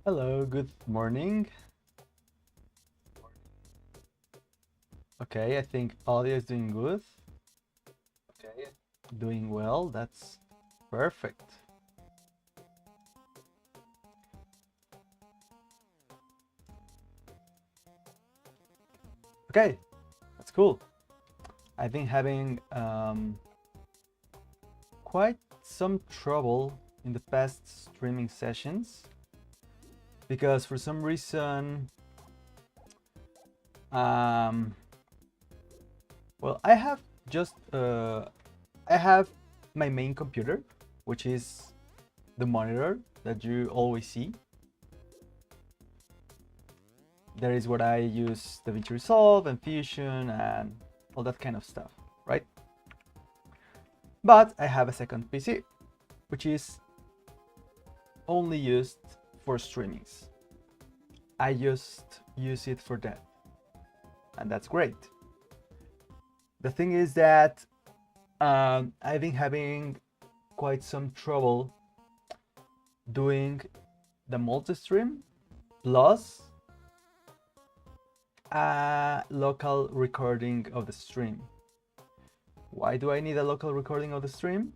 Hello, good morning. Okay, I think audio is doing good. Okay, doing well. That's perfect. Okay, that's cool. I've been having quite some trouble in the past streaming sessions because for some reason, um, well, I have my main computer, which is the monitor that you always see. There is what I use DaVinci Resolve and Fusion and all that kind of stuff, right? But I have a second PC, which is only used for streamings. I just use it for that, and that's great. The thing is that I've been having quite some trouble doing the multi-stream plus a local recording of the stream. Why do I need a local recording of the stream?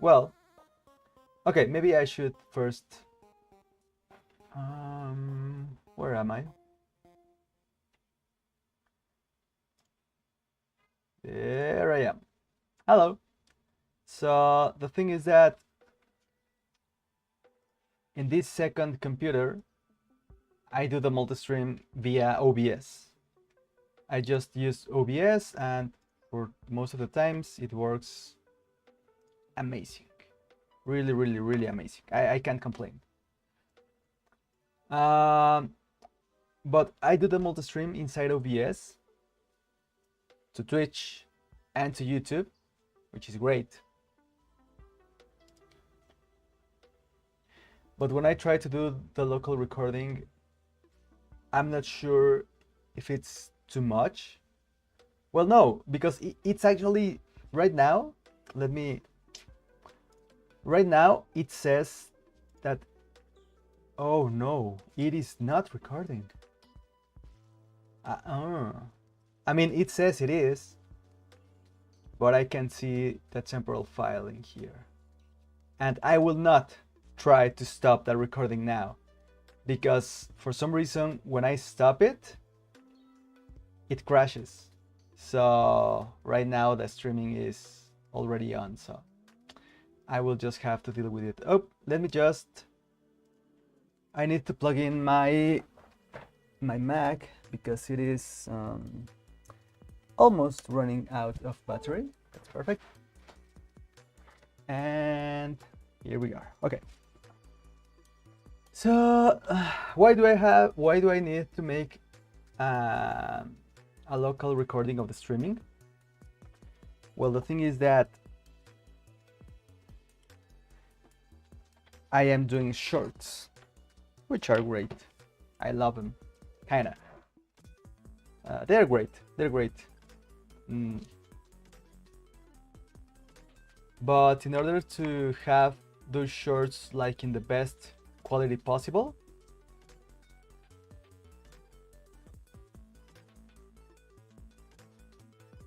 Well, okay, maybe I should first... where am I? There I am. Hello. So the thing is that in this second computer, I do the multi-stream via OBS. I just use OBS, and for most of the times it works amazing. Really, really, really amazing. I can't complain. But I do the multi-stream inside OBS to Twitch and to YouTube, which is great. But when I try to do the local recording, I'm not sure if it's too much. Well, no, because it's actually right now, right now it says that, oh no, it is not recording. I mean, it says it is, but I can see the temporal file in here. And I will not try to stop that recording now, because for some reason when I stop it, it crashes. So right now the streaming is already on, so I will just have to deal with it. Oh, I need to plug in my Mac because it is almost running out of battery. That's perfect. And here we are. Okay. So why do I need to make a local recording of the streaming? Well, the thing is that I am doing shorts, which are great. I love them, kinda. They're great. They're great. But in order to have those shorts like in the best quality possible,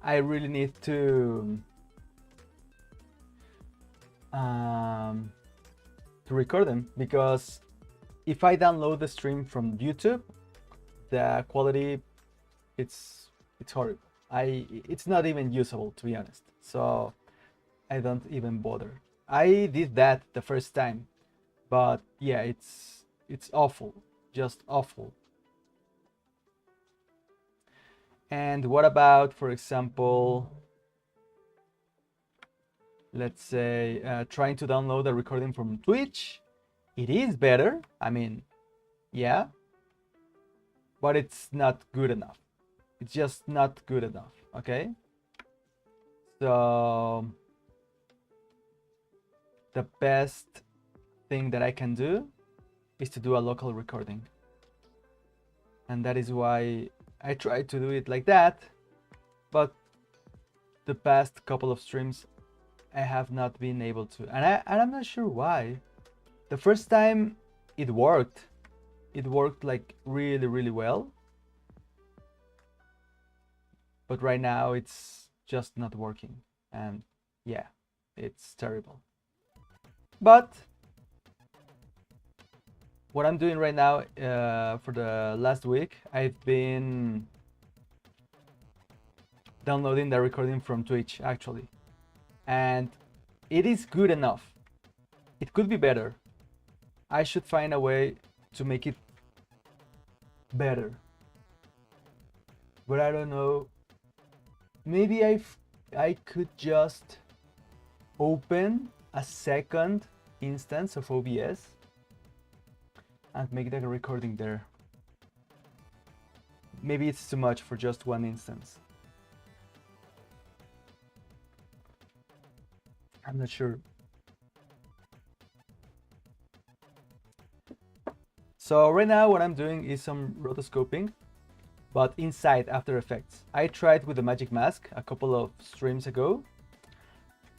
I really need to record them, because if I download the stream from YouTube, the quality it's horrible. It's not even usable, to be honest. So I don't even bother. I did that the first time, but yeah, it's awful, just awful. And what about, for example, let's say trying to download a recording from Twitch? It is better, I mean, yeah, but it's not good enough. It's just not good enough, okay? So the best thing that I can do is to do a local recording. And that is why I try to do it like that. But the past couple of streams, I have not been able to. And I'm not sure why. The first time it worked. It worked like really, really well. But right now it's just not working. And yeah, it's terrible. But what I'm doing right now, for the last week, I've been downloading the recording from Twitch actually. And it is good enough. It could be better. I should find a way to make it better. But I don't know. Maybe I could just open a second instance of OBS and make the recording there. Maybe it's too much for just one instance. I'm not sure. So right now what I'm doing is some rotoscoping, but inside After Effects. I tried with the Magic Mask a couple of streams ago.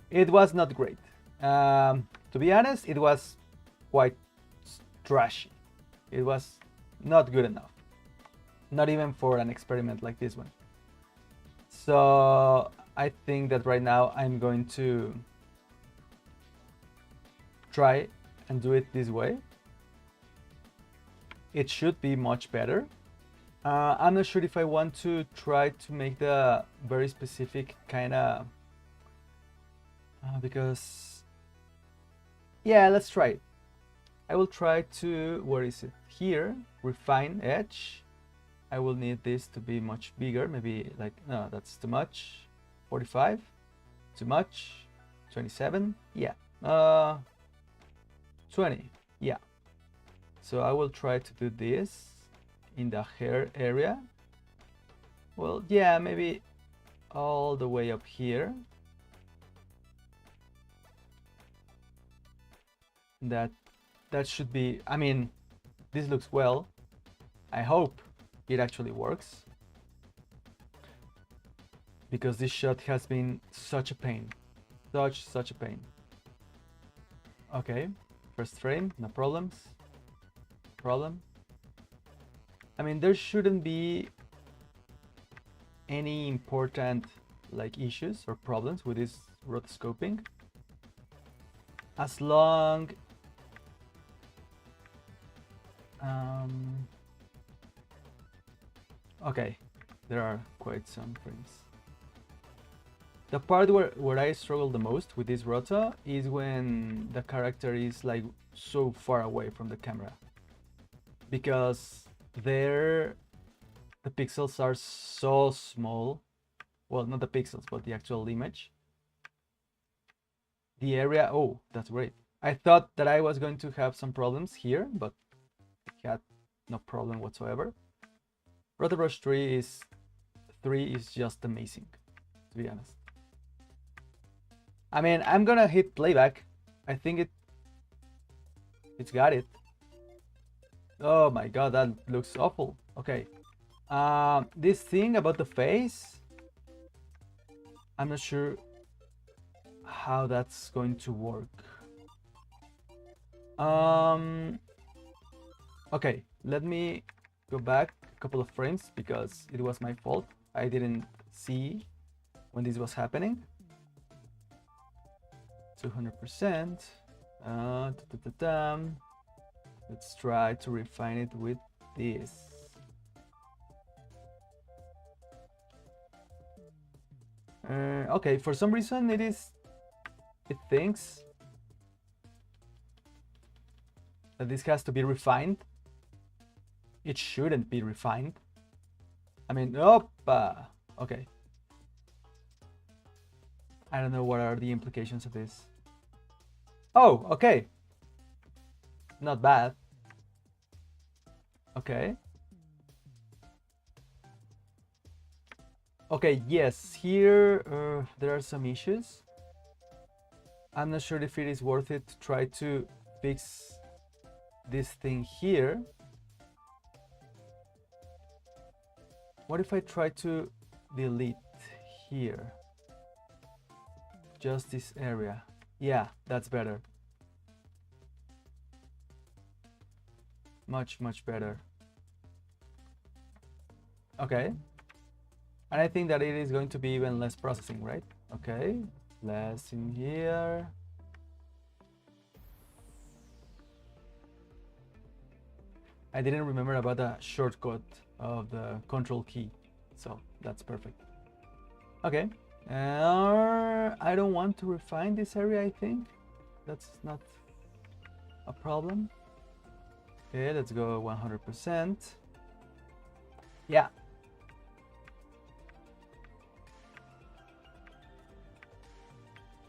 It was not great. To be honest, it was quite trashy. It was not good enough. Not even for an experiment like this one. So I think that right now I'm going to try and do it this way. It should be much better. I'm not sure if I want to try to make the very specific kind of because yeah, let's try it. I will try to, where is it? Here, refine edge. I will need this to be much bigger, maybe like, no, that's too much. 45, too much. 27, yeah. 20, yeah. So I will try to do this in the hair area. Well, yeah, maybe all the way up here. That should be, I mean, this looks well. I hope it actually works, because this shot has been such a pain. Such a pain. Okay, first frame, no problems. Problem. I mean, there shouldn't be any important like issues or problems with this rotoscoping, as long okay, there are quite some frames. The part where I struggle the most with this roto is when the character is like so far away from the camera, because there the pixels are so small. Well, not the pixels, but the actual image. The area, oh, that's great. I thought that I was going to have some problems here, but I had no problem whatsoever. Rotobrush 3 is just amazing, to be honest. I mean, I'm gonna hit playback. I think it's got it. Oh my god, that looks awful. Okay. This thing about the face, I'm not sure how that's going to work. Okay, let me go back a couple of frames because it was my fault. I didn't see when this was happening. 200%. Let's try to refine it with this. Okay, for some reason it thinks that this has to be refined. It shouldn't be refined. I mean, okay. I don't know what are the implications of this. Oh, okay. Not bad. Okay. Okay, yes, here there are some issues. I'm not sure if it is worth it to try to fix this thing here. What if I try to delete here? Just this area. Yeah, that's better. much better. Okay. And I think that it is going to be even less processing, right? Okay, less in here. I didn't remember about the shortcut of the control key, so that's perfect. Okay, I don't want to refine this area, I think. That's not a problem. Okay, let's go 100%. Yeah.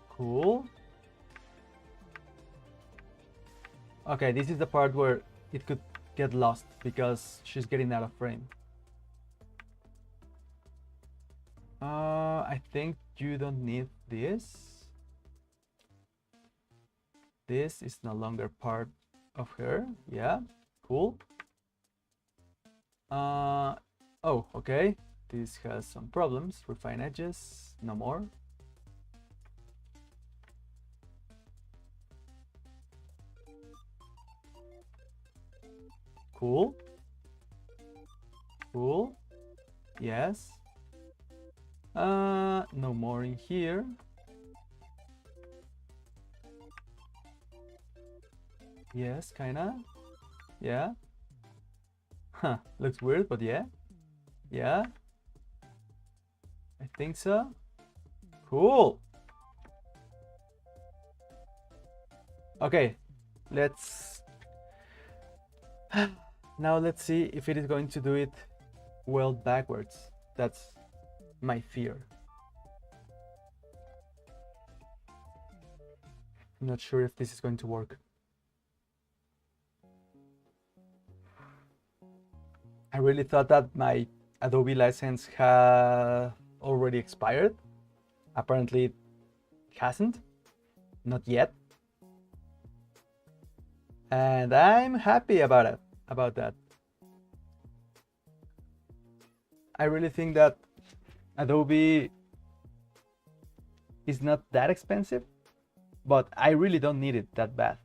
Cool. Okay, this is the part where it could get lost because she's getting out of frame. I think you don't need this. This is no longer part of her. Yeah, cool. Oh, okay. This has some problems. Refine edges, no more. Cool. Cool. Yes. No more in here. Yes, kinda. Yeah. Huh, looks weird, but yeah. Yeah. I think so. Cool. Okay, let's now let's see if it is going to do it well backwards. That's my fear. I'm not sure if this is going to work. I really thought that my Adobe license had already expired. Apparently it hasn't. Not yet. And I'm happy about it, about that. I really think that Adobe is not that expensive, but I really don't need it that bad.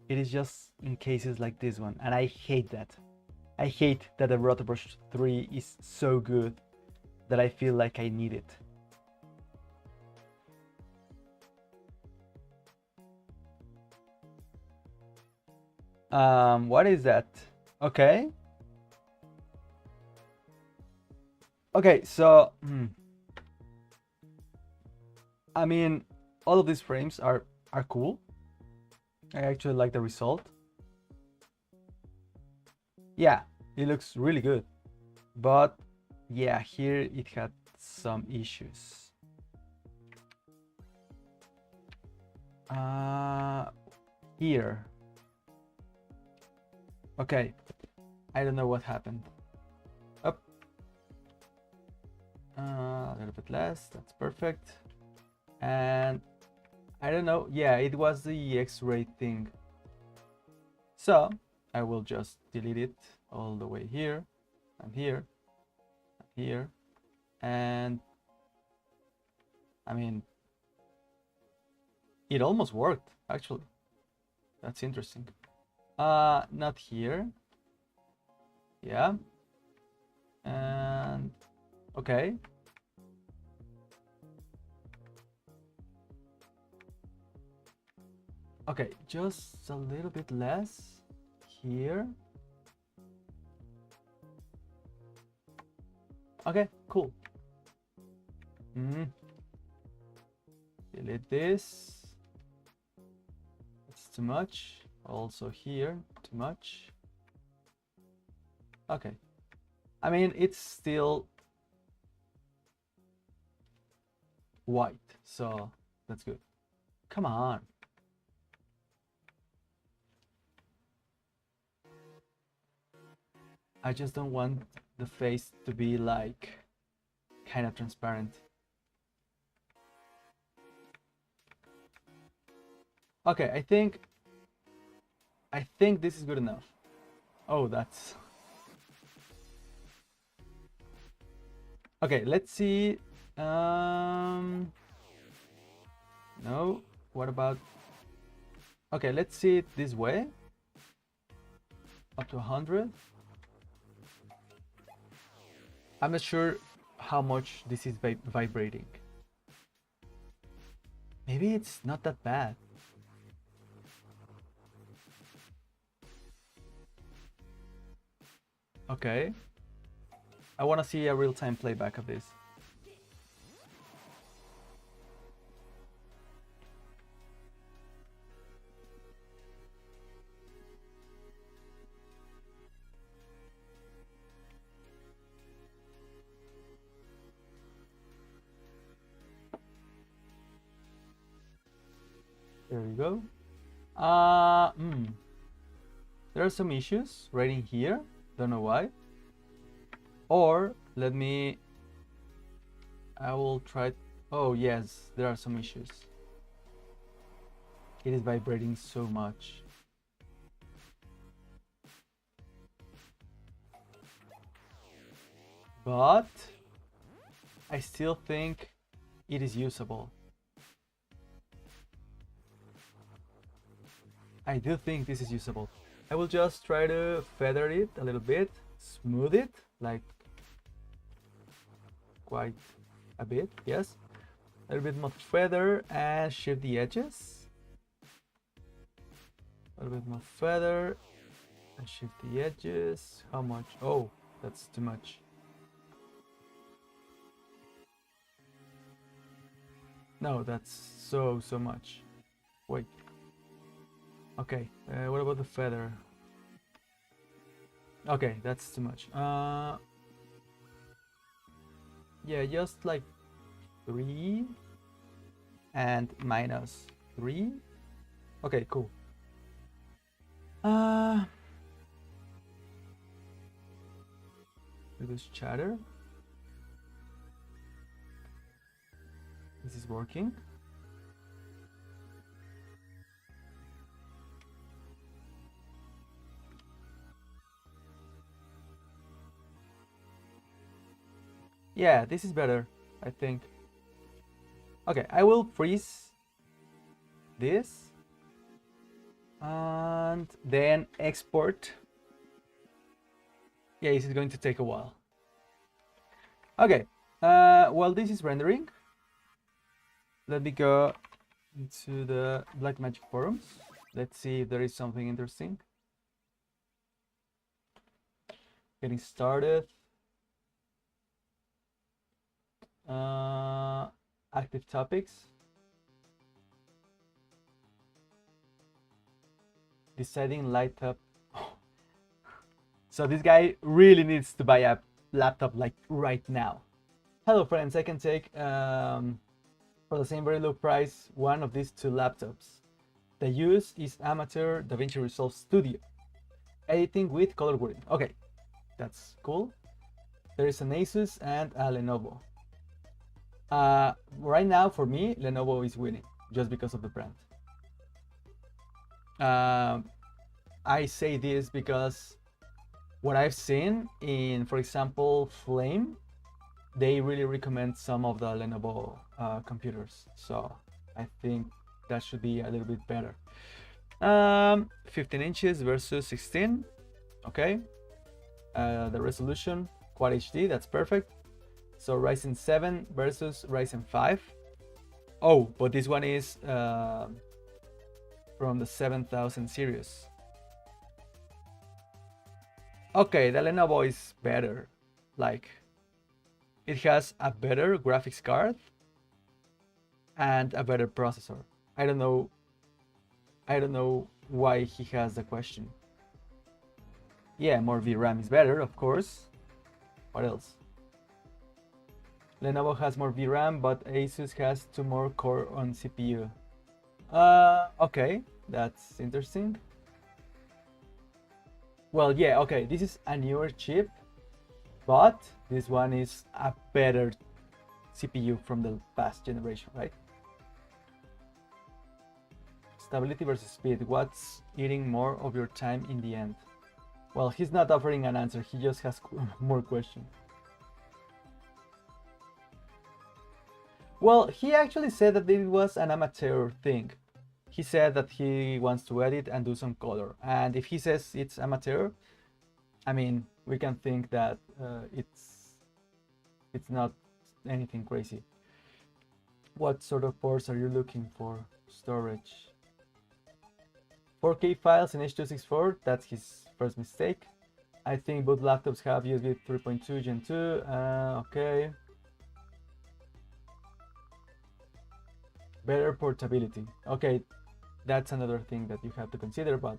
It is just in cases like this one, and I hate that. I hate that the Rotobrush 3 is so good that I feel like I need it. What is that? Okay. Okay, so I mean, all of these frames are cool. I actually like the result. Yeah, it looks really good. But yeah, here it had some issues. Here. Okay, I don't know what happened. Up. A little bit less, that's perfect. And I don't know, yeah, it was the X-ray thing. So I will just delete it all the way here, and here, and here, and I mean, it almost worked, actually. That's interesting. Not here. Yeah. And okay. Okay, just a little bit less here. Okay, cool. Delete this. It's too much. Also here, too much. Okay. I mean, it's still white, so that's good. Come on. I just don't want the face to be like kind of transparent. Okay, I think this is good enough. Oh, that's okay. Let's see. No. What about? Okay, let's see it this way. up to 100. I'm not sure how much this is vibrating. Maybe it's not that bad. Okay. I want to see a real-time playback of this. There we go. There are some issues right in here. Don't know why. Or I will try. Oh yes, there are some issues. It is vibrating so much. But I still think it is usable. I do think this is usable. I will just try to feather it a little bit, smooth it, like quite a bit, yes. A little bit more feather and shift the edges. A little bit more feather and shift the edges. How much? Oh, that's too much. No, that's so much. Wait. Okay, what about the feather? Okay, that's too much. Yeah, just like 3 and -3. Okay, cool. Reduce chatter. This is working. Yeah, this is better, I think. Okay, I will freeze this and then export. Yeah, this is going to take a while. Okay, while this is rendering, let me go into the Blackmagic forums. Let's see if there is something interesting. Getting started. Active topics. Deciding light up. So this guy really needs to buy a laptop like right now. Hello friends, I can take for the same very low price one of these 2 laptops. The use is amateur DaVinci Resolve Studio. Editing with color grading. Okay, that's cool. There is an Asus and a Lenovo. Right now, for me, Lenovo is winning just because of the brand. I say this because what I've seen in, for example, Flame, they really recommend some of the Lenovo computers. So I think that should be a little bit better. 15 inches versus 16. Okay. The resolution, Quad HD, that's perfect. So Ryzen 7 versus Ryzen 5. Oh, but this one is from the 7000 series. Okay, the Lenovo is better. Like, it has a better graphics card and a better processor. I don't know why he has the question. Yeah, more VRAM is better, of course. What else? Lenovo has more VRAM, but Asus has 2 more core on CPU. Okay, that's interesting. Well, yeah, okay, this is a newer chip, but this one is a better CPU from the past generation, right? Stability versus speed, what's eating more of your time in the end? Well, he's not offering an answer, he just has more questions. Well, he actually said that it was an amateur thing. he said that he wants to edit and do some color. And if he says it's amateur, I mean, we can think that it's not anything crazy. What sort of ports are you looking for? Storage. 4K files in H.264, that's his first mistake. I think both laptops have USB 3.2 Gen 2, okay. Better portability, okay, that's another thing that you have to consider, but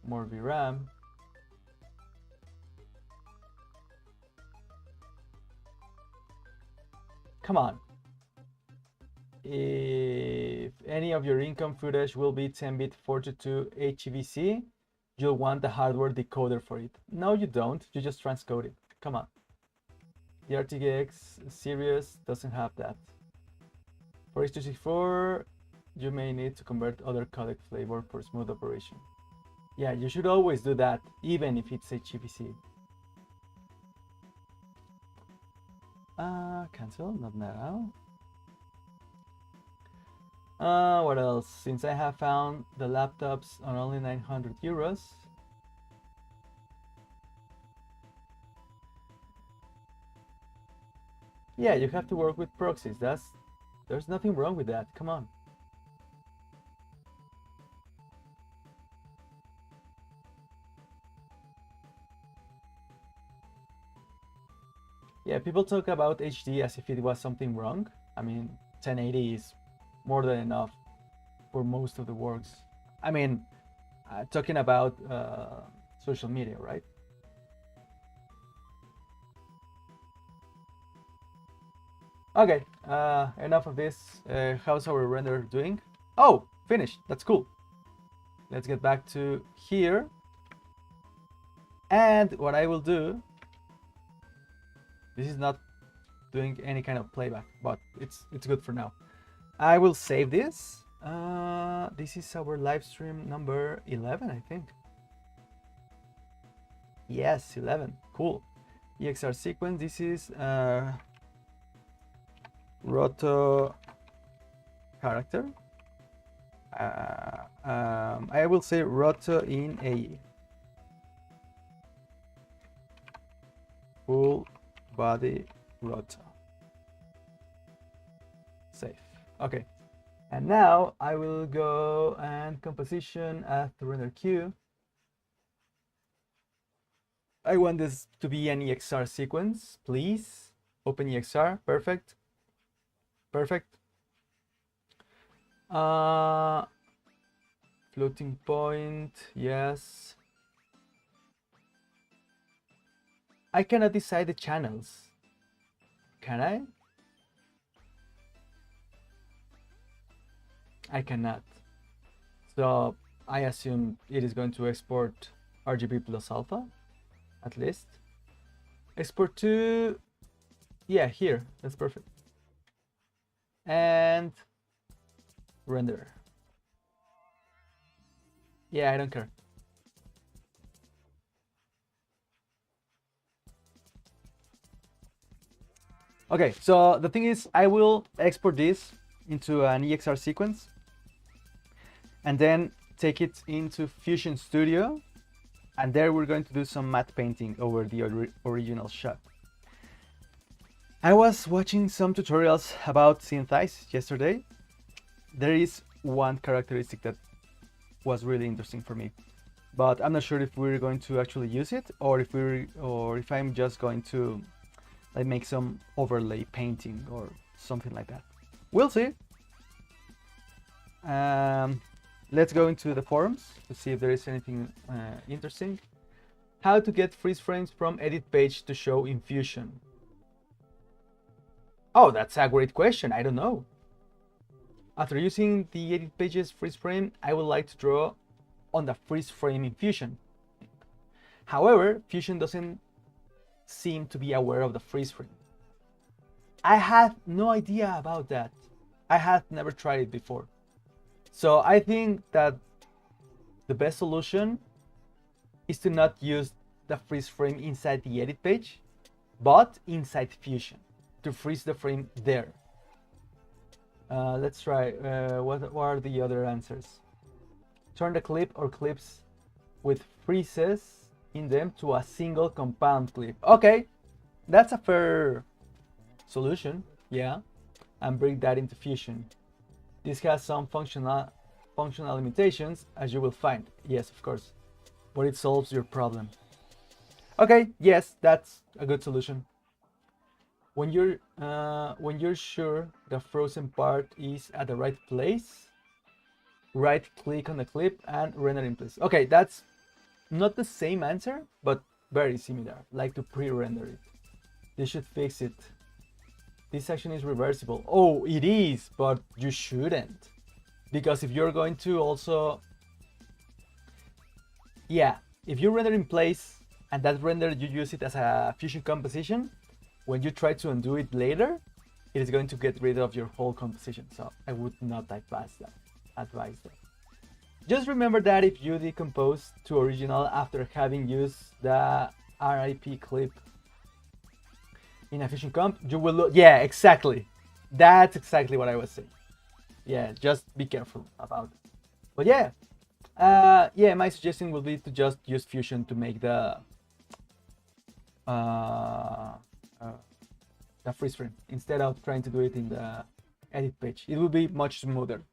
more VRAM. Come on. If any of your income footage will be 10-bit 422 HEVC, you'll want the hardware decoder for it. No, you don't. You just transcode it. Come on. The RTX series doesn't have that. For H.264, you may need to convert other codec flavor for smooth operation. Yeah, you should always do that, even if it's HEVC. Cancel, not now. What else? Since I have found the laptops on only 900 euros. Yeah, you have to work with proxies. There's nothing wrong with that. Come on. Yeah, people talk about HD as if it was something wrong. I mean, 1080 is more than enough for most of the works. I mean, talking about social media, right? Okay, enough of this. How's our render doing? Oh, finished. That's cool. Let's get back to here. And what I will do, this is not doing any kind of playback, but it's good for now. I will save this. This is our live stream number 11, I think. Yes, 11. Cool. EXR sequence. This is roto character. I will say roto in AE. Full body roto. Save. Okay. And now I will go and composition add to render queue. I want this to be an EXR sequence, please. Open EXR, perfect. Perfect. Floating point, yes. I cannot decide the channels. Can I? I cannot. So I assume it is going to export RGB plus alpha, at least. Export to, yeah, here, that's perfect. And render. Yeah, I don't care. Okay, so the thing is, I will export this into an EXR sequence and then take it into Fusion Studio, and there we're going to do some matte painting over the original shot. I was watching some tutorials about synth-eyes yesterday. There is one characteristic that was really interesting for me, but I'm not sure if we're going to actually use it or if I'm just going to like make some overlay painting or something like that. We'll see. Let's go into the forums to see if there is anything interesting. How to get freeze frames from edit page to show in Fusion. Oh, that's a great question. I don't know. After using the edit pages freeze frame, I would like to draw on the freeze frame in Fusion. However, Fusion doesn't seem to be aware of the freeze frame. I had no idea about that. I had never tried it before. So I think that the best solution is to not use the freeze frame inside the edit page, but inside Fusion to freeze the frame there. Let's try. What are the other answers? Turn the clip or clips with freezes in them to a single compound clip. Okay, that's a fair solution. Yeah, and bring that into Fusion. This has some functional limitations, as you will find. Yes, of course, but it solves your problem. Okay, yes, that's a good solution. When you're sure the frozen part is at the right place, right click on the clip and render in place. Okay, that's not the same answer, but very similar, like to pre-render it. This should fix it. This action is reversible. Oh, it is, but you shouldn't. Because if you're going to also... Yeah, if you render in place and that render you use it as a Fusion composition, when you try to undo it later, it is going to get rid of your whole composition. So I would not advise that. Just remember that if you decompose to original after having used the RIP clip in a Fusion comp, you will look. Yeah, exactly. That's exactly what I was saying. Yeah, just be careful about it. But yeah, yeah, my suggestion would be to just use Fusion to make the freeze frame instead of trying to do it in the edit page. It will be much smoother.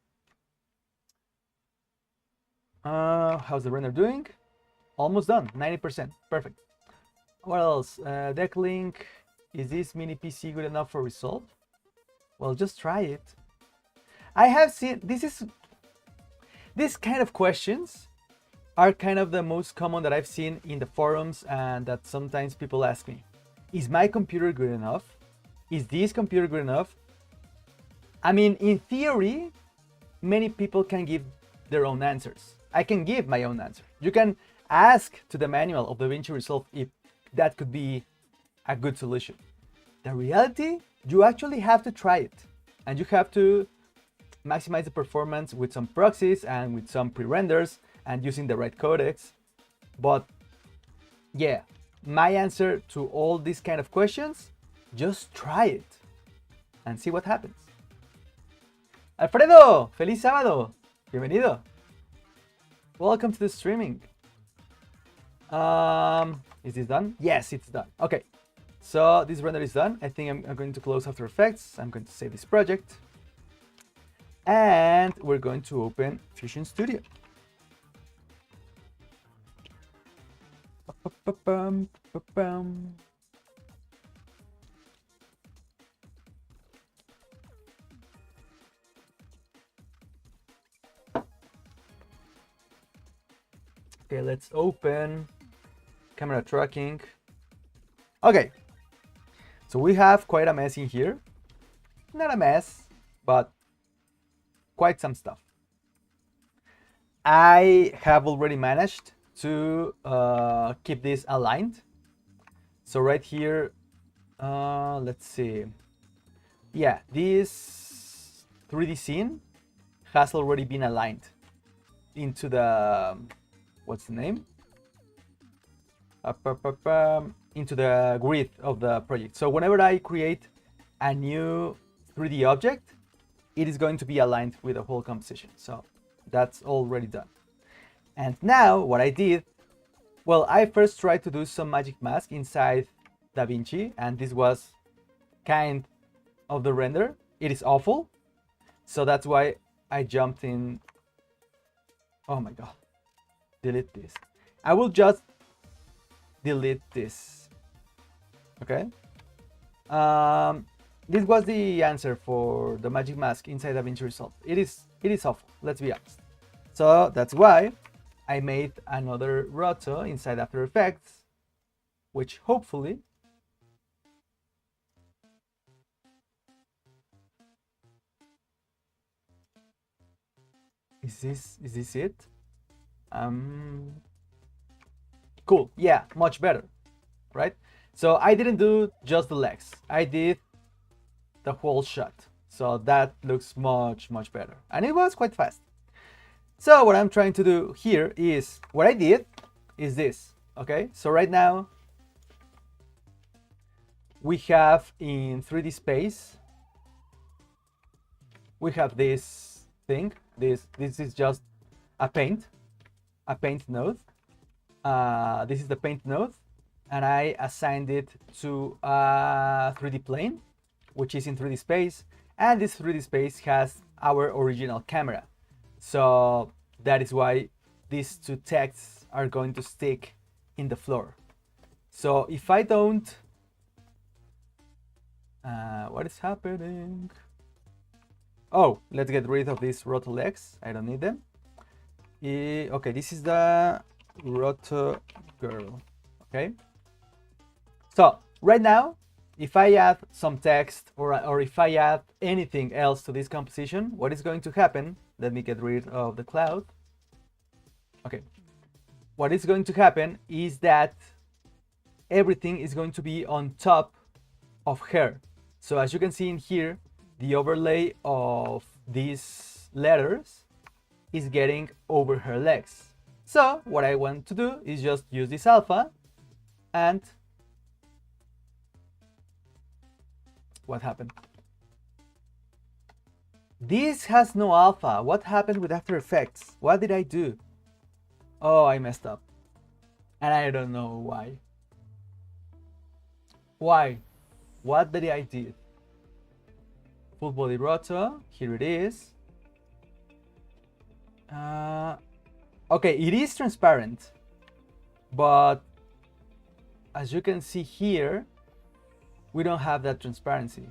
How's the render doing? Almost done, 90%, perfect. What else? Decklink, is this mini PC good enough for Resolve? Well, just try it. I have seen, this kind of questions are kind of the most common that I've seen in the forums and that sometimes people ask me. Is my computer good enough? Is this computer good enough? I mean, in theory, many people can give their own answers. I can give my own answer. You can ask to the manual of DaVinci Resolve if that could be a good solution. The reality, you actually have to try it. And you have to maximize the performance with some proxies and with some pre-renders and using the right codecs. But yeah, my answer to all these kind of questions, just try it and see what happens. Alfredo, feliz sábado. Bienvenido. Welcome to the streaming. Is this done? Yes, it's done. Okay, so this render is done. I think I'm going to close After Effects. I'm going to save this project. And we're going to open Fusion Studio. Okay, let's open camera tracking. Okay, so we have quite a mess in here. Not a mess, but quite some stuff. I have already managed to keep this aligned. So right here, let's see. Yeah, this 3D scene has already been aligned into the, what's the name? Into the grid of the project. So whenever I create a new 3D object, it is going to be aligned with the whole composition. So that's already done. And now what I did, well, I first tried to do some magic mask inside DaVinci, and this was kind of the render. It is awful. So that's why I jumped in. Oh my God, delete this. I will just delete this. Okay. This was the answer for the magic mask inside DaVinci Resolve. It is awful, let's be honest. So that's why I made another roto inside After Effects, which hopefully is this it? Cool, yeah, much better, right? So I didn't do just the legs, I did the whole shot. So that looks much better, and it was quite fast. So what I'm trying to do here is, what I did is this, okay? So right now we have in 3D space we have this thing. This is just a paint node. This is the paint node, and I assigned it to a 3D plane, which is in 3D space, and this 3D space has our original camera. So that is why these two texts are going to stick in the floor. So if I don't, what is happening? Oh, let's get rid of these roto legs. I don't need them. Okay, this is the roto girl. Okay. So right now, if I add some text or if I add anything else to this composition, what is going to happen? Let me get rid of the cloud. Okay. What is going to happen is that everything is going to be on top of her. So as you can see in here, the overlay of these letters is getting over her legs. So what I want to do is just use this alpha, and what happened? This has no alpha. What happened with After Effects? What did I do? Oh, I messed up. And I don't know why. Why? What did I do? Full body roto. Here it is. Okay, it is transparent. But as you can see here, we don't have that transparency.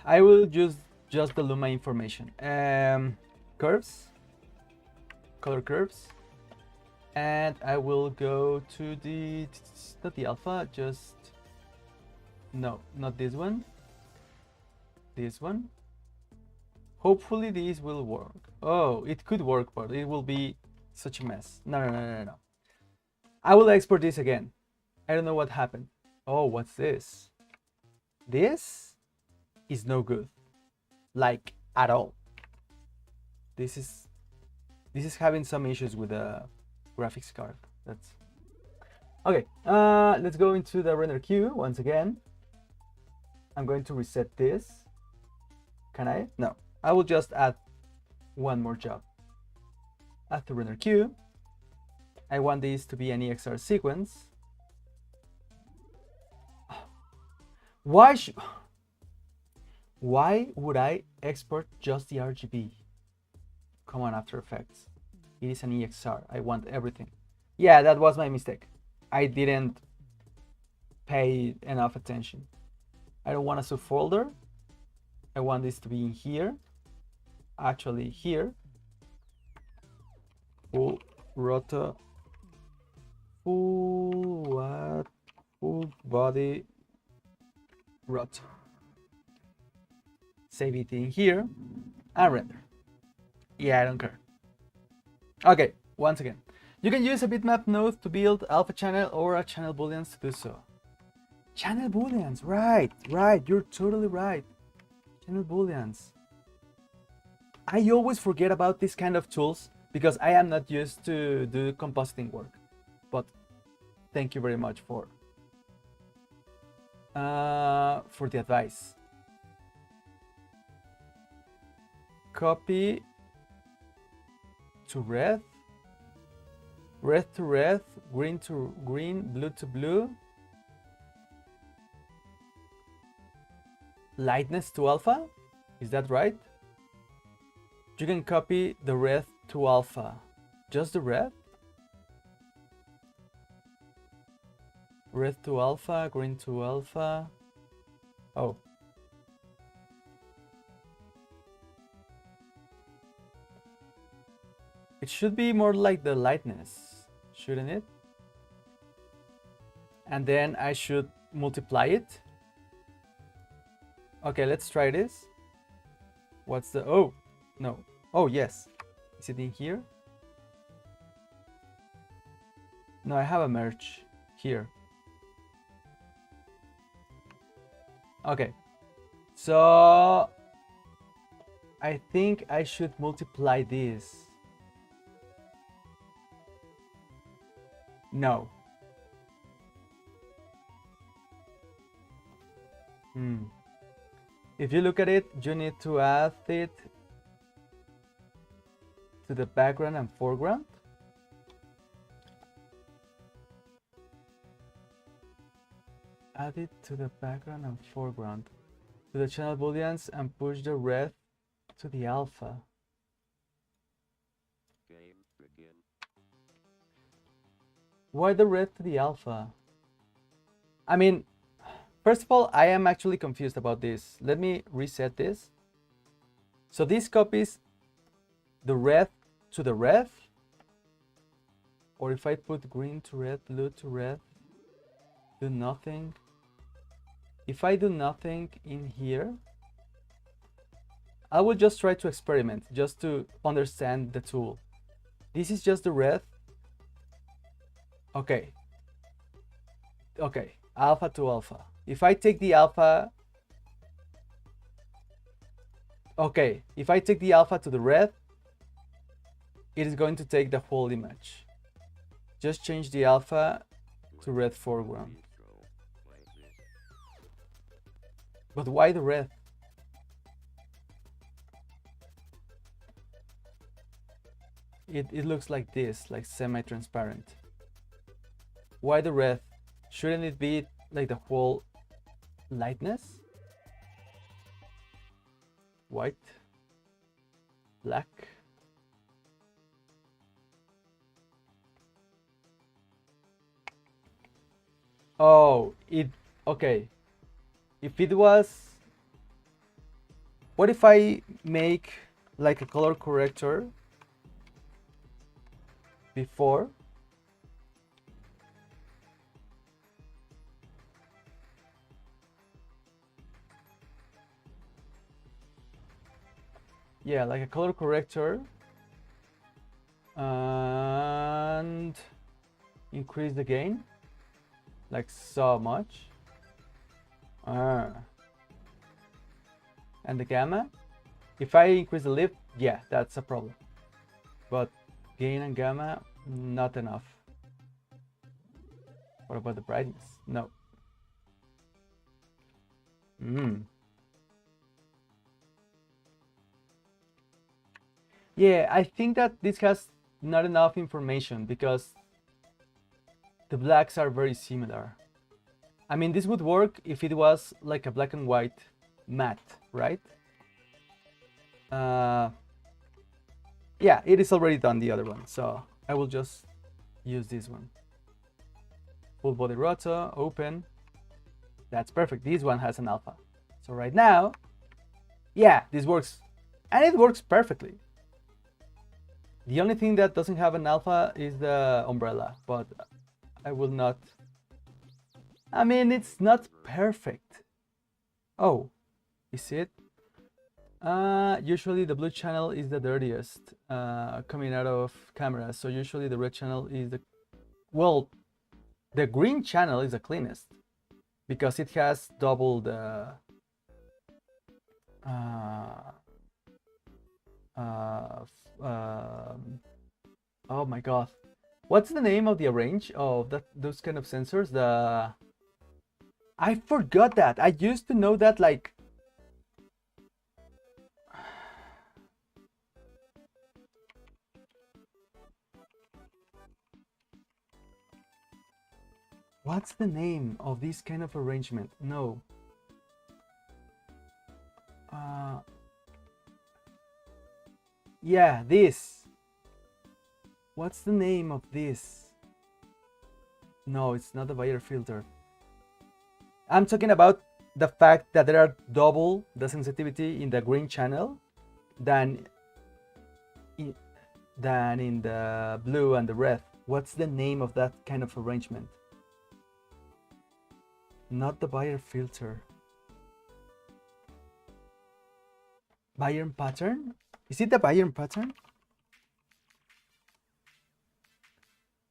I will use just the Luma information. Curves, color curves, and I will go to not the alpha, just, no, not this one, this one. Hopefully this will work. Oh, it could work, but it will be such a mess. No. I will export this again. I don't know what happened. Oh, what's this? This is no good, like at all. This is having some issues with the graphics card. That's okay. Let's go into the render queue once again. I'm going to reset this. Can I? No. I will just add one more job. Add to render queue. I want this to be an EXR sequence. Why would I export just the RGB? Come on, After Effects. It is an EXR. I want everything. Yeah, that was my mistake. I didn't pay enough attention. I don't want a subfolder. I want this to be in here. Actually, here. Full roto. Full body roto. Save it in here and render. Yeah, I don't care. Okay, once again, you can use a bitmap node to build alpha channel or a channel booleans to do so. Channel booleans, right, you're totally right. Channel booleans. I always forget about this kind of tools because I am not used to do compositing work. But thank you very much for the advice. Copy to red, red to red, green to green, blue to blue, lightness to alpha. Is that right? You can copy the red to alpha. Just the red? Red to alpha, green to alpha. Oh. It should be more like the lightness, shouldn't it? And then I should multiply it. Okay, let's try this. What's the, oh, no. Oh, yes. Is it in here? No, I have a merge here. Okay. So I think I should multiply this. No. If you look at it, you need to add it to the background and foreground. Add it to the background and foreground to the channel booleans and push the red to the alpha. Game begin. Why the red to the alpha? I mean, first of all, I am actually confused about this. Let me reset this. So this copies the red to the red. Or if I put green to red, blue to red, do nothing. If I do nothing in here, I will just try to experiment, just to understand the tool. This is just the red. Okay. Okay, alpha to alpha. If I take the alpha, okay, if I take the alpha to the red, it is going to take the whole image. Just change the alpha to red foreground. But why the red? It looks like this, like semi-transparent. Why the red? Shouldn't it be like the whole lightness? White, black. Oh, okay. If it was, what if I make like a color corrector before? Yeah, like a color corrector and increase the gain like so much. And the gamma, if I increase the lift, yeah, that's a problem. But gain and gamma, not enough. What about the brightness? No. Yeah, I think that this has not enough information because the blacks are very similar. I mean, this would work if it was like a black and white matte, right? Yeah, it is already done, the other one, so I will just use this one. Full body roto, open. That's perfect. This one has an alpha. So right now, yeah, this works. And it works perfectly. The only thing that doesn't have an alpha is the umbrella, but I will not. I mean, it's not perfect. Oh, is it? Usually the blue channel is the dirtiest coming out of camera. So usually the red channel is the, well, the green channel is the cleanest because it has double the oh my god, what's the name of the range of those kind of sensors? I forgot that. I used to know that, like, what's the name of this kind of arrangement? No. Yeah, this. What's the name of this? No, it's not the Bayer filter. I'm talking about the fact that there are double the sensitivity in the green channel than in the blue and the red. What's the name of that kind of arrangement? Not the Bayer filter. Bayern pattern? Is it the Bayern pattern?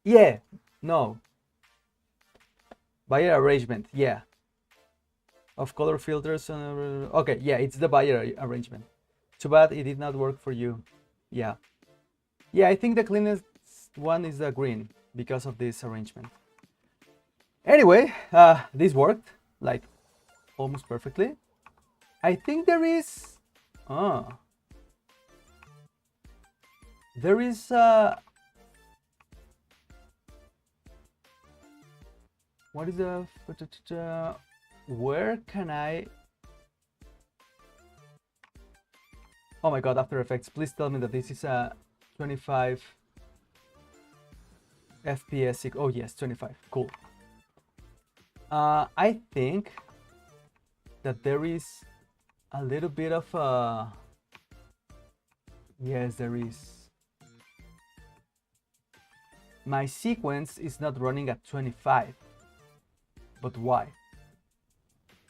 Yeah, no. Bayer arrangement, yeah. Of color filters. Okay, yeah, it's the Bayer arrangement. Too bad it did not work for you. Yeah. Yeah, I think the cleanest one is the green because of this arrangement. Anyway, this worked like almost perfectly. I think there is. Oh, there is. What is the? Where can I? Oh my God! After Effects, please tell me that this is a 25 FPS. Oh yes, 25. Cool. I think that there is a little bit of a. Yes, there is. My sequence is not running at 25. But why?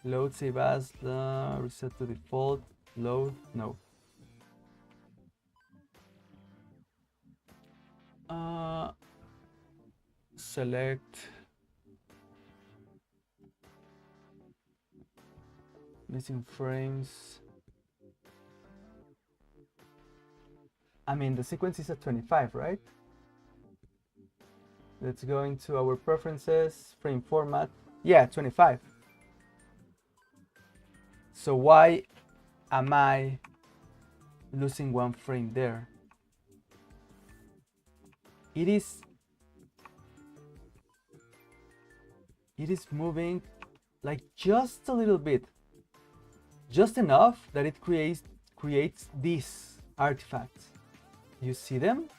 Load save as, reset to default, load, no. Select missing frames. I mean, the sequence is at 25, right? Let's go into our preferences, frame format. Yeah, 25. So why am I losing one frame there? It is moving like just a little bit, just enough that it creates these artifacts. You see them?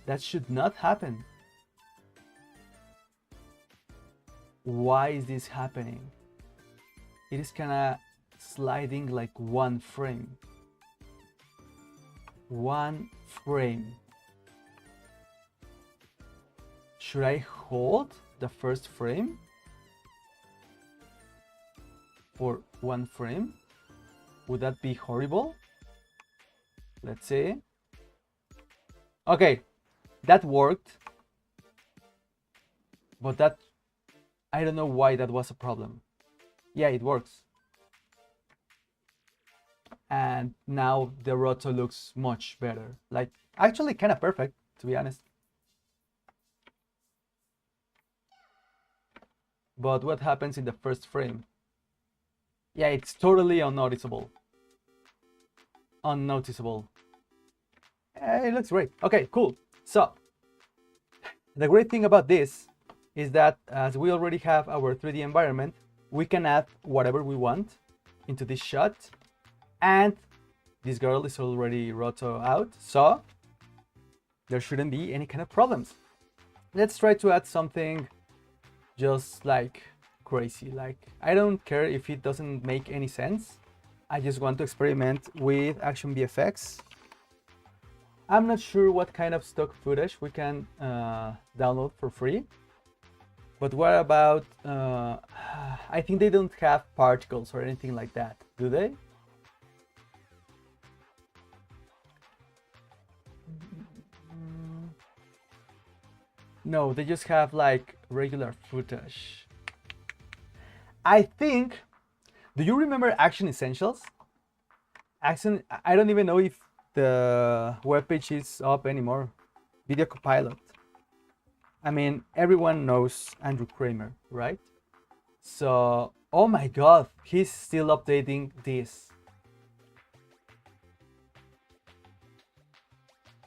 That should not happen. Why is this happening? It is kind of sliding like one frame. One frame. Should I hold the first frame for one frame? Would that be horrible? Let's see. Okay, that worked. But that, I don't know why that was a problem. Yeah, it works. And now the roto looks much better. Like, actually kind of perfect, to be honest. But what happens in the first frame? Yeah, it's totally unnoticeable. Unnoticeable. It looks great. Okay, cool. So, the great thing about this is that as we already have our 3D environment, we can add whatever we want into this shot. And this girl is already roto out, so there shouldn't be any kind of problems. Let's try to add something just like crazy. Like, I don't care if it doesn't make any sense. I just want to experiment with Action VFX. I'm not sure what kind of stock footage we can download for free. But what about, I think they don't have particles or anything like that, do they? No, they just have like regular footage. I think, do you remember Action Essentials? Action, I don't even know if the webpage is up anymore. Video Copilot. I mean, everyone knows Andrew Kramer, right? So, oh my God, he's still updating this.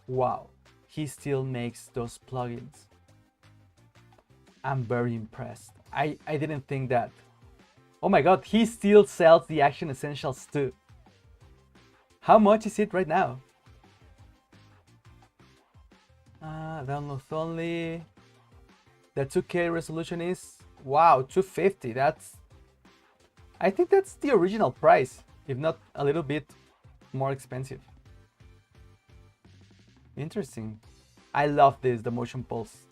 Wow, he still makes those plugins. I'm very impressed. I didn't think that. Oh my God, he still sells the Action Essentials too. How much is it right now? Downloads only. The 2K resolution is, wow, 250. I think that's the original price, if not a little bit more expensive. Interesting. I love this, the motion pulse.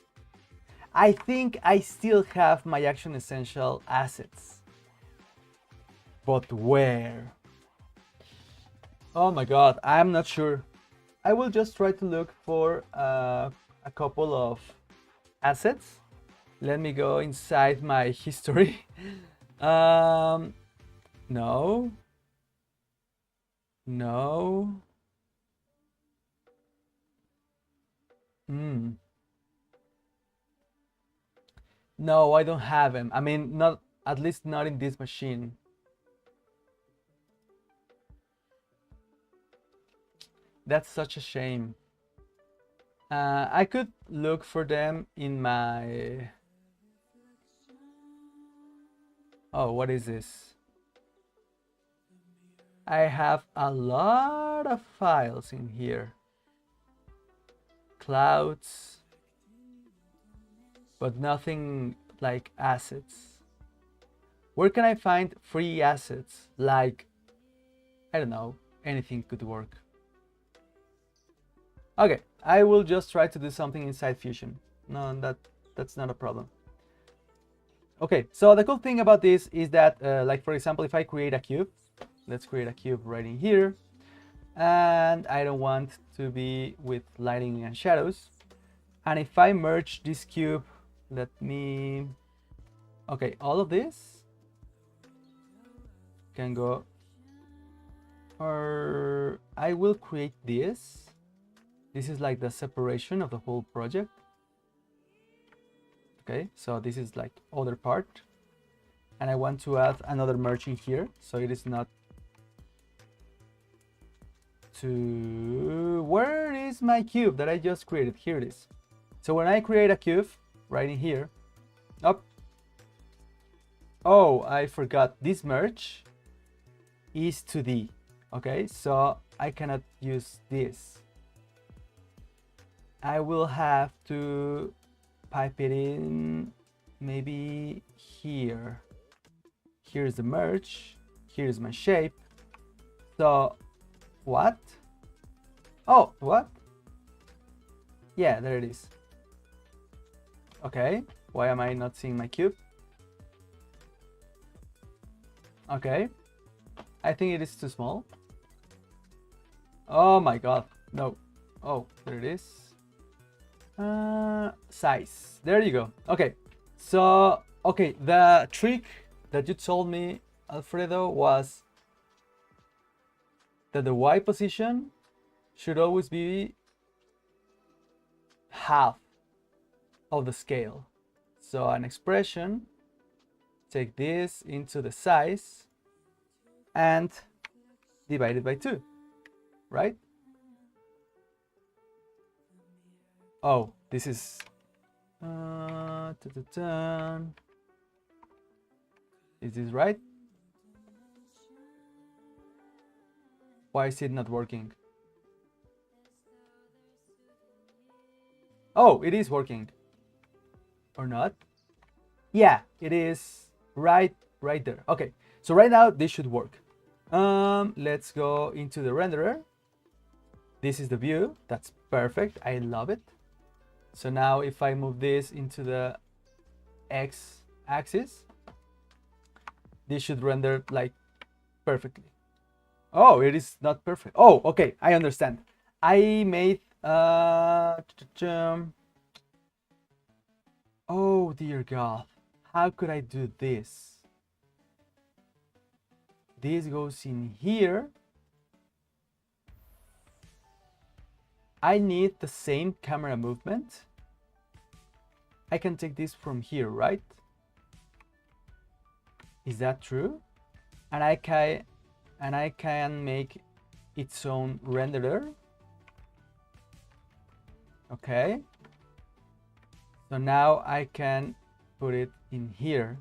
I think I still have my Action Essential assets. But where? Oh my God, I'm not sure. I will just try to look for a couple of assets. Let me go inside my history. No. No. No, I don't have him. I mean, not, at least not in this machine. That's such a shame. I could look for them in my... Oh, what is this? I have a lot of files in here. Clouds, but nothing like assets. Where can I find free assets? Like, I don't know, anything could work. Okay, I will just try to do something inside Fusion. No, that's not a problem. Okay, so the cool thing about this is that, like for example, if I create a cube, let's create a cube right in here, and I don't want to be with lighting and shadows. And if I merge this cube, let me... Okay, all of this can go, or I will create this. This is like the separation of the whole project. Okay, so this is like other part. And I want to add another merge in here, so it is not to... Where is my cube that I just created? Here it is. So when I create a cube, right in here, up. Oh, I forgot, this merge is 2D. Okay, so I cannot use this. I will have to pipe it in maybe here. Here's the merge. Here's my shape. So what? Oh, what? Yeah, there it is. Okay, why am I not seeing my cube? Okay, I think it is too small. Oh my god, no. Oh, there it is. Size, there you go. Okay, so okay, the trick that you told me, Alfredo, was that the Y position should always be half of the scale. So an expression, take this into the size and divide it by 2, right? Oh, this is is this right? Why is it not working? Oh, it is working. Or not? Yeah, it is right there. Okay, so right now this should work. Let's go into the renderer. This is the view. That's perfect. I love it. So now if I move this into the X axis, this should render like perfectly. Oh, it is not perfect. Oh, okay, I understand. I made oh dear God, how could I do this? This goes in here. I need the same camera movement. I can take this from here, right? Is that true? And I can make its own renderer. Okay. So now I can put it in here.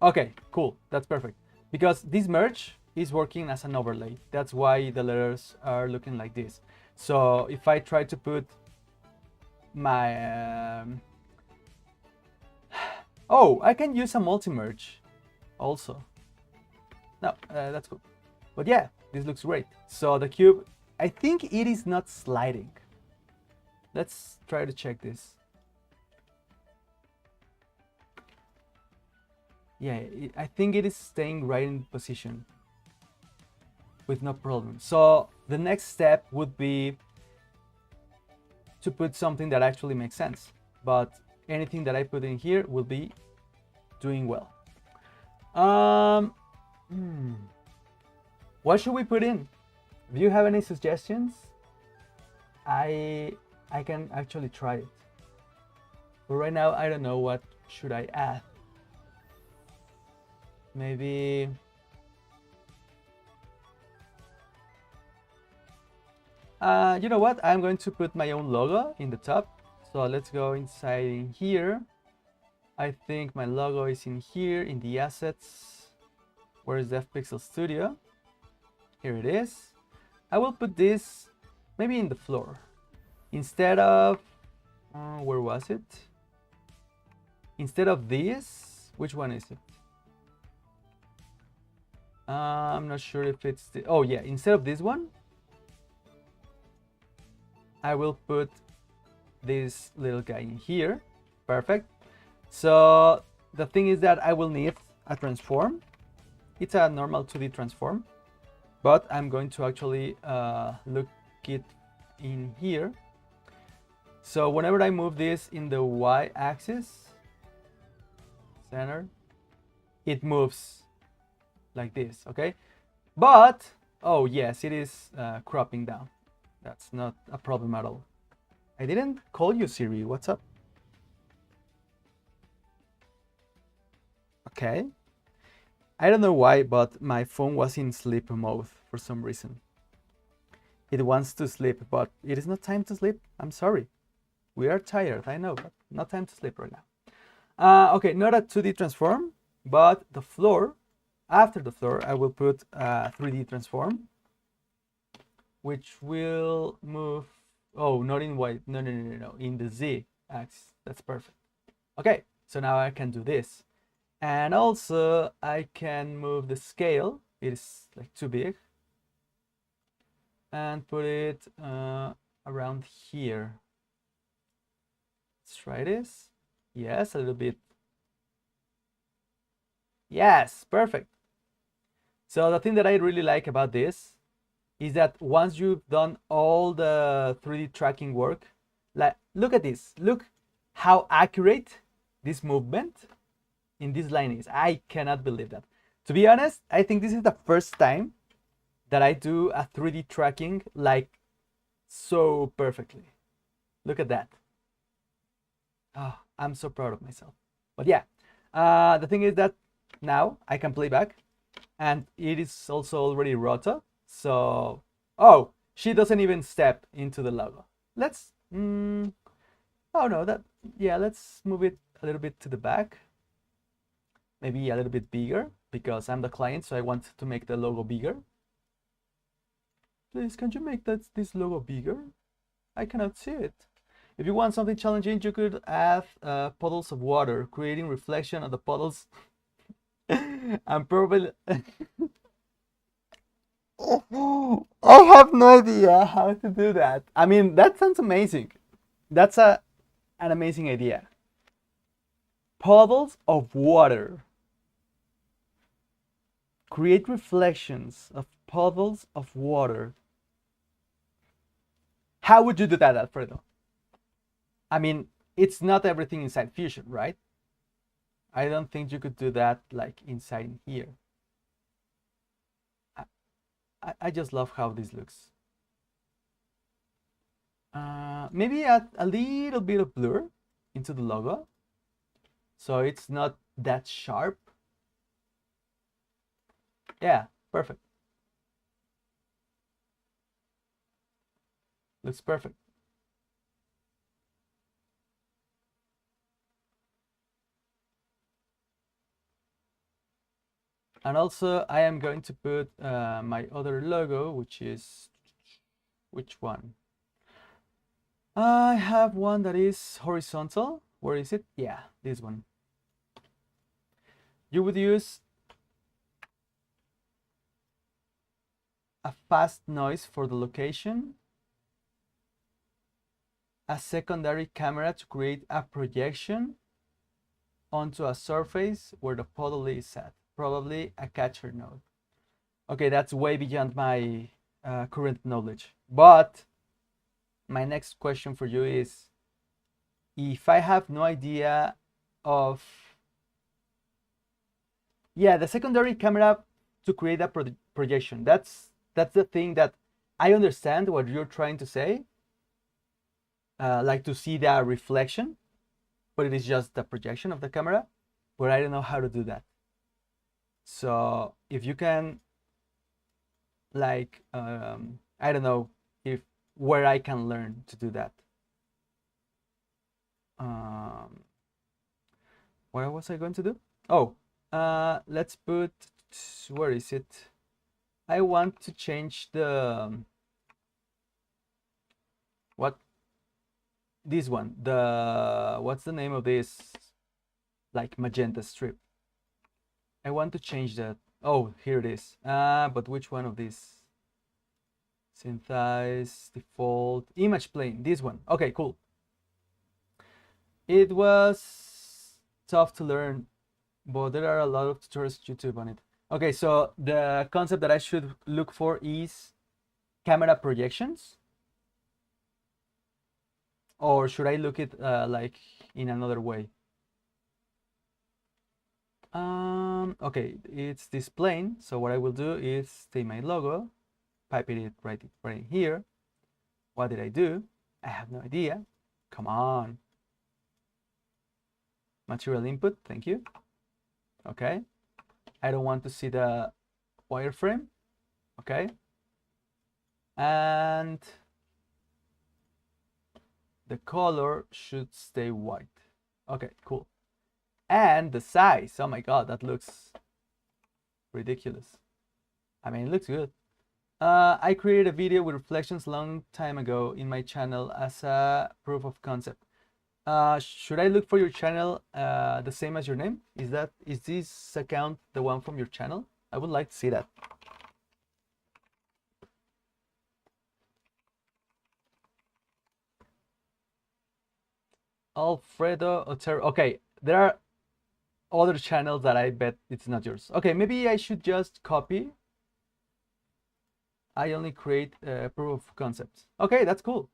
Okay, cool. That's perfect. Because this merge is working as an overlay. That's why the letters are looking like this. So if I try to put my... oh, I can use a multi-merge also. No, that's cool. But yeah, this looks great. So the cube, I think it is not sliding. Let's try to check this. Yeah, I think it is staying right in position with no problem. So the next step would be to put something that actually makes sense. But anything that I put in here will be doing well. What should we put in? Do you have any suggestions? I can actually try it. But right now I don't know what should I add. Maybe You know what? I'm going to put my own logo in the top. So let's go inside in here. I think my logo is in here in the assets. Where is the FPixel Studio? Here it is. I will put this maybe in the floor. Instead of, where was it? Instead of this, which one is it? I'm not sure if it's the, oh yeah, instead of this one, I will put this little guy in here. Perfect. So the thing is that I will need a transform. It's a normal 2D transform, but I'm going to actually look it in here. So whenever I move this in the y-axis, center, it moves like this, okay? But, oh yes, it is cropping down. That's not a problem at all. I didn't call you, Siri. What's up? Okay. I don't know why, but my phone was in sleep mode for some reason. It wants to sleep, but it is not time to sleep. I'm sorry. We are tired, I know, but not time to sleep right now. Okay, not a 2D transform, but the floor, after the floor, I will put a 3D transform, which will move, oh, not in Y, no, in the Z axis. That's perfect. Okay, so now I can do this. And also I can move the scale. It is like too big. And put it around here. Let's try this. Yes, a little bit. Yes, perfect. So the thing that I really like about this is that once you've done all the 3D tracking work, like look at this. Look how accurate this movement in this line is. I cannot believe that. To be honest, I think this is the first time that I do a 3D tracking like so perfectly. Look at that. Oh, I'm so proud of myself. But yeah, the thing is that now I can play back and it is also already roto. So, oh, she doesn't even step into the logo. Let's, oh no, that, yeah, let's move it a little bit to the back. Maybe a little bit bigger because I'm the client, so I want to make the logo bigger. Please, can you make this logo bigger? I cannot see it. If you want something challenging, you could add puddles of water, creating reflection of the puddles. I'm probably... I have no idea how to do that. I mean, that sounds amazing. That's an amazing idea. Puddles of water. Create reflections of puddles of water. How would you do that, Alfredo? I mean, it's not everything inside Fusion, right? I don't think you could do that like inside here. I just love how this looks. Maybe add a little bit of blur into the logo, so it's not that sharp. Yeah, perfect. Looks perfect. And also I am going to put my other logo, which is, which one? I have one that is horizontal. Where is it? Yeah, this one. You would use a fast noise for the location, a secondary camera to create a projection onto a surface where the puddle is at, probably a catcher node. Okay, that's way beyond my current knowledge. But my next question for you is, if I have no idea of, yeah, the secondary camera to create a projection, that's the thing that I understand what you're trying to say, like to see the reflection, but it is just the projection of the camera, but I don't know how to do that. So if you can, like, I don't know if where I can learn to do that. What was I going to do? Oh, let's put, where is it? I want to change the, what? This one, what's the name of this, like magenta strip? I want to change that. Oh, here it is. But which one of these? Synthesize, default, image plane, this one. Okay, cool. It was tough to learn, but there are a lot of tutorials on YouTube on it. Okay, so the concept that I should look for is camera projections. Or should I look it like in another way? Okay, it's this plane. So what I will do is take my logo, pipe it right here. What did I do? I have no idea. Come on. Material input, thank you. Okay. I don't want to see the wireframe. Okay. And the color should stay white. Okay, cool. And the size, oh my god, that looks ridiculous. I mean, it looks good. I created a video with reflections a long time ago in my channel as a proof of concept. Should I look for your channel the same as your name? Is this account the one from your channel? I would like to see that. Alfredo Otero. Okay, there are other channels that I bet it's not yours. Okay, maybe I should just copy. I only create proof of concepts. Okay, that's cool.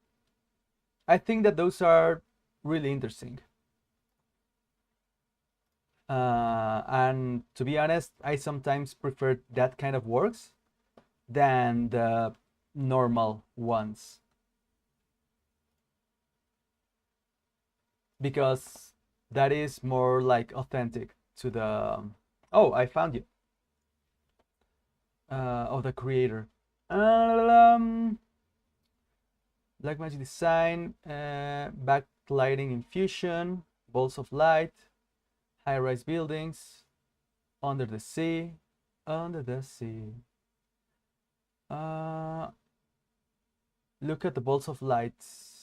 I think that those are really interesting. And to be honest, I sometimes prefer that kind of works than the normal ones. Because that is more like authentic to the, oh, I found you, of the creator. Blackmagic design, backlighting infusion, balls of light, high-rise buildings, under the sea. Look at the balls of lights.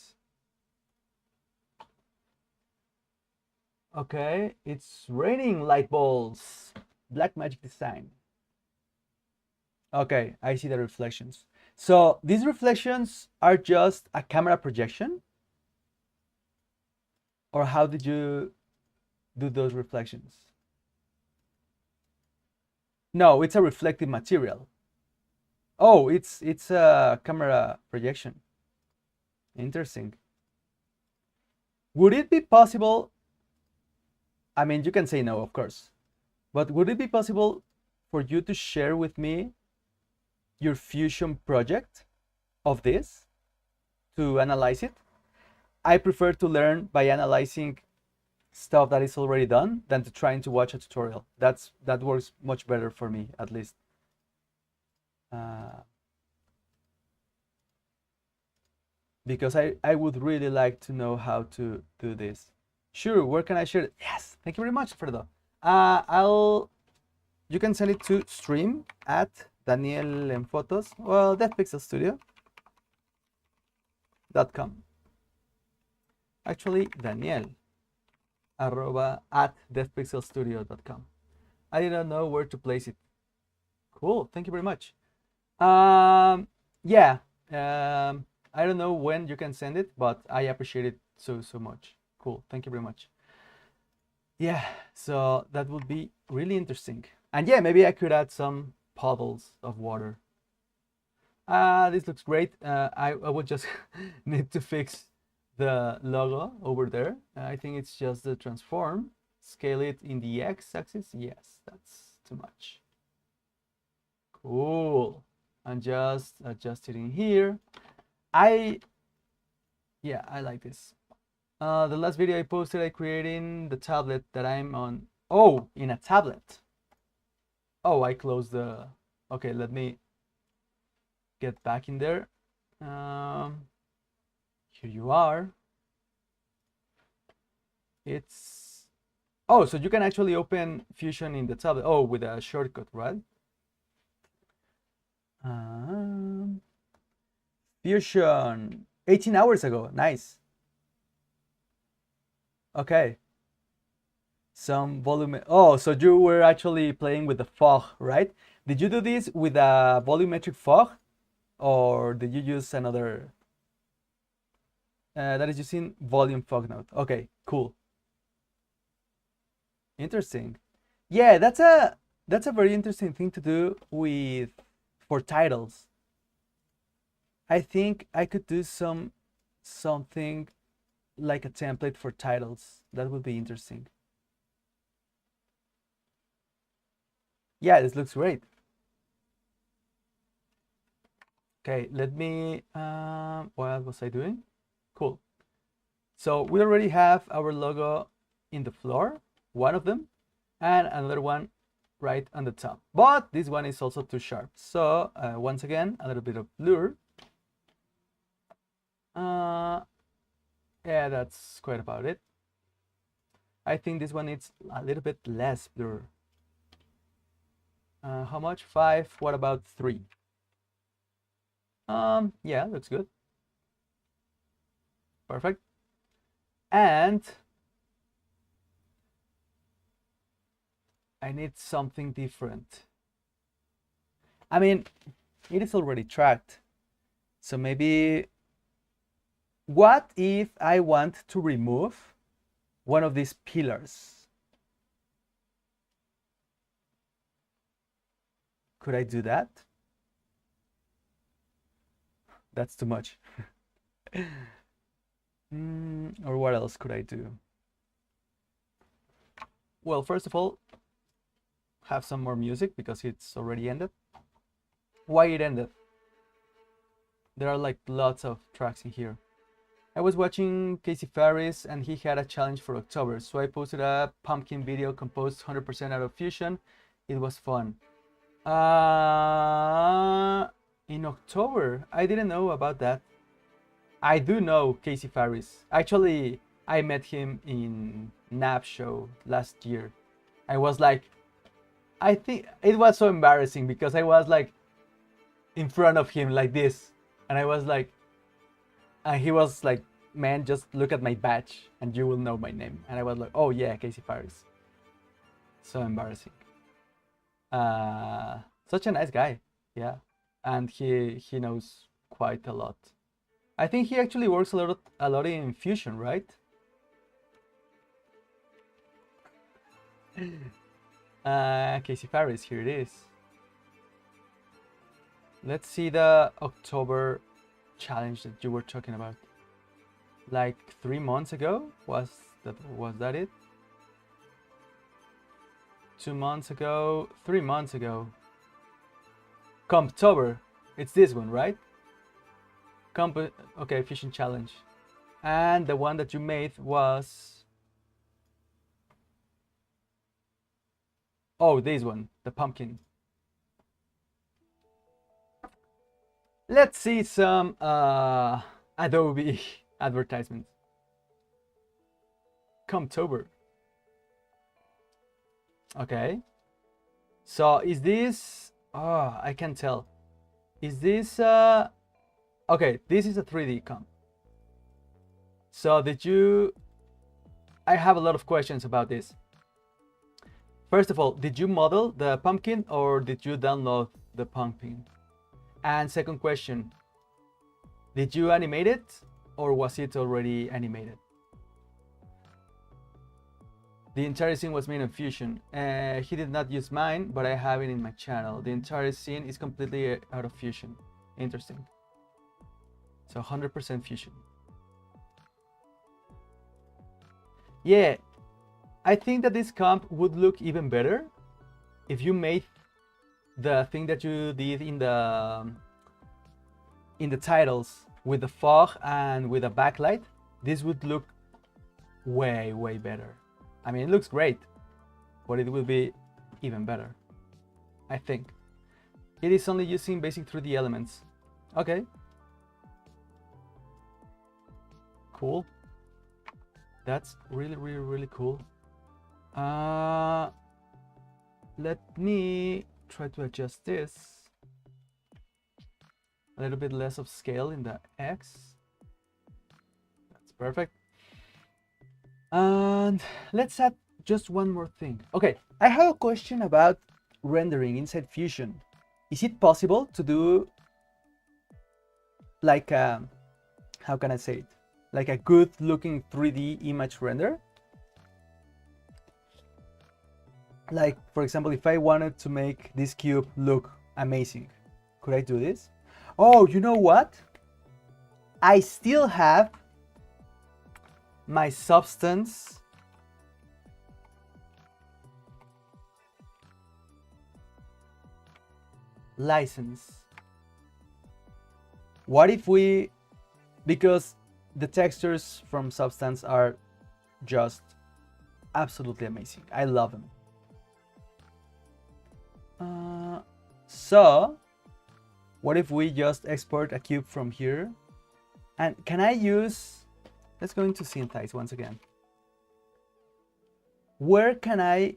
Okay, it's raining light balls. Blackmagic design. Okay, I see the reflections. So these reflections are just a camera projection? Or how did you do those reflections? No, it's a reflective material. Oh, it's a camera projection. Interesting. Would it be possible? I mean, you can say no, of course. But would it be possible for you to share with me your fusion project of this to analyze it? I prefer to learn by analyzing stuff that is already done than to trying to watch a tutorial. That works much better for me, at least. Because I would really like to know how to do this. Sure, where can I share it? Yes, thank you very much, Fredo. You can send it to stream at Daniel en Photos, well, deathpixelstudio.com. Actually, Daniel at deathpixelstudio.com. I didn't know where to place it. Cool, thank you very much. Yeah, I don't know when you can send it, but I appreciate it so much. Cool, thank you very much. Yeah, so that would be really interesting. And yeah, maybe I could add some puddles of water. This looks great. I would just need to fix the logo over there. I think it's just the transform. Scale it in the x-axis. Yes, that's too much. Cool. And just adjust it in here. Yeah, I like this. The last video I posted, I created the tablet that I'm on. Oh, in a tablet. Oh, I closed the. Okay, let me get back in there. Here you are. It's, oh, so you can actually open Fusion in the tablet. Oh, with a shortcut, right? Fusion, 18 hours ago. Nice. Okay. Some volume. Oh, so you were actually playing with the fog, right? Did you do this with a volumetric fog, or did you use another? That is using volume fog node. Okay, cool. Interesting. Yeah, that's a very interesting thing to do with for titles. I think I could do something like a template for titles. That would be interesting. Yeah, this looks great. Okay, let me, what was I doing? Cool. So we already have our logo in the floor, one of them, and another one right on the top. But this one is also too sharp. So once again, a little bit of blur. Yeah, that's quite about it. I think this one needs a little bit less blur. How much? 5. What about 3? Yeah, looks good. Perfect. And I need something different. I mean, it is already tracked. So maybe, what if I want to remove one of these pillars? Could I do that? That's too much. Or what else could I do? Well, first of all, have some more music because it's already ended. Why it ended? There are like lots of tracks in here. I was watching Casey Farris and he had a challenge for October, so I posted a pumpkin video composed 100% out of Fusion. It was fun. In October, I didn't know about that. I do know Casey Farris. Actually, I met him in NAB show last year. I was like, I think it was so embarrassing because I was like in front of him like this, and I was like, and he was like, man, just look at my badge and you will know my name. And I was like, oh yeah, Casey Farris. So embarrassing. Such a nice guy, yeah, and he knows quite a lot. I think he actually works a lot in Fusion, right? Casey Farris, here it is. Let's see the October challenge that you were talking about. Like 3 months ago? Was that it? 2 months ago? 3 months ago? Comptober. It's this one, right? Okay, Fusion challenge. And the one that you made was, oh, this one, the pumpkin. Let's see some Adobe advertisements. Comptober. Okay. So is this, oh, I can tell. Is this okay, this is a 3D comp. So I have a lot of questions about this. First of all, did you model the pumpkin or did you download the pumpkin? And second question, did you animate it or was it already animated? The entire scene was made in Fusion. He did not use mine, but I have it in my channel. The entire scene is completely out of Fusion. Interesting. So 100% Fusion. Yeah, I think that this comp would look even better if you made the thing that you did in the titles with the fog and with a backlight. This would look way better. I mean, it looks great, but it will be even better, I think. It is only using basic 3D elements. Okay. Cool. That's really, really, really cool. Let me try to adjust this. A little bit less of scale in the X. That's perfect. And let's add just one more thing. Okay, I have a question about rendering inside Fusion. Is it possible to do like a, how can I say it? Like a good looking 3D image render? Like, for example, if I wanted to make this cube look amazing, could I do this? Oh, you know what? I still have my substance license. What if we, because the textures from Substance are just absolutely amazing. I love them. So what if we just export a cube from here? And can I use, let's go into Synthesize once again. Where can I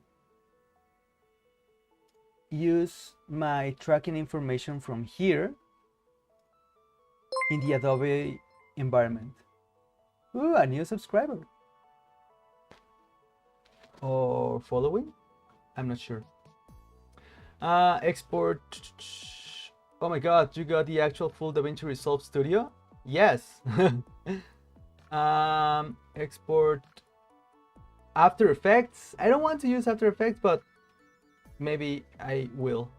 use my tracking information from here in the Adobe environment? Ooh, a new subscriber. Or following? I'm not sure. Export. Oh my god, you got the actual full DaVinci Resolve Studio? Yes. Export After Effects. I don't want to use After Effects, but maybe I will.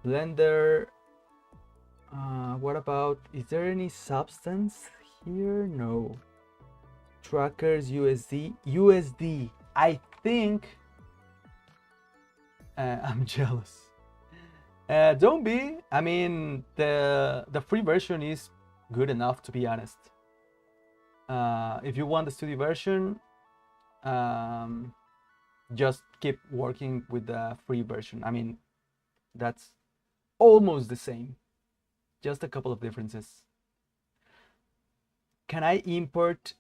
Blender. What about, is there any Substance here? No. Trackers, USD. I think I'm jealous. Don't be. I mean, the free version is good enough, to be honest. If you want the studio version, just keep working with the free version. I mean, that's almost the same, just a couple of differences. Can I import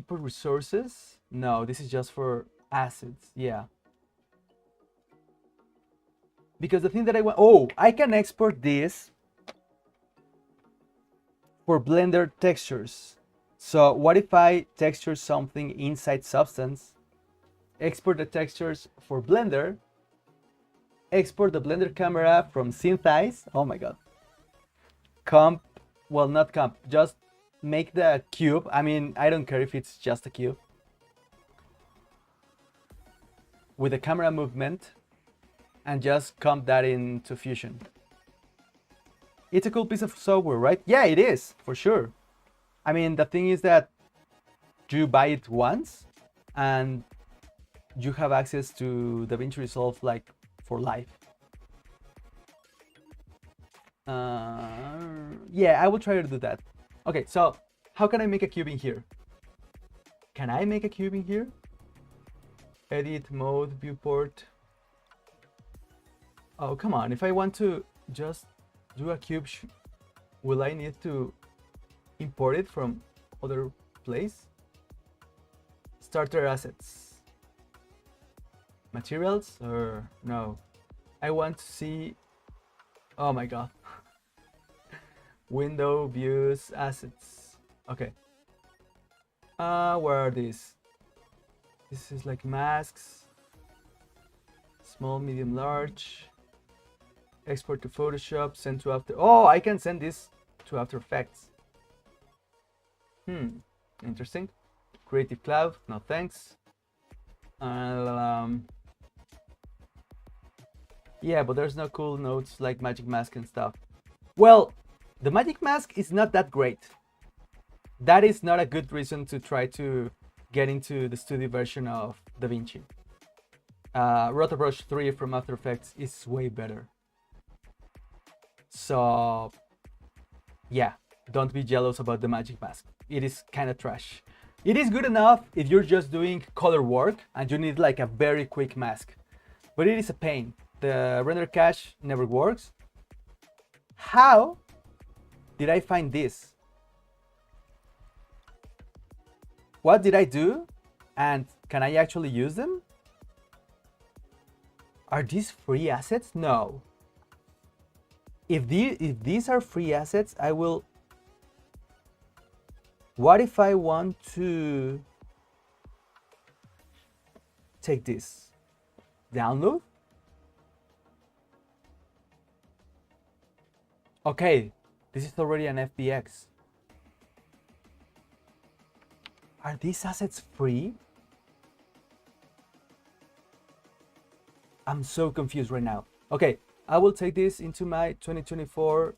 resources? No, this is just for assets. Yeah, because the thing that I want, oh, I can export this for Blender textures. So what if I texture something inside Substance, export the textures for Blender, export the Blender camera from Synthesize, oh my god, comp, well, not comp, just make the cube. I mean, I don't care if it's just a cube, with the camera movement, and just comp that into Fusion. It's a cool piece of software, right? Yeah, it is, for sure. I mean, the thing is that you buy it once and you have access to DaVinci Resolve like for life. Yeah, I will try to do that. Okay, so how can I make a cube in here? Can I make a cube in here? Edit mode, viewport. Oh, come on. If I want to just do a cube, will I need to import it from other place? Starter assets. Materials or no? I want to see, oh my god. Window, views, assets. Okay. Where are these? This is like masks. Small, medium, large. Export to Photoshop, send to After. Oh, I can send this to After Effects. Interesting. Creative Cloud, no thanks. Yeah, but there's no cool nodes like Magic Mask and stuff. Well, the Magic Mask is not that great. That is not a good reason to try to get into the studio version of DaVinci. Rotobrush 3 from After Effects is way better. So yeah, don't be jealous about the Magic Mask. It is kind of trash. It is good enough if you're just doing color work and you need like a very quick mask, but it is a pain. The render cache never works. How did I find this? what did I do? And can I actually use them? Are these free assets? No. If these are free assets, I will... What if I want to take this? Download? Okay, this is already an FBX. Are these assets free? I'm so confused right now. Okay, I will take this into my 2024.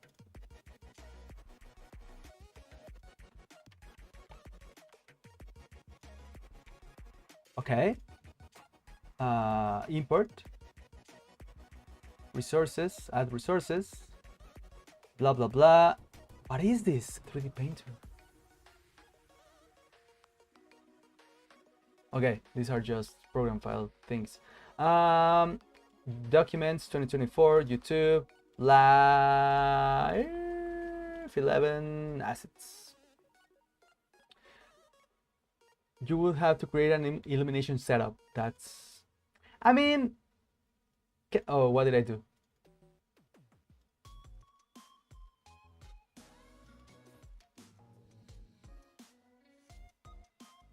Okay. Import. Resources, add resources. Blah, blah, blah. What is this 3D Painter? Okay, these are just program file things. Documents 2024, YouTube, live 11 assets. You will have to create an illumination setup. That's, I mean, oh, what did I do?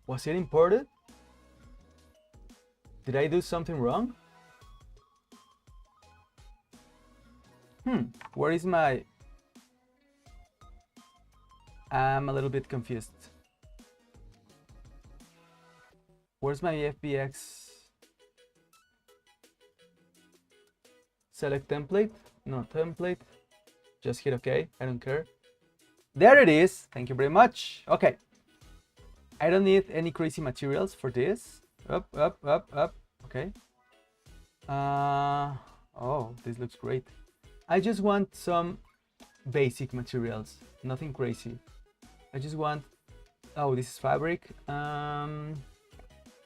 Was it imported? Did I do something wrong? Where is my... I'm a little bit confused. Where's my FBX? Select template? No template. Just hit OK. I don't care. There it is. Thank you very much. Okay. I don't need any crazy materials for this. Up, up, up, up. Okay. Oh, this looks great. I just want some basic materials, nothing crazy. I just want, oh, this is fabric,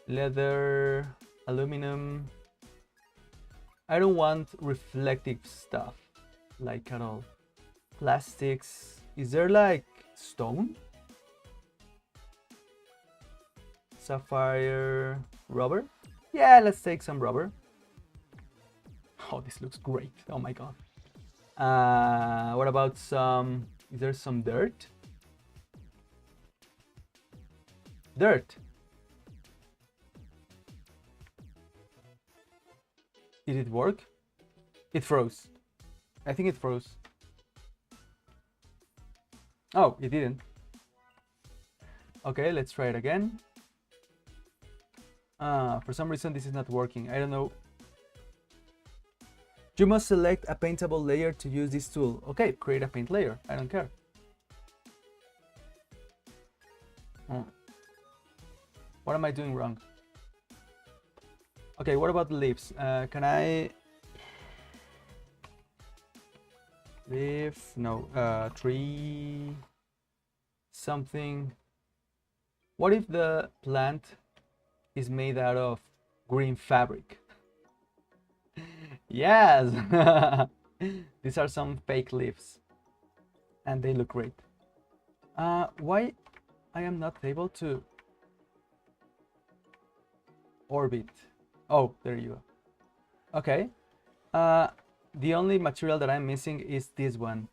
leather, aluminum. I don't want reflective stuff, like at all. Plastics, is there like stone? Sapphire, rubber? Yeah, let's take some rubber. Oh, this looks great, oh my god. What about some, is there some dirt? Dirt. Did it work? It froze. I think it froze. Oh, it didn't. Okay, let's try it again. For some reason this is not working. I don't know. You must select a paintable layer to use this tool. Okay, create a paint layer. I don't care. What am I doing wrong? Okay, what about the leaves? Can I... Leaf? No. Tree... Something... What if the plant is made out of green fabric? Yes! These are some fake leaves. And they look great. Why I am not able to orbit? Oh, there you go. Okay. The only material that I'm missing is this one.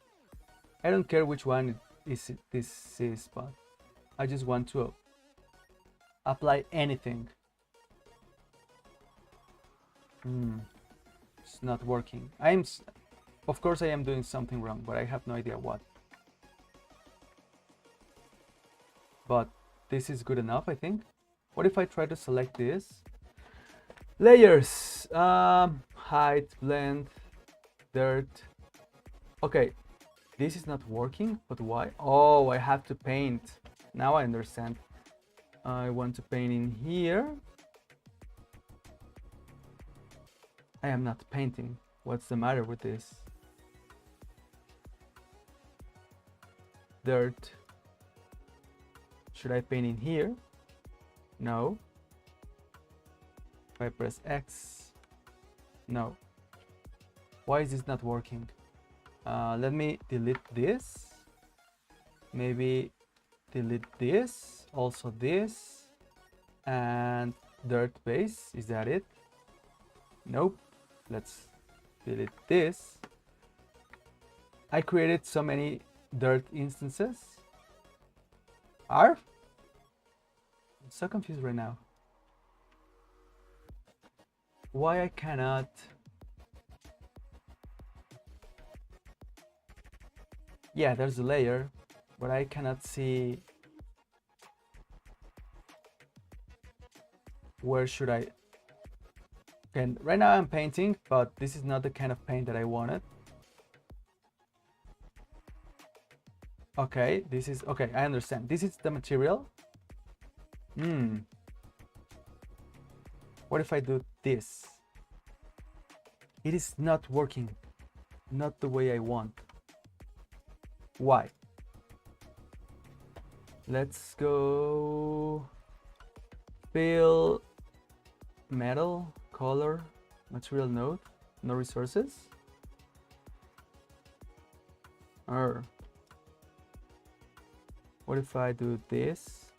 I don't care which one this is, but I just want to apply anything. It's not working. Of course I am doing something wrong, but I have no idea what. But this is good enough, I think. What if I try to select this? Layers, height, blend, dirt. Okay, this is not working, but why? Oh, I have to paint. Now I understand. I want to paint in here. I am not painting. What's the matter with this? Dirt. Should I paint in here? No. If I press X, no. Why is this not working? Let me delete this. Maybe delete this, also this. and dirt base. Is that it? Nope. Let's delete this. I created so many dirt instances. I'm so confused right now. Why I cannot... Yeah, there's a layer, but I cannot see where should I... And right now I'm painting, but this is not the kind of paint that I wanted. Okay, this is... Okay, I understand. This is the material. What if I do this? It is not working. Not the way I want. Why? Let's go... Fill... Metal, color, material node, no resources. What if I do this?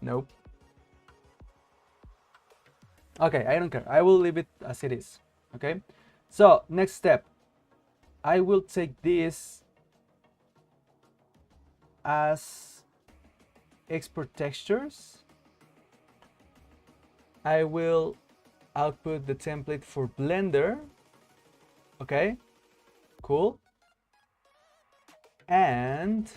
Nope. Okay, I don't care. I will leave it as it is. Okay. So next step, I will take this as export textures. I will output the template for Blender. Okay, cool. And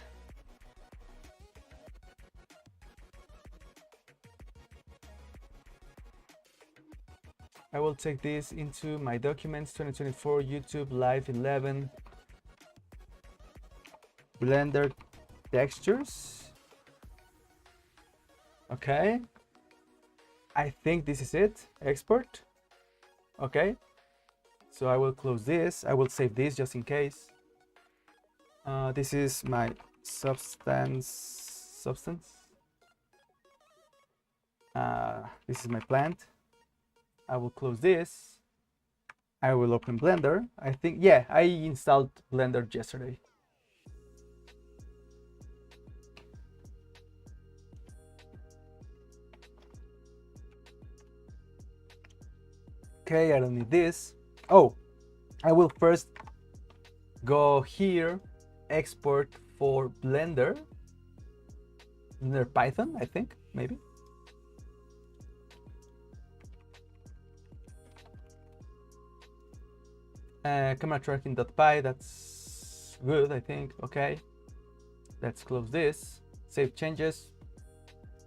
I will take this into my documents 2024 YouTube Live 11 Blender textures. Okay. I think this is it. Export. Okay. So I will close this. I will save this just in case. This is my substance. This is my plant. I will close this. I will open Blender. I think, yeah, I installed Blender yesterday. Okay, I don't need this. Oh, I will first go here, export for Blender Python, I think, maybe. Camera tracking.py, that's good, I think. Okay, let's close this. Save changes.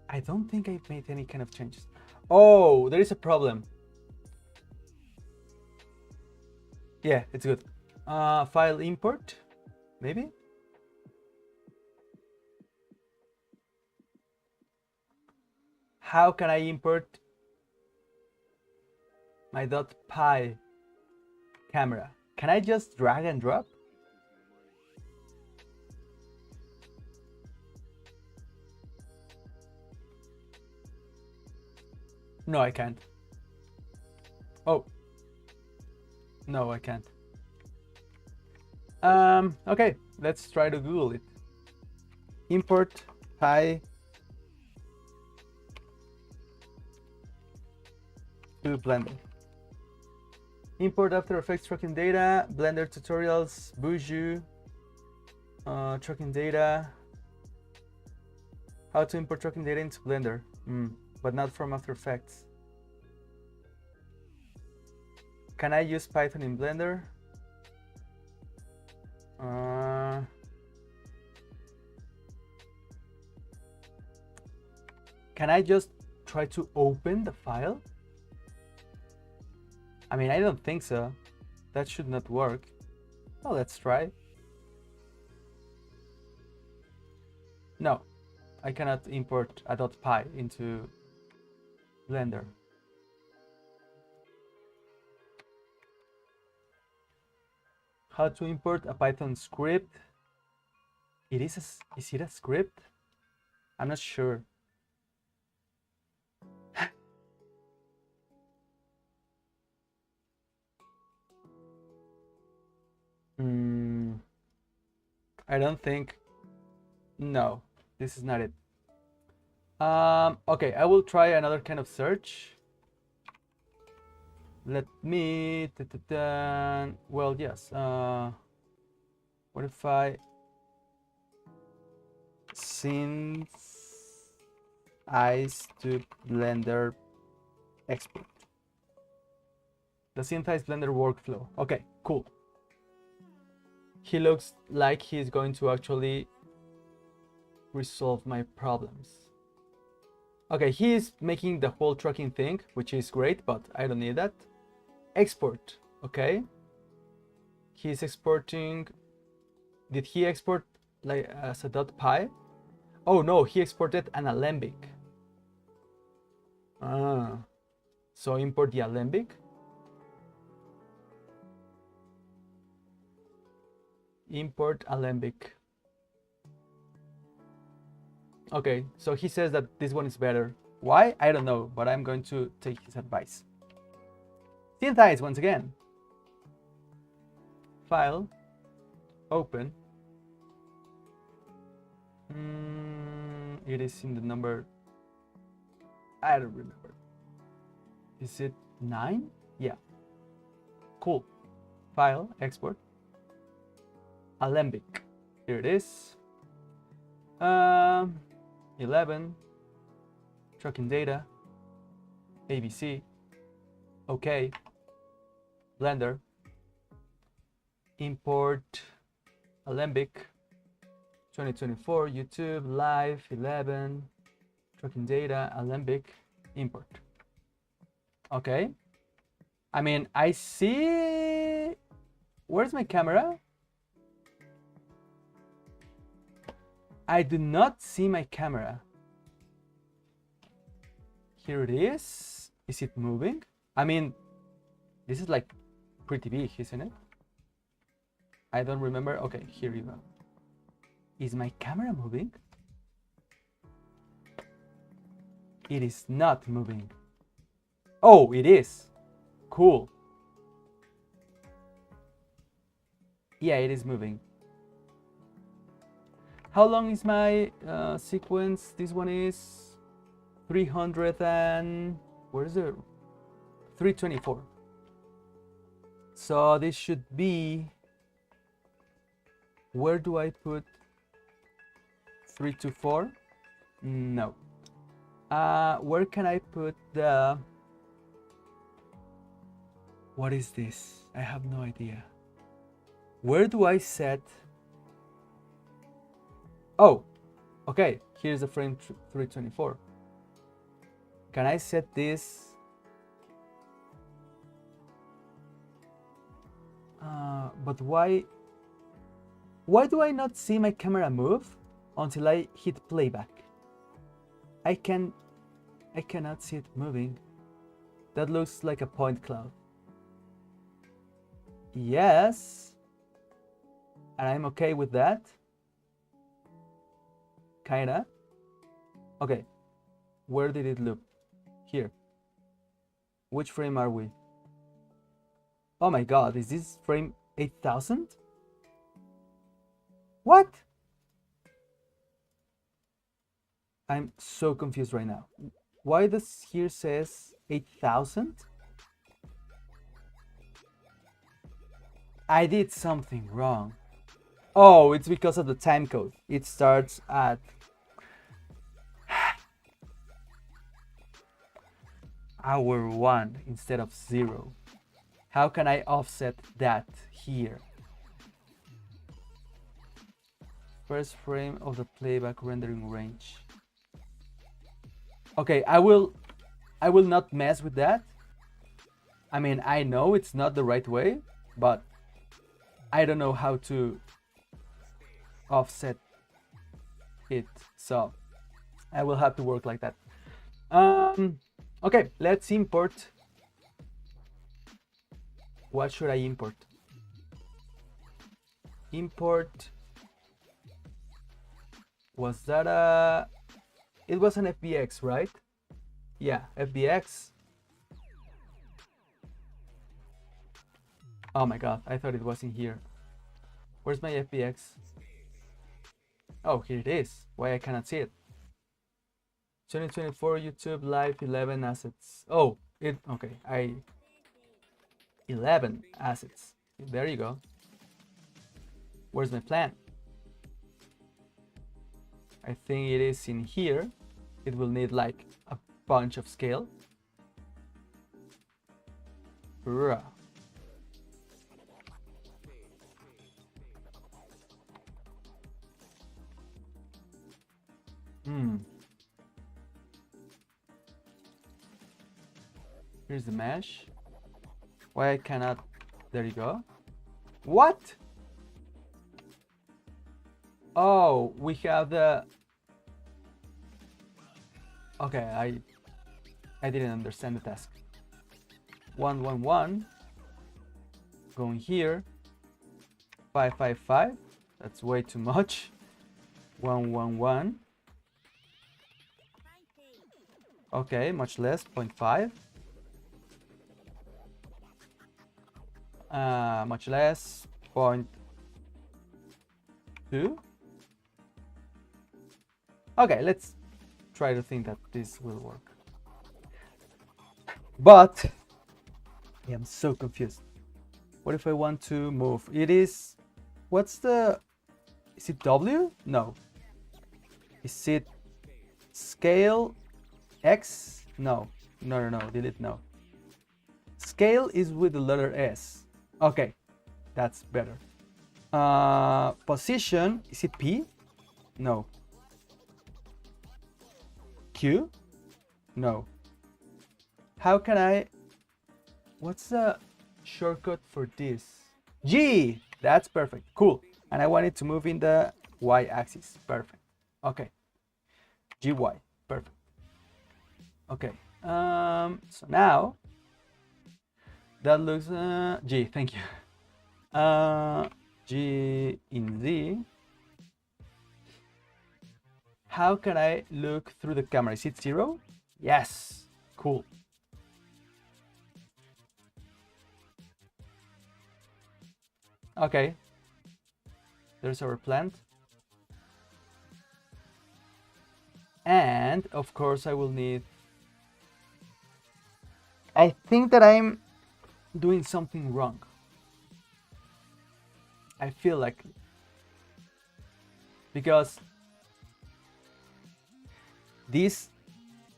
I don't think I've made any kind of changes. Oh, there is a problem. Yeah, it's good. File import, maybe. How can I import my .py camera? Can I just drag and drop? No, I can't. Oh. No, I can't. Okay, let's try to Google it. Import Py to Blender. Import After Effects tracking data, Blender tutorials, Buju, tracking data. How to import tracking data into Blender, but not from After Effects. Can I use Python in Blender? Can I just try to open the file? I mean, I don't think so. That should not work. Well, let's try. No, I cannot import a .py into Blender. How to import a Python script? Is it a script? I'm not sure. I don't think. No, this is not it. Okay, I will try another kind of search. Let me, well, yes. What if I synth eyes to Blender export? The synthesize Blender workflow. Okay, cool. He looks like he's going to actually resolve my problems. Okay, he's making the whole tracking thing, which is great, but I don't need that. Export, okay. He's exporting. Did he export like as a .py? Oh no, he exported an alembic. So import the alembic. Import alembic. Okay, so he says that this one is better. Why? I don't know, but I'm going to take his advice. Synthesize once again. File. Open. It is in the number. I don't remember. Is it 9? Yeah. Cool. File. Export. Alembic. Here it is. 11. Tracking data. ABC. Okay. Blender. Import alembic. 2024 YouTube live 11. Tracking data alembic. Import. Okay. I mean, I see. Where's my camera? I do not see my camera. Here it is. Is it moving? I mean, this is like pretty big, isn't it? I don't remember. Okay, here you go. Is my camera moving? It is not moving. Oh, it is. Cool. Yeah, it is moving. How long is my sequence? This one is 300 and where is it? 324. So this should be. Where do I put 324? No. Where can I put the? What is this? I have no idea. Where do I set? Oh, okay. Here's the frame 324. Can I set this? But why? Why do I not see my camera move until I hit playback? I cannot see it moving. That looks like a point cloud. Yes. And I'm okay with that. Kinda. Okay. Where did it loop? Here. Which frame are we? Oh my god, is this frame 8000? What? I'm so confused right now. Why does here says 8000? I did something wrong. Oh, it's because of the time code. It starts at hour 1 instead of 0. How can I offset that here? First frame of the playback rendering range. Okay, I will not mess with that. I mean, I know it's not the right way, but I don't know how to offset it, so I will have to work like that. Okay, let's import. What should I import? Import. Was that a? It was an FBX, right? Yeah, FBX. Oh my god, I thought it was in here. Where's my FBX? Oh, here it is. Why I cannot see it? 2024 YouTube live 11 assets. Oh, okay. 11 assets. There you go. Where's my plan? I think it is in here. It will need like a bunch of scale. Bruh. Here's the mesh. Why I cannot? There you go. What? Oh, we have the. Okay, I didn't understand the task. 1 1 1. Going here. 5 5 5. That's way too much. 1 1 1. Okay, much less. 0.5. Much less. 0.2. Okay, let's try to think that this will work. But I am so confused. What if I want to move? It is. What's the. Is it W? No. Is it scale X? No. No. Delete no. Scale is with the letter S. Okay. That's better. Position. Is it P? No. Q? No. How can I... What's the shortcut for this? G! That's perfect. Cool. And I want it to move in the Y-axis. Perfect. Okay. GY. Perfect. Okay. So now... That looks... G. Thank you. G in Z. How can I look through the camera? Is it 0? Yes. Cool. Okay. There's our plant. And of course I will need... I think that I'm doing something wrong. I feel like... Because this,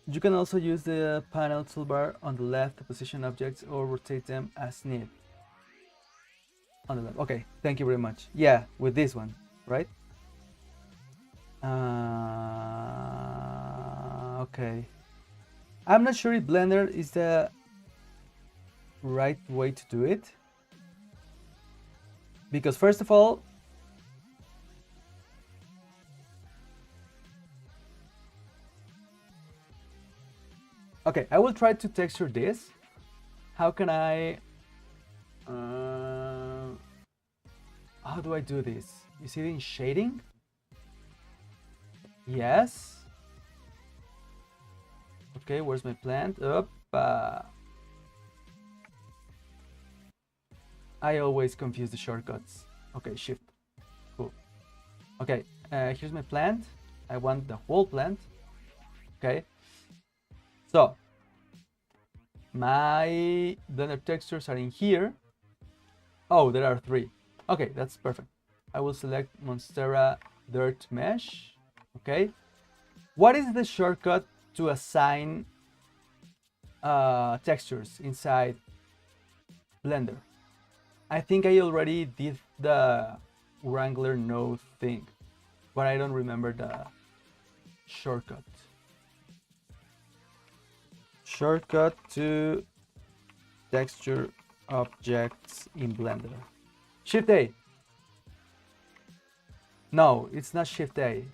you can also use the panel toolbar on the left to position objects or rotate them as needed. On the left. Okay, thank you very much. Yeah, with this one, right? Okay. I'm not sure if Blender is the right way to do it. Because first of all, okay, I will try to texture this. How can I... how do I do this? Is it in shading? Yes. Okay, where's my plant? Up. I always confuse the shortcuts. Okay, shift. Cool. Okay, here's my plant. I want the whole plant. Okay. So, my Blender textures are in here. Oh, there are 3. Okay, that's perfect. I will select Monstera Dirt Mesh. Okay. What is the shortcut to assign textures inside Blender? I think I already did the Wrangler node thing, but I don't remember the shortcut. Shortcut to texture objects in Blender. Shift A. No, it's not Shift A.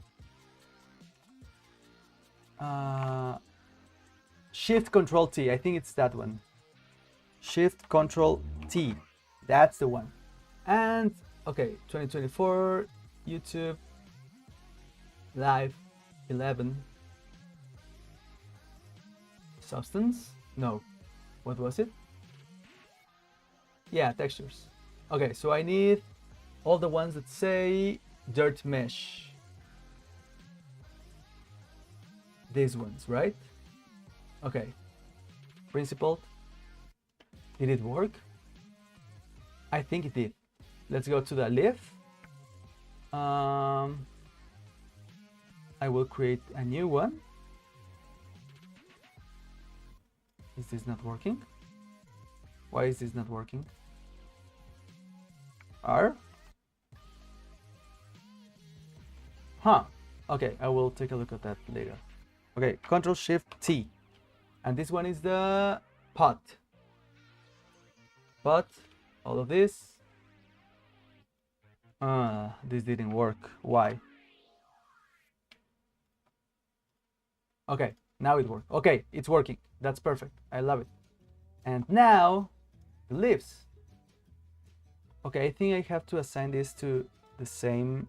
Shift Control T. I think it's that one. Shift Control T. That's the one. And okay, 2024 YouTube live 11 substance. No, what was it? Yeah, textures. Okay, so I need all the ones that say dirt mesh. these ones, right? Okay, principled. Did it work? I think it did. Let's go to the leaf. I will create a new one. Is this not working? Why is this not working? R? Huh. Okay, I will take a look at that later. Okay, Control Shift T. And this one is the pot. But all of this. This didn't work. Why? Okay, now it worked. Okay, it's working. That's perfect. I love it. And now the leaves. Okay, I think I have to assign this to the same.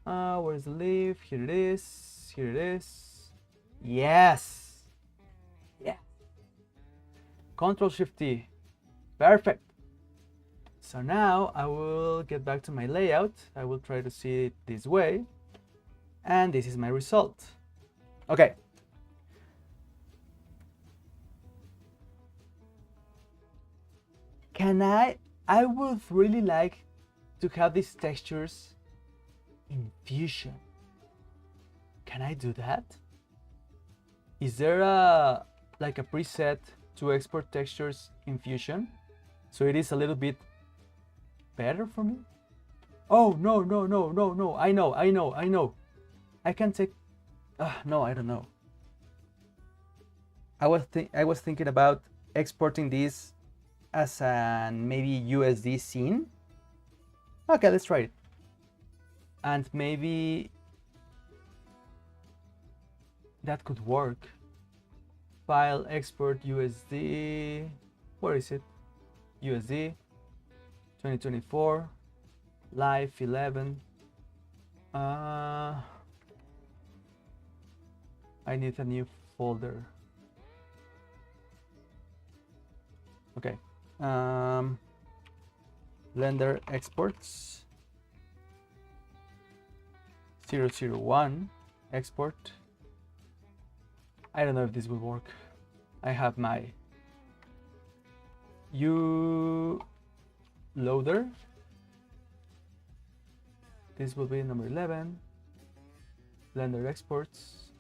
Where's the leaf? Here it is. Here it is. Yes. Yeah. Control Shift T. Perfect. So now I will get back to my layout. I will try to see it this way. And this is my result. Okay. I would really like to have these textures in Fusion. Can I do that? Is there like a preset to export textures in Fusion? So it is a little bit better for me? Oh, no. I know. I can take, no, I don't know. I was thinking about exporting this as an maybe USD scene. Okay, let's try it. And maybe that could work. File export USD. Where is it? USD 2024 live 11. I need a new folder. Okay. Blender exports 001 export. I don't know if this will work. I have my U loader. This will be number 11. Blender exports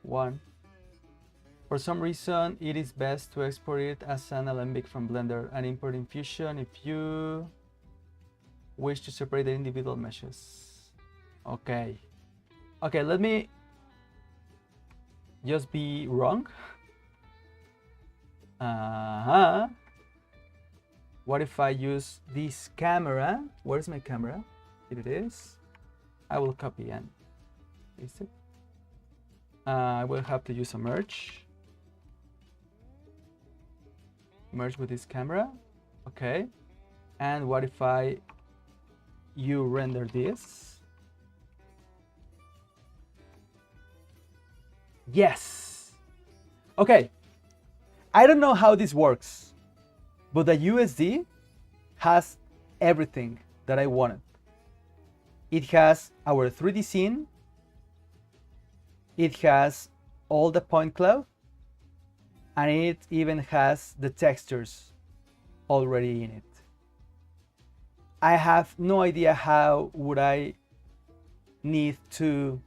1. For some reason, it is best to export it as an alembic from Blender and import in Fusion if you wish to separate the individual meshes. Okay. Okay, let me just be wrong. What if I use this camera? Where's my camera? Here it is. I will copy and paste it. I will have to use a merge. Merge with this camera. Okay. And what if you render this? Yes. Okay. I don't know how this works, but the USD has everything that I wanted. It has our 3D scene. It has all the point cloud. And it even has the textures already in it. I have no idea how would I need to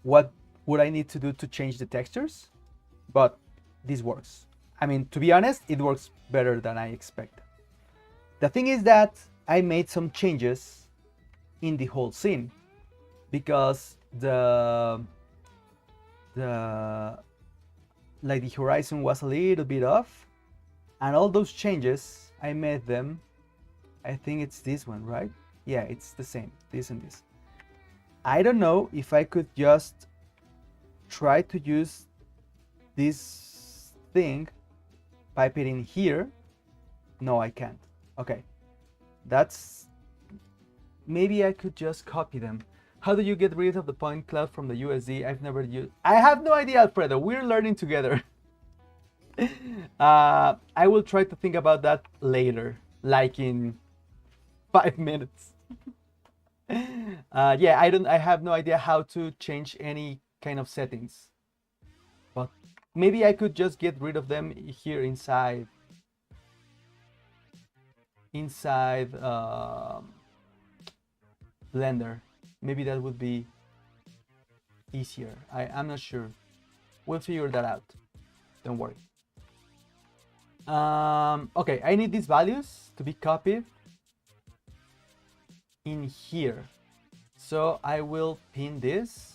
what would I need to do to change the textures, but this works. I mean, to be honest, it works better than I expected. The thing is that I made some changes in the whole scene because the horizon was a little bit off, and all those changes I made them. I think it's this one, right? Yeah, it's the same, this and this. I don't know if I could just try to use this thing, pipe it in here. No, I can't. Okay, that's, maybe I could just copy them. How do you get rid of the point cloud from the USD? I've never used. I have no idea, Alfredo. We're learning together. I will try to think about that later, like in 5 minutes. Yeah, I have no idea how to change any kind of settings, but maybe I could just get rid of them here inside Blender. Maybe that would be easier. I'm not sure. We'll figure that out. Don't worry. Okay, I need these values to be copied in here. So I will pin this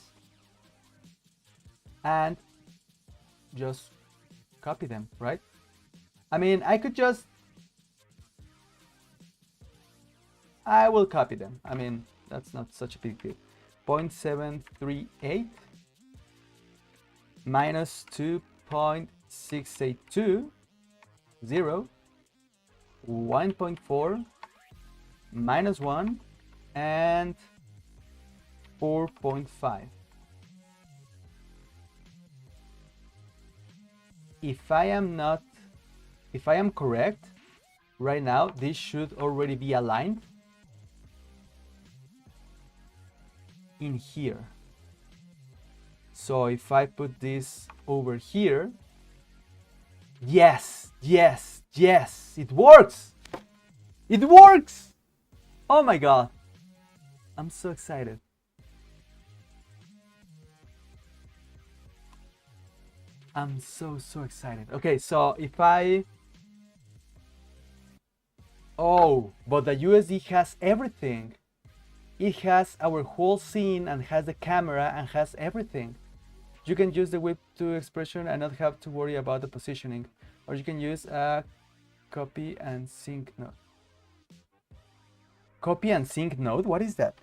and just copy them, right? I mean, I will copy them. I mean, that's not such a big deal. 0.738 minus 2.682, 0, 1.4 minus 1, and 4.5. If I am correct, right now this should already be aligned in here. So if I put this over here, yes, yes, yes, it works! It works! Oh my god, I'm so excited. I'm so excited. Okay, so if oh, but the USD has everything. It has our whole scene and has the camera and has everything. You can use the whip to expression and not have to worry about the positioning. Or you can use a copy and sync node. Copy and sync node? What is that?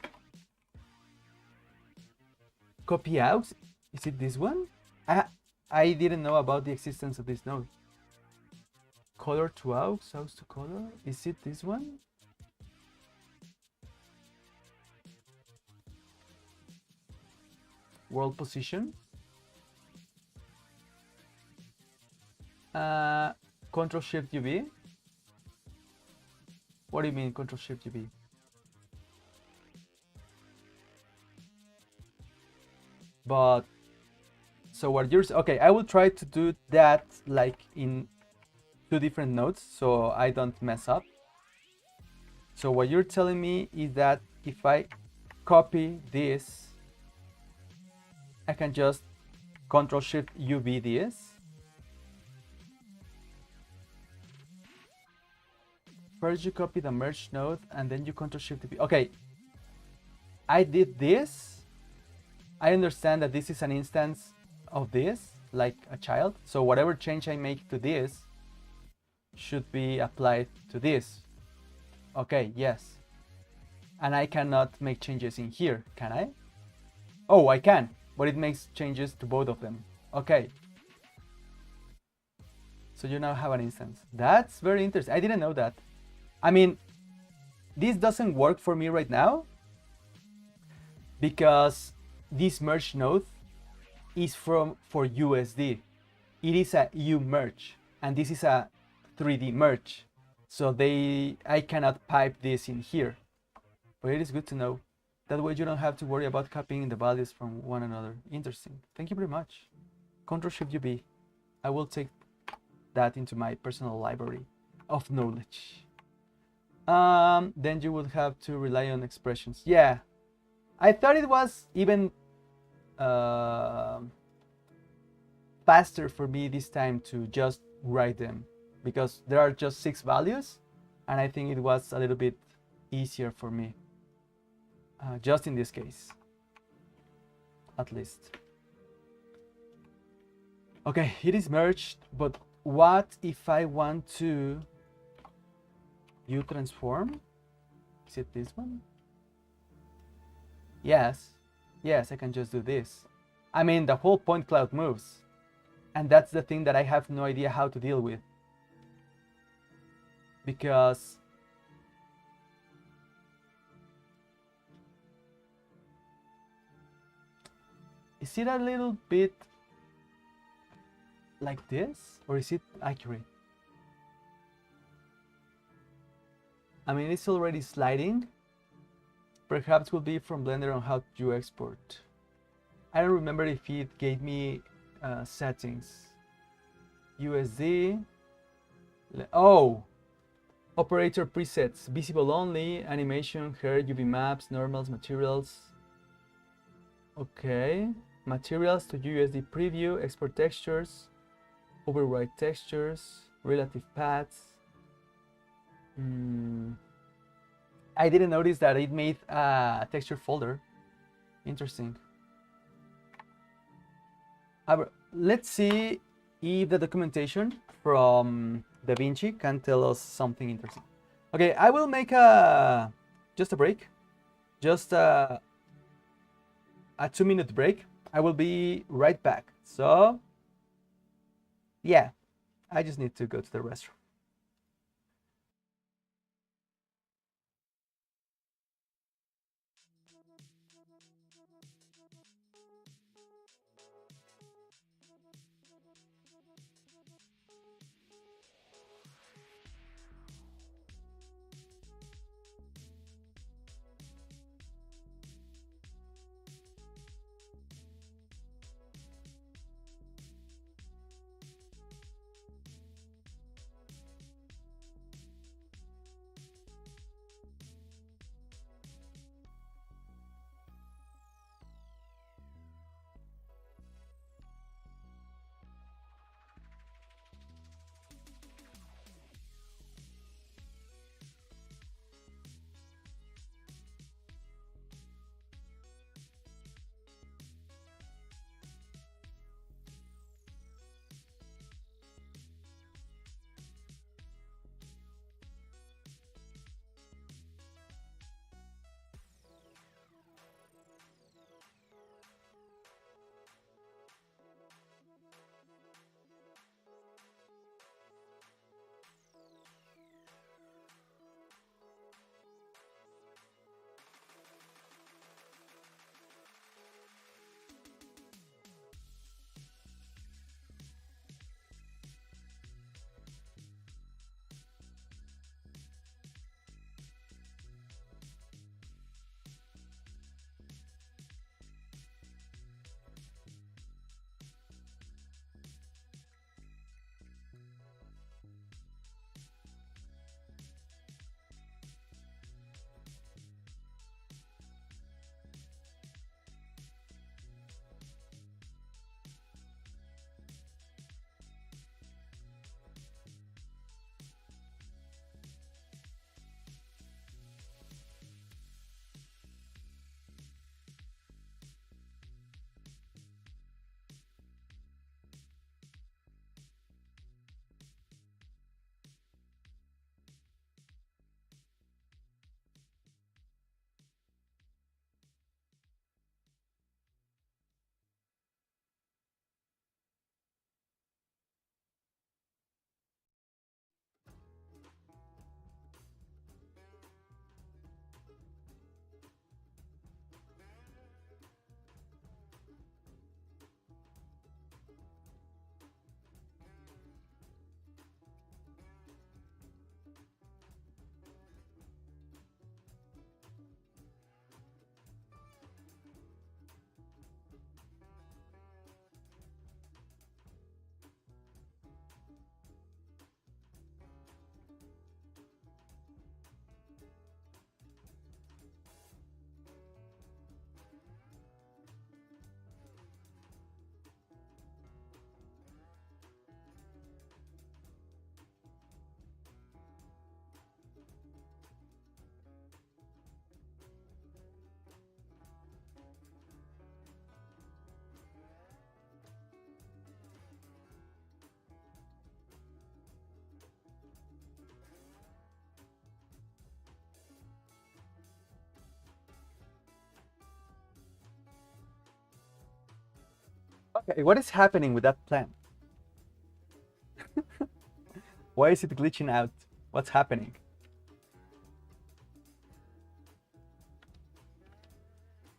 Copy out? Is it this one? I didn't know about the existence of this node. Color to aux, aux to color? Is it this one? World position? Control Shift UV? What do you mean Control Shift UV? But so what you're okay, I will try to do that like in two different nodes so I don't mess up. So what you're telling me is that if I copy this, I can just Control Shift UV this. First you copy the merge node and then you Control Shift UV. Okay, I did this. I understand that this is an instance of this, like a child. So whatever change I make to this should be applied to this. Okay, yes. And I cannot make changes in here, can I? Oh, I can, but it makes changes to both of them. Okay. So you now have an instance. That's very interesting. I didn't know that. I mean, this doesn't work for me right now because this merge node is for USD. It is a U merge and this is a 3D merge. So I cannot pipe this in here. But it is good to know. That way you don't have to worry about copying the values from one another. Interesting. Thank you very much. Control Shift UB. I will take that into my personal library of knowledge. Then you would have to rely on expressions. Yeah, I thought it was even faster for me this time to just write them because there are just 6 values and I think it was a little bit easier for me, just in this case, at least. Okay, it is merged, but what if I want to transform? Is it this one? Yes, I can just do this. I mean, the whole point cloud moves, and that's the thing that I have no idea how to deal with, because is it a little bit like this, or is it accurate? I mean, it's already sliding, Perhaps will be from Blender on how you export. I don't remember if it gave me settings. USD. Oh! Operator presets. Visible only. Animation, hair, UV maps, normals, materials. Okay. Materials to USD preview. Export textures. Override textures. Relative paths. I didn't notice that it made a texture folder. Interesting. Let's see if the documentation from DaVinci can tell us something interesting. Okay, I will make just a break, just a 2-minute break. I will be right back. So yeah, I just need to go to the restroom. Okay, what is happening with that plan? Why is it glitching out? What's happening?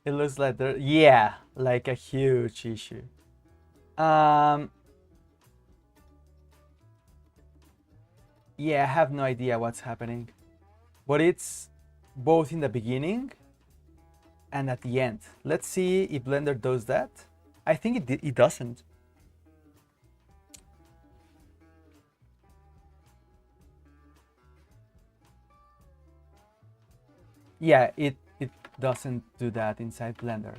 It looks like there, yeah, like a huge issue. Yeah, I have no idea what's happening, but it's both in the beginning and at the end. Let's see if Blender does that. I think it doesn't. Yeah, it doesn't do that inside Blender.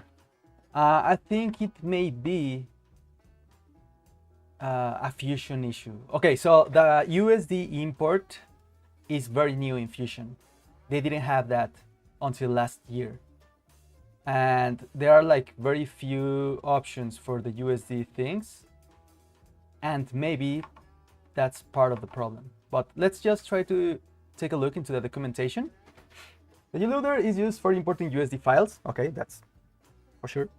I think it may be a Fusion issue. Okay, so the USD import is very new in Fusion. They didn't have that until last year. And there are like very few options for the USD things. And maybe that's part of the problem. But let's just try to take a look into the documentation. The loader is used for importing USD files. Okay, that's for sure.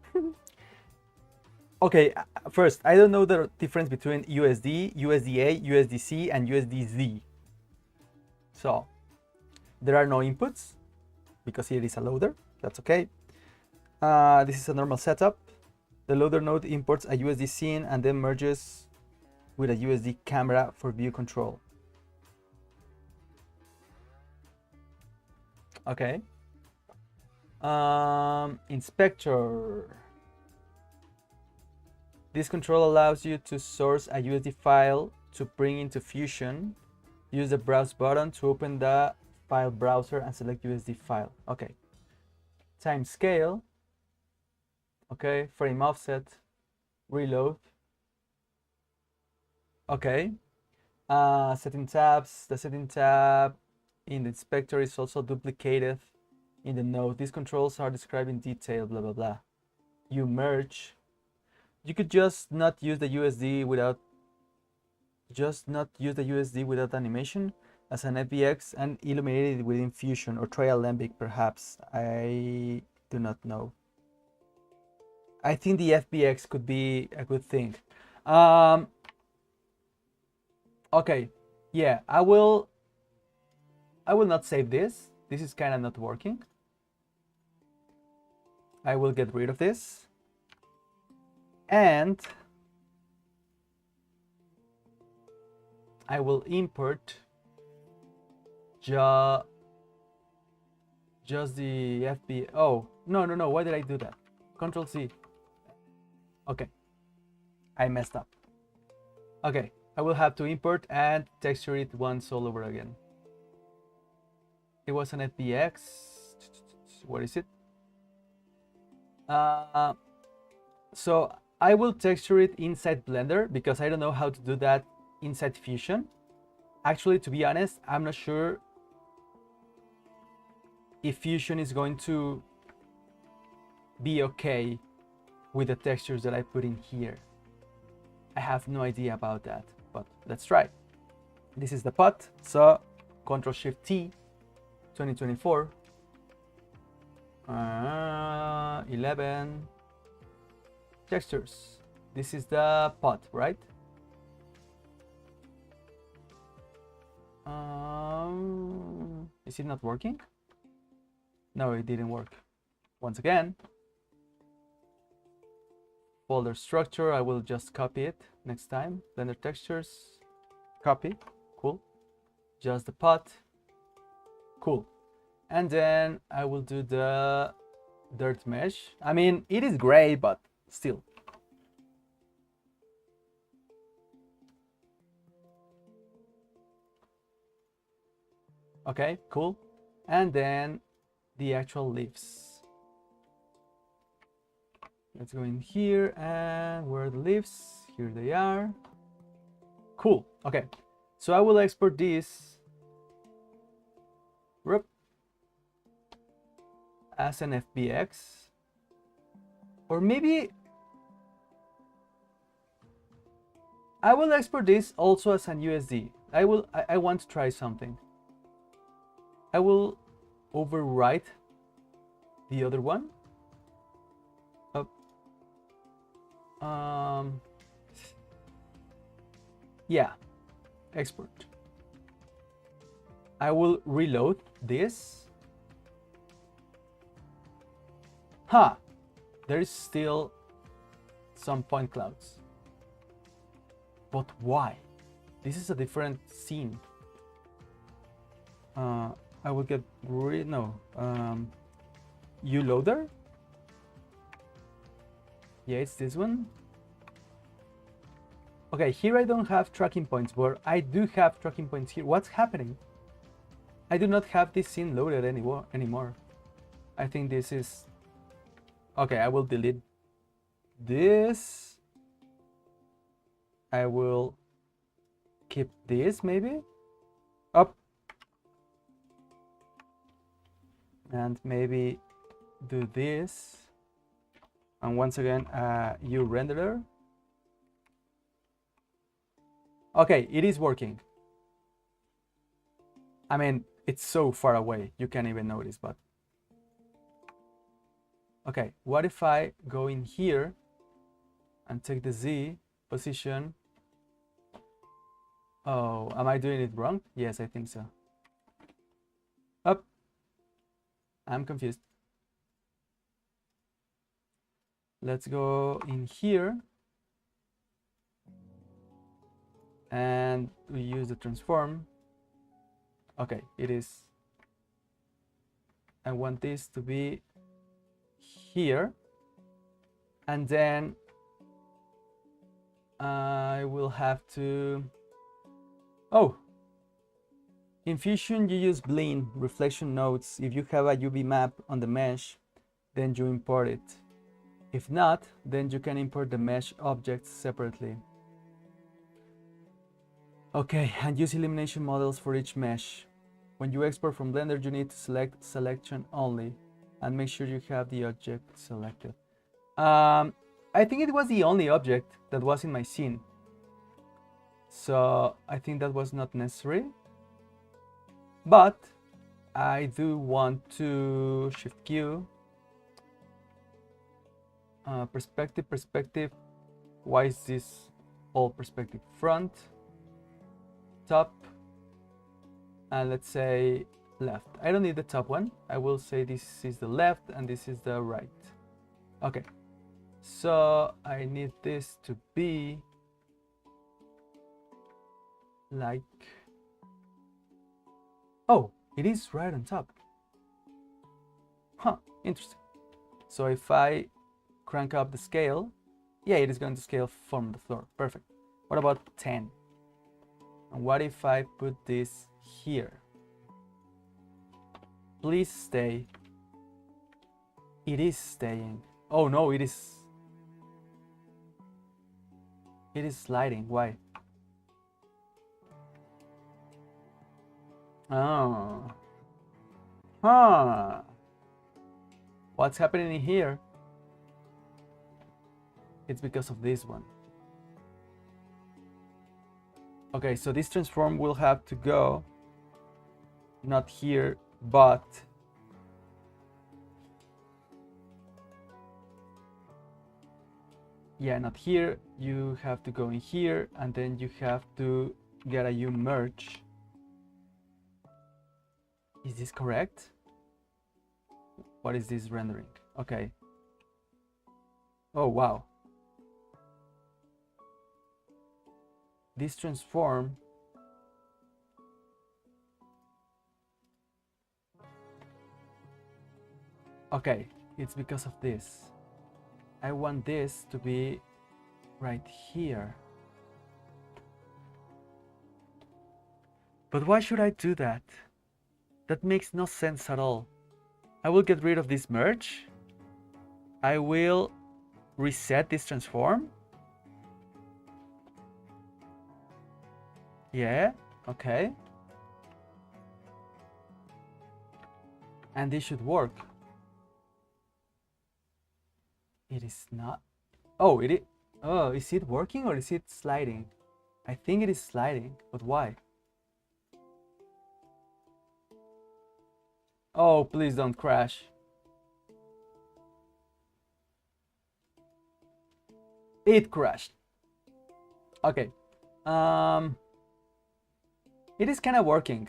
Okay, first, I don't know the difference between USD, USDA, USDC, and USDZ. So, there are no inputs because it is a loader. That's okay. This is a normal setup. The loader node imports a USD scene and then merges with a USD camera for view control. Okay. Inspector. This control allows you to source a USD file to bring into Fusion. Use the browse button to open the file browser and select USD file. Okay. Time scale. Okay. Frame offset. Reload. Okay. Setting tabs. The setting tab in the inspector is also duplicated in the node. These controls are described in detail, blah, blah, blah. You merge. You could just not use the USD without animation as an FBX and illuminate it within Fusion or try Alembic perhaps. I do not know. I think the FBX could be a good thing. Okay, yeah, I will not save this. This is kind of not working. I will get rid of this. And I will import just the FB. Oh, no. Why did I do that? Control C. Okay. I messed up. Okay. I will have to import and texture it once all over again. It was an FBX. What is it? So I will texture it inside Blender because I don't know how to do that inside Fusion. Actually, to be honest, I'm not sure if Fusion is going to be okay with the textures that I put in here. I have no idea about that, but let's try. This is the pot, so Ctrl-Shift-T, 2024, 11, textures. This is the pot, right? Is it not working? No, it didn't work. Once again, folder structure, I will just copy it next time. Blender textures, copy, cool. Just the pot, cool. And then I will do the dirt mesh. I mean, it is gray, but still. Okay, cool. And then the actual leaves. Let's go in here, and where are the leaves? Here they are. Cool. Okay, so I will export this as an FBX, or maybe I will export this also as an USD. I want to try something. I will overwrite the other one. Yeah, export. I will reload this. There is still some point clouds. But why? This is a different scene. I will get rid, no, U loader. Yeah, it's this one. Okay, here I don't have tracking points, but I do have tracking points here. What's happening? I do not have this scene loaded anymore. I think this is... Okay, I will delete this. I will keep this maybe. Up. And maybe do this. And once again, U renderer. Okay, it is working. I mean, it's so far away, you can't even notice, but... Okay, what if I go in here and take the Z position? Oh, am I doing it wrong? Yes, I think so. Up. I'm confused. Let's go in here. And we use the transform. Okay, it is. I want this to be here. And then I will have to... Oh! In Fusion, you use Blend reflection nodes. If you have a UV map on the mesh, then you import it. If not, then you can import the mesh objects separately. Okay, and use elimination models for each mesh. When you export from Blender, you need to select selection only and make sure you have the object selected. I think it was the only object that was in my scene. So I think that was not necessary. But I do want to Shift Q. Perspective. Why is this all perspective? Front, top, and let's say left. I don't need the top one. I will say this is the left and this is the right. Okay, so I need this to be like... Oh, it is right on top. Huh, interesting. So if I crank up the scale, yeah, it is going to scale from the floor. Perfect. What about 10? And what if I put this here? Please stay. It is staying. Oh no, it is sliding. Why? Oh. Huh. What's happening here? It's because of this one. Okay, so this transform will have to go not here, but yeah, not here. You have to go in here, and then you have to get a U merge. Is this correct? What is this rendering? Okay. Oh, wow. This transform okay, it's because of this. I want this to be right here. But why should I do that? That makes no sense at all. I will get rid of this merge. I will reset this transform. Yeah, okay. And this should work. It is not. Oh, it is. Oh, is it working or is it sliding? I think it is sliding, but why? Oh, please don't crash. It crashed. Okay. It is kind of working.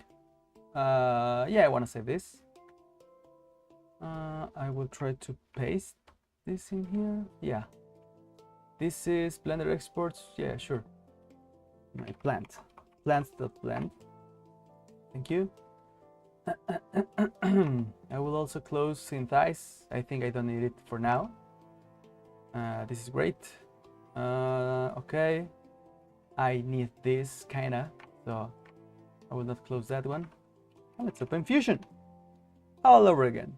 Yeah, I want to save this. I will try to paste this in here. Yeah. This is Blender exports. Yeah, sure. My plant. Plants.blend. Thank you. I will also close Synthesize. I think I don't need it for now. This is great. Okay, I need this kinda, so I will not close that one. And let's open Fusion all over again.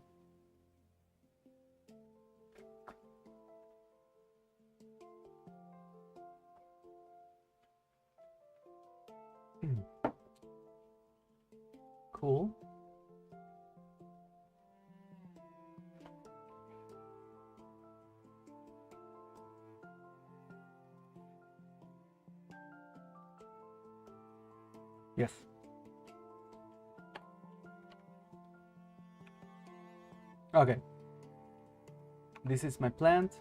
Cool. Yes. Okay. This is my plant,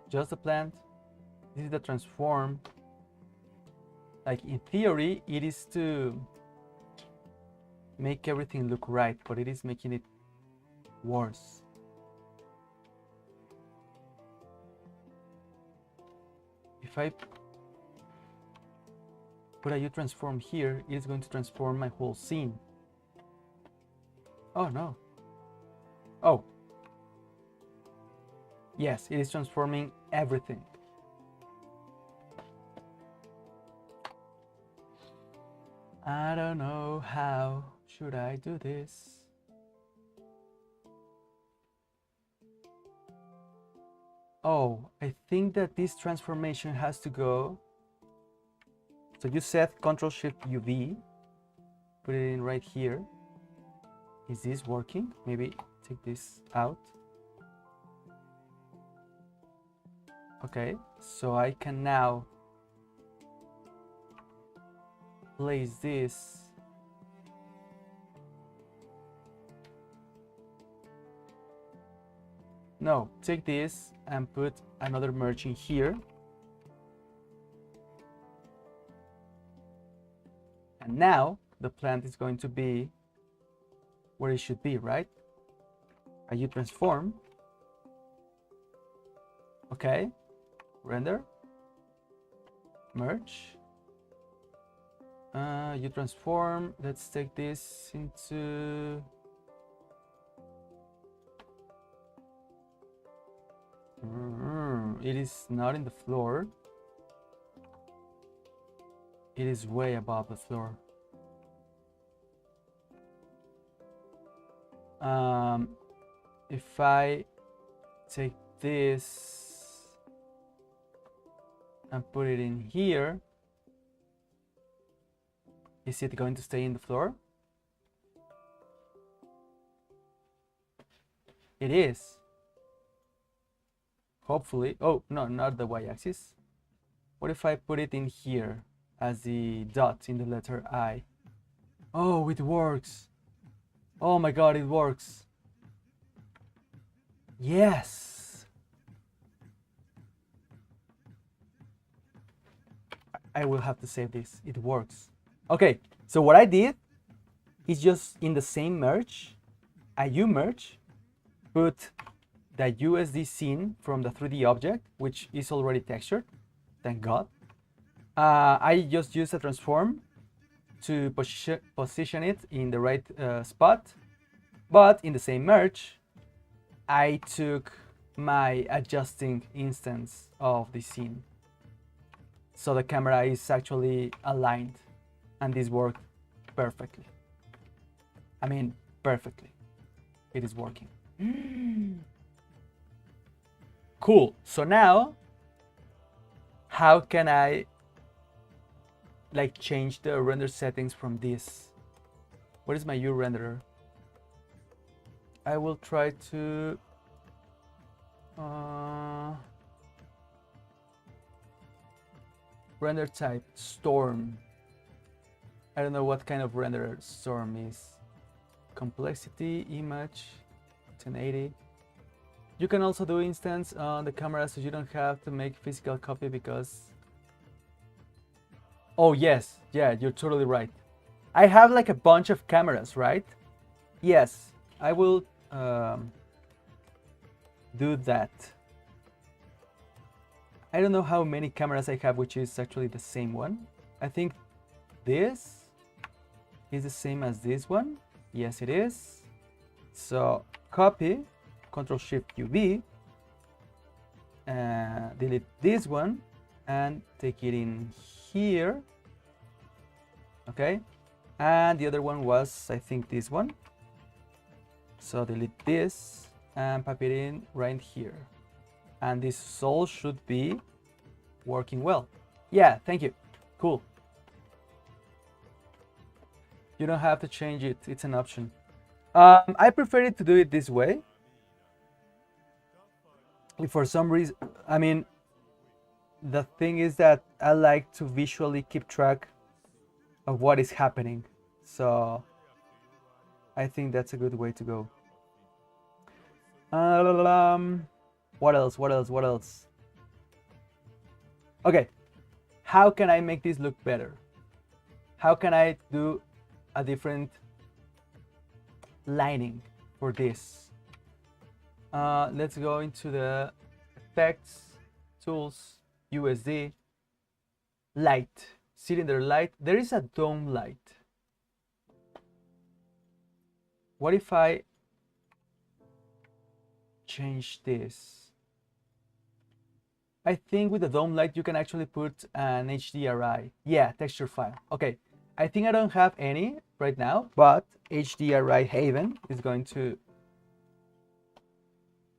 just a plant. This is the transform. Like in theory, it is to make everything look right, but it is making it worse. If I put a U transform here, it is going to transform my whole scene. Oh no. Oh. Yes, it is transforming everything. I don't know how should I do this. Oh, I think that this transformation has to go. So you set Ctrl Shift UV, put it in right here. Is this working? Maybe take this out. Okay, so I can now place this. No, take this and put another merge in here. And now the plant is going to be where it should be, right? A U transform. Okay, render, merge, U transform. Let's take this into it is not in the floor. It is way above the floor. If I take this and put it in here, is it going to stay in the floor? It is. Hopefully. Oh, no, not the y-axis. What if I put it in here as the dot in the letter I? Oh, it works. Oh my god, it works. Yes. I will have to save this. It works. Okay, so what I did is just in the same merge, a U merge, put the USD scene from the 3D object, which is already textured, thank God. I just used a transform to position it in the right spot, but in the same merge, I took my adjusting instance of the scene. So the camera is actually aligned, and this worked perfectly. I mean, perfectly. It is working. Cool. So now, how can I like change the render settings from this? What is my U renderer? I will try to render type storm. I don't know what kind of renderer storm is. Complexity, image, 1080. You can also do instance on the camera, so you don't have to make physical copy because... Oh yes, yeah, you're totally right. I have like a bunch of cameras, right? Yes, I will do that. I don't know how many cameras I have, which is actually the same one. I think this is the same as this one. Yes, it is. So copy, Ctrl Shift UV, delete this one and take it in here. Okay, and the other one was, I think, this one. So delete this and pop it in right here. And this all should be working well. Yeah, thank you. Cool. You don't have to change it, it's an option. I prefer it to do it this way. If for some reason, I mean, the thing is that I like to visually keep track of what is happening. So I think that's a good way to go. What else? What else? What else? Okay, how can I make this look better? How can I do a different lining for this? Let's go into the effects, tools, USD, light, cylinder light. There is a dome light. What if I change this? I think with the dome light you can actually put an HDRI. Yeah, texture file. Okay, I think I don't have any right now, but HDRI Haven is going to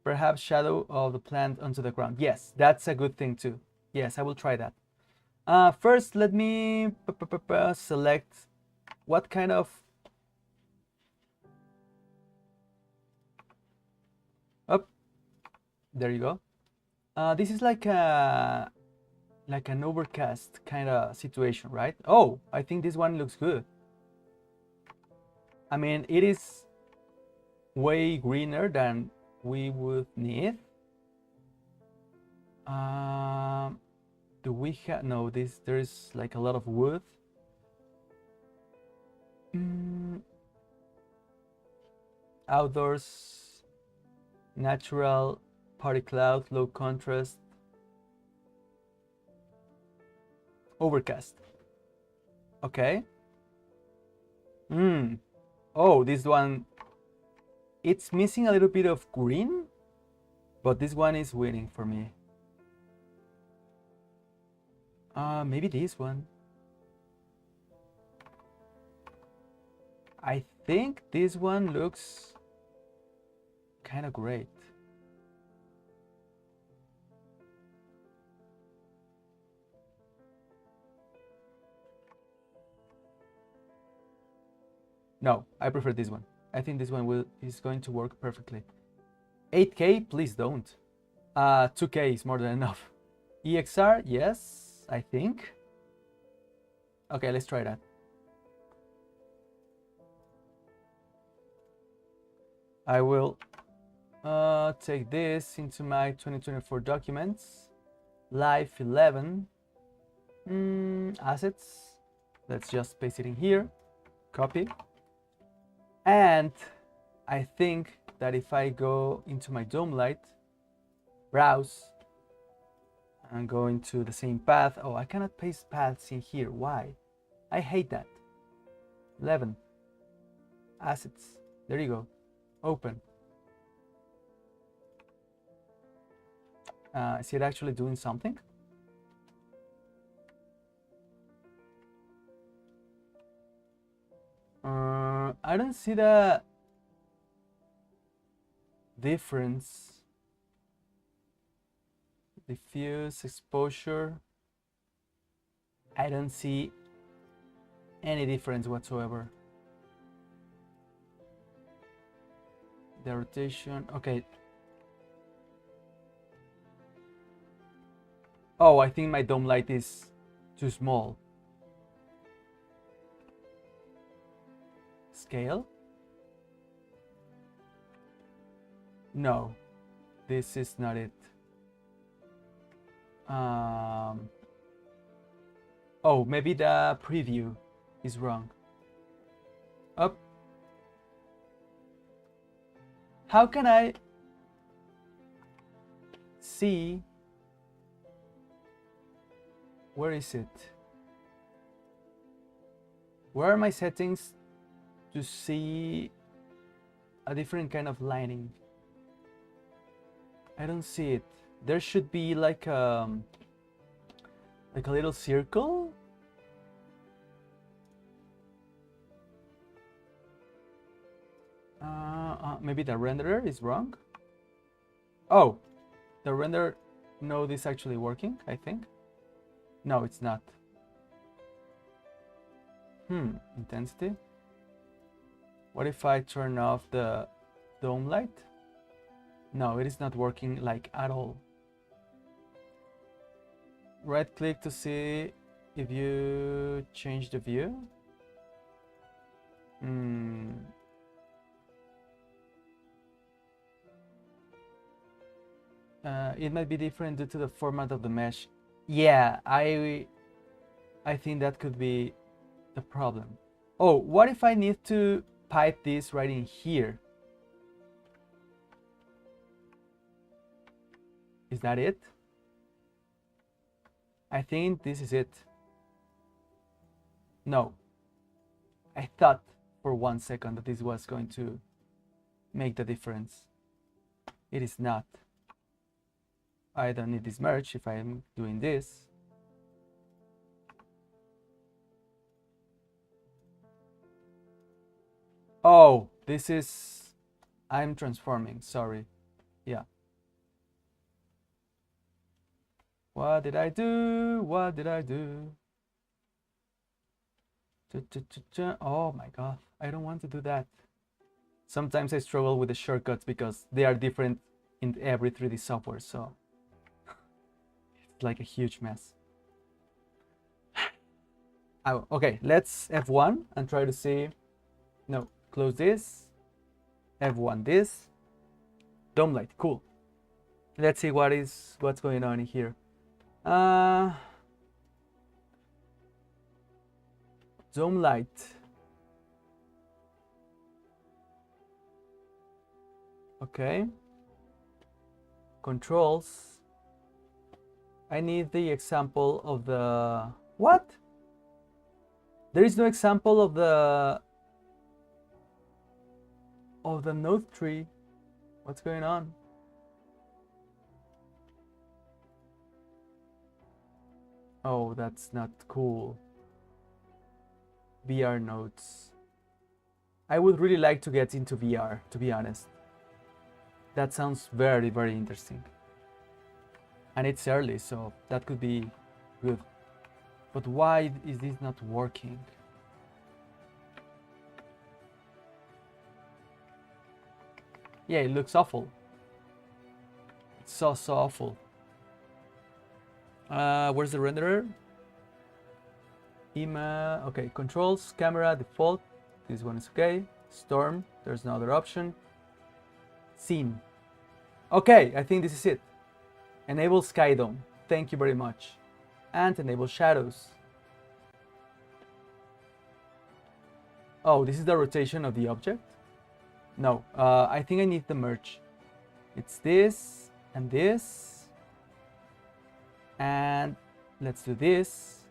perhaps shadow of the plant onto the ground. Yes, that's a good thing too. Yes, I will try that. First, let me select what kind of... Oh, there you go. This is like an overcast kind of situation, right? Oh, I think this one looks good. I mean, it is way greener than we would need. Do we have... No, there's like a lot of wood. Outdoors, natural, party cloud, low contrast, overcast. Okay. Oh, this one, it's missing a little bit of green, but this one is winning for me. Maybe this one. I think this one looks kind of great. No, I prefer this one. I think this one is going to work perfectly. 8K, please don't. 2K is more than enough. EXR, yes, I think. Okay, let's try that. I will take this into my 2024 documents. Live 11. Assets. Let's just paste it in here. Copy. And I think that if I go into my dome light, browse, and go into the same path. Oh, I cannot paste paths in here. Why? I hate that. 11. Assets. There you go. Open. Is it actually doing something? I don't see the difference. Diffuse, exposure. I don't see any difference whatsoever. The rotation, okay. Oh, I think my dome light is too small. Scale? No, this is not it. Oh, maybe the preview is wrong. Up. How can I see? Where is it? Where are my settings to see a different kind of lining? I don't see it. there should be like a little circle. Maybe the renderer is wrong. Oh, the render node is actually working, I think. No, it's not. Intensity. What if I turn off the dome light? No, it is not working like at all. Right click to see if you change the view. It might be different due to the format of the mesh. Yeah, I think that could be the problem. Oh, what if I need to pipe this right in here? Is that it? I think this is it. No. I thought for 1 second that this was going to make the difference. It is not. I don't need this merge if I'm doing this. Oh, this is... I'm transforming, sorry. Yeah. What did I do? What did I do? Oh my god, I don't want to do that. Sometimes I struggle with the shortcuts because they are different in every 3D software, so it's like a huge mess. Oh, okay, let's F1 and try to see. No, close this. F1 this. Dome light, cool. Let's see what's going on here. Dome light. Okay. Controls. I need the example of the... What? There is no example of the node tree. What's going on? Oh, that's not cool. VR nodes. I would really like to get into VR, to be honest. That sounds very, very interesting. And it's early, so that could be good. But why is this not working? Yeah, it looks awful. It's so awful. Where's the renderer? Okay, controls, camera, default. This one is okay. Storm, there's no other option. Scene. Okay, I think this is it. Enable sky dome. Thank you very much. And enable shadows. Oh, this is the rotation of the object? No, I think I need the merge. It's this and this. And let's do this.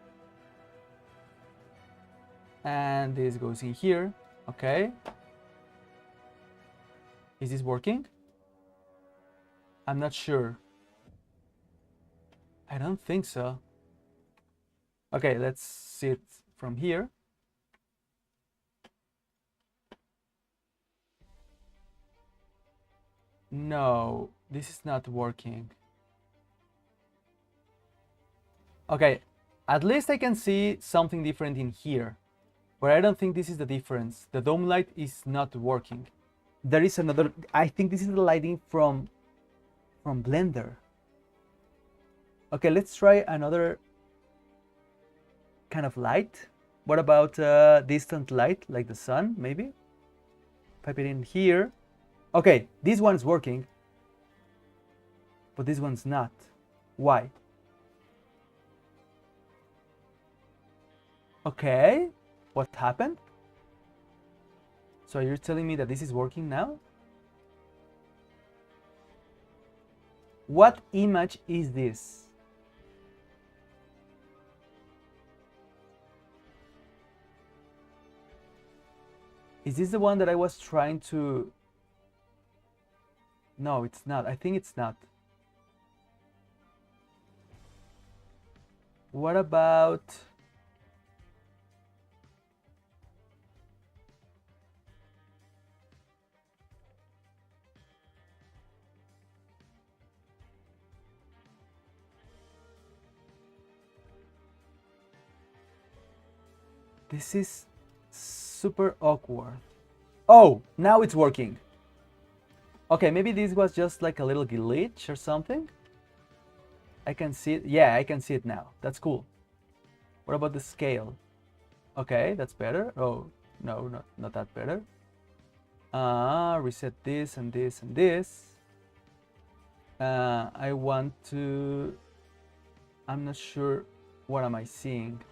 And this goes in here. Okay. Is this working? I'm not sure. I don't think so. Okay, let's see it from here. No, this is not working. Okay, at least I can see something different in here. But I don't think this is the difference. The dome light is not working. There is another... I think this is the lighting from Blender. Okay, let's try another kind of light. What about distant light, like the sun, maybe? Pipe it in here. Okay, this one's working. But this one's not. Why? Okay, what happened? So you're telling me that this is working now? What image is this? Is this the one that I was trying to... No, it's not. I think it's not. What about... This is super awkward. Oh, now it's working. Okay, maybe this was just like a little glitch or something. I can see it. Yeah, I can see it now. That's cool. What about the scale? Okay, that's better. Oh, no, not that better. Reset this and this and this. I want to... I'm not sure. What am I seeing?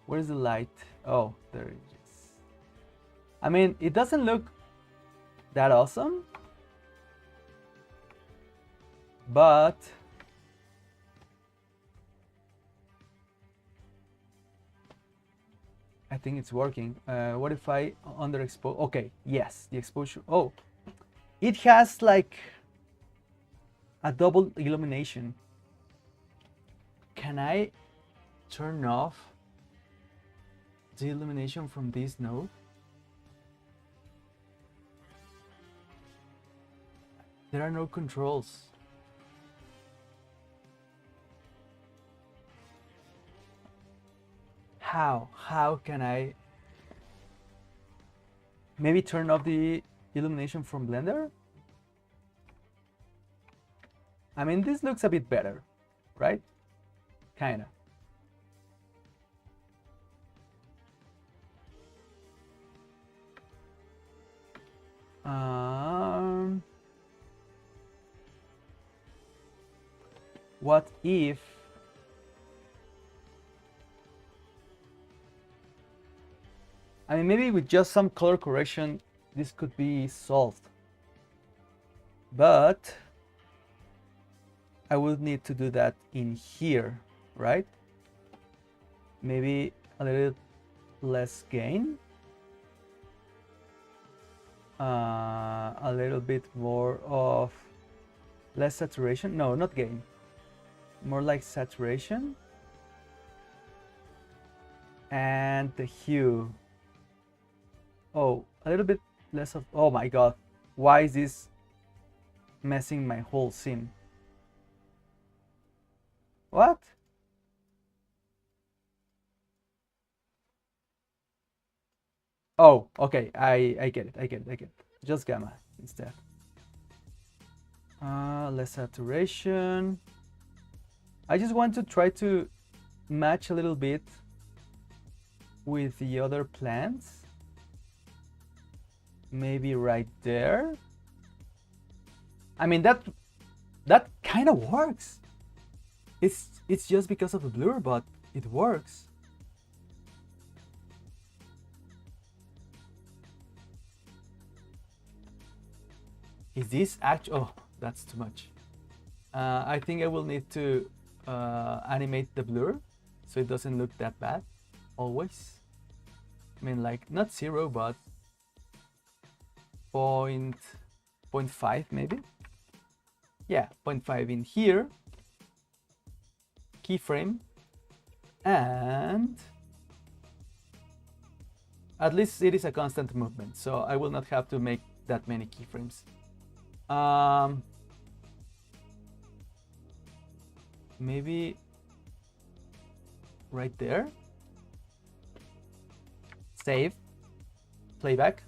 Where's the light? Oh, there it is. I mean, it doesn't look that awesome, but I think it's working. What if I underexpose? Okay, yes, the exposure. Oh, it has like a double illumination. Can I turn off the illumination from this node? There are no controls. How can I maybe turn off the illumination from Blender? I mean, this looks a bit better, right? Kinda. What if I mean, maybe with just some color correction this could be solved, but I would need to do that in here, right? Maybe a little less gain, a little bit more of less saturation. No, not gain, more like saturation, and the hue. Oh, a little bit less of... Oh my god, why is this messing my whole scene? What? Oh, okay, I get it. Just gamma instead. Less saturation. I just want to try to match a little bit with the other plants. Maybe right there. I mean, that kind of works. It's just because of the blur, but it works. Is this actually... Oh, that's too much. I think I will need to animate the blur so it doesn't look that bad always. I mean, like, not 0, but 0.5 maybe. Yeah, 0.5 in here. Keyframe. And at least it is a constant movement, so I will not have to make that many keyframes. Maybe right there. Save. Playback.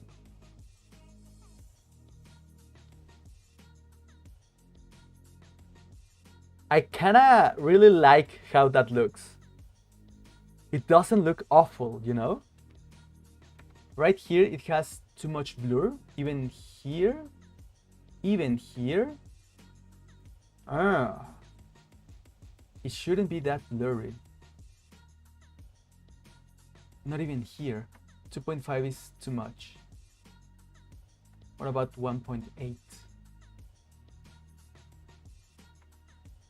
I kinda really like how that looks. It doesn't look awful, you know? Right here it has too much blur, even here, even here. It shouldn't be that blurry. Not even here. 2.5 is too much. What about 1.8?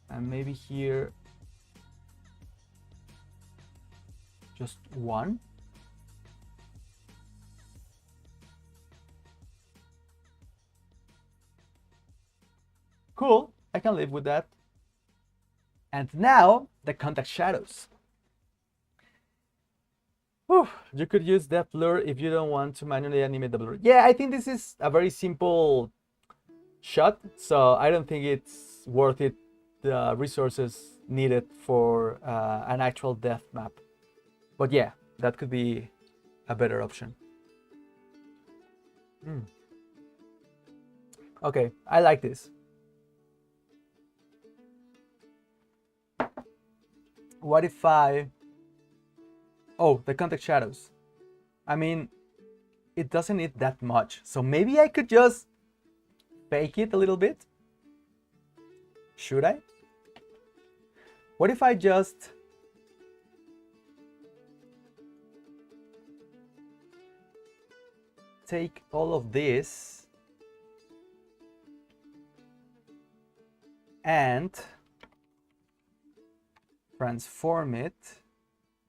And maybe here just 1. Cool, I can live with that. And now the contact shadows. Whew, you could use depth blur if you don't want to manually animate the blur. Yeah, I think this is a very simple shot, so I don't think it's worth it, the resources needed for an actual depth map. But yeah, that could be a better option. Okay, I like this. What if I... Oh, the contact shadows. I mean, it doesn't need that much. So maybe I could just fake it a little bit. Should I? What if I just... take all of this and transform it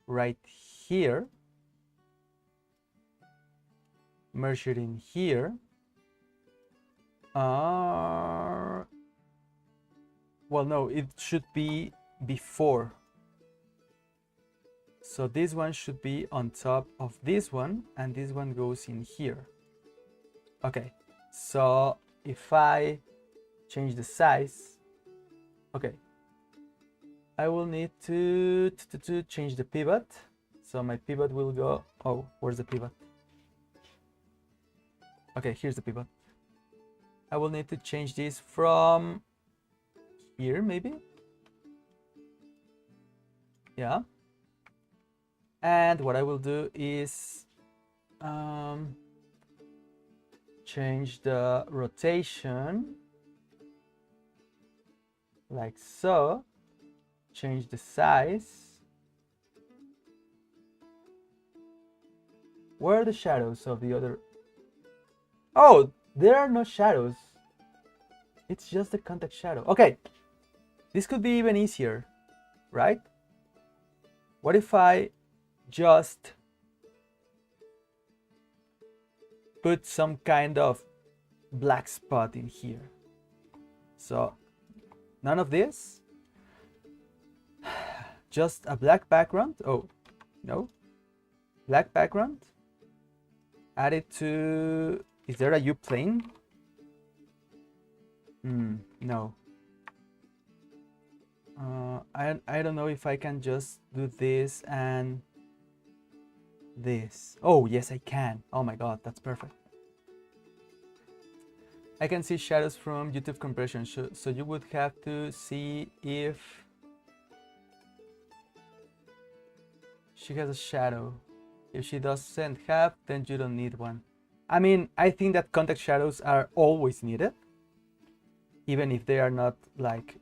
right here, merge it in here. Well, no, it should be before. So this one should be on top of this one, and this one goes in here. Okay, so if I change the size, okay, I will need to change the pivot. So my pivot will go, oh, where's the pivot? Okay, here's the pivot. I will need to change this from here, maybe? Yeah. And what I will do is change the rotation like so, change the size. Where are the shadows of the other? Oh, there are no shadows. It's just the contact shadow. Okay, this could be even easier, right? What if I just put some kind of black spot in here? So none of this, just a black background. Oh no, black background, add it to... Is there a U plane? No. I don't know if I can just do this and this. Oh yes, I can. Oh my god, that's perfect. I can see shadows from YouTube compression, so you would have to see if she has a shadow. If she doesn't have, then you don't need one. I mean, I think that contact shadows are always needed, even if they are not like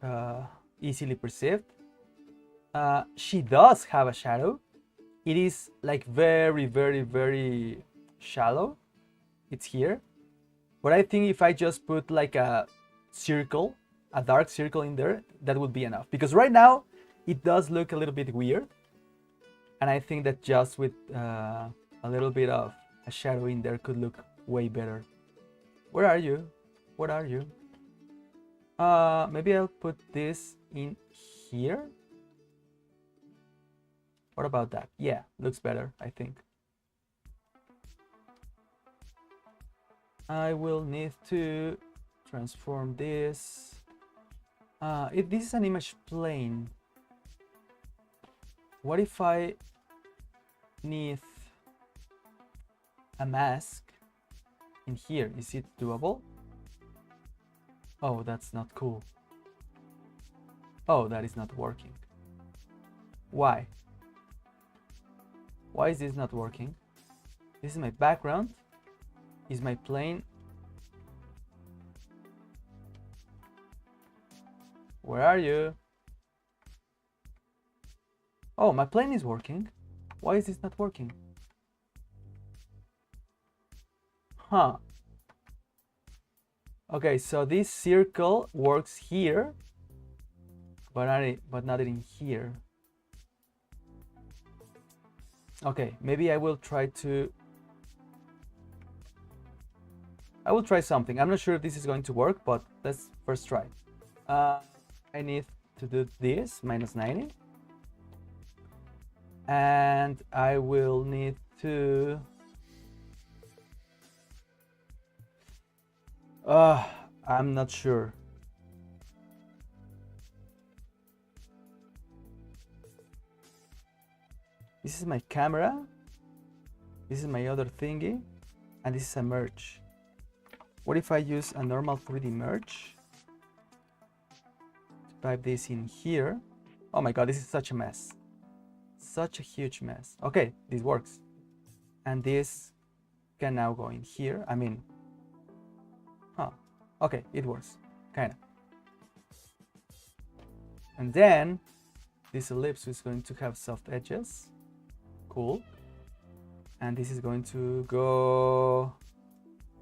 easily perceived. She does have a shadow. It is like very, very, very shallow. It's here. But I think if I just put like a circle, a dark circle in there, that would be enough. Because right now, it does look a little bit weird. And I think that just with a little bit of a shadow in there could look way better. Where are you? What are you? Maybe I'll put this in here. What about that? Yeah, looks better, I think. I will need to transform this. If this is an image plane, what if I need a mask in here? Is it doable? Oh, that's not cool. Oh, that is not working. Why? Why is this not working? This is my background. Is my plane? Where are you? Oh, my plane is working. Why is this not working? Huh. Okay, so this circle works here, but not in here. Okay, maybe I will try something. I'm not sure if this is going to work, but let's first try. I need to do this, minus 90. And I will need to... I'm not sure. This is my camera. This is my other thingy. And this is a merge. What if I use a normal 3D merge? To pipe this in here. Oh my god, this is such a mess. Such a huge mess. Okay, this works. And this can now go in here. I mean, okay, it works, kinda. And then this ellipse is going to have soft edges. Cool. And this is going to go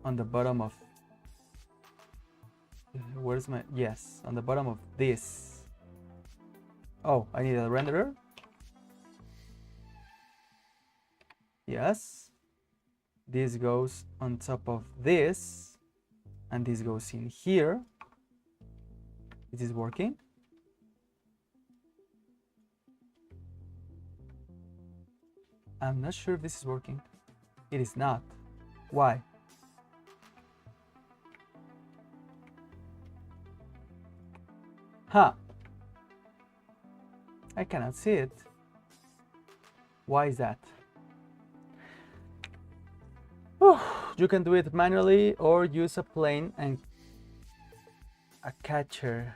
on the bottom of... Where's my... Yes, on the bottom of this. Oh, I need a renderer. Yes. This goes on top of this. And this goes in here. Is this working? I'm not sure if this is working. It is not. Why? Huh. I cannot see it. Why is that? You can do it manually or use a plane and a catcher.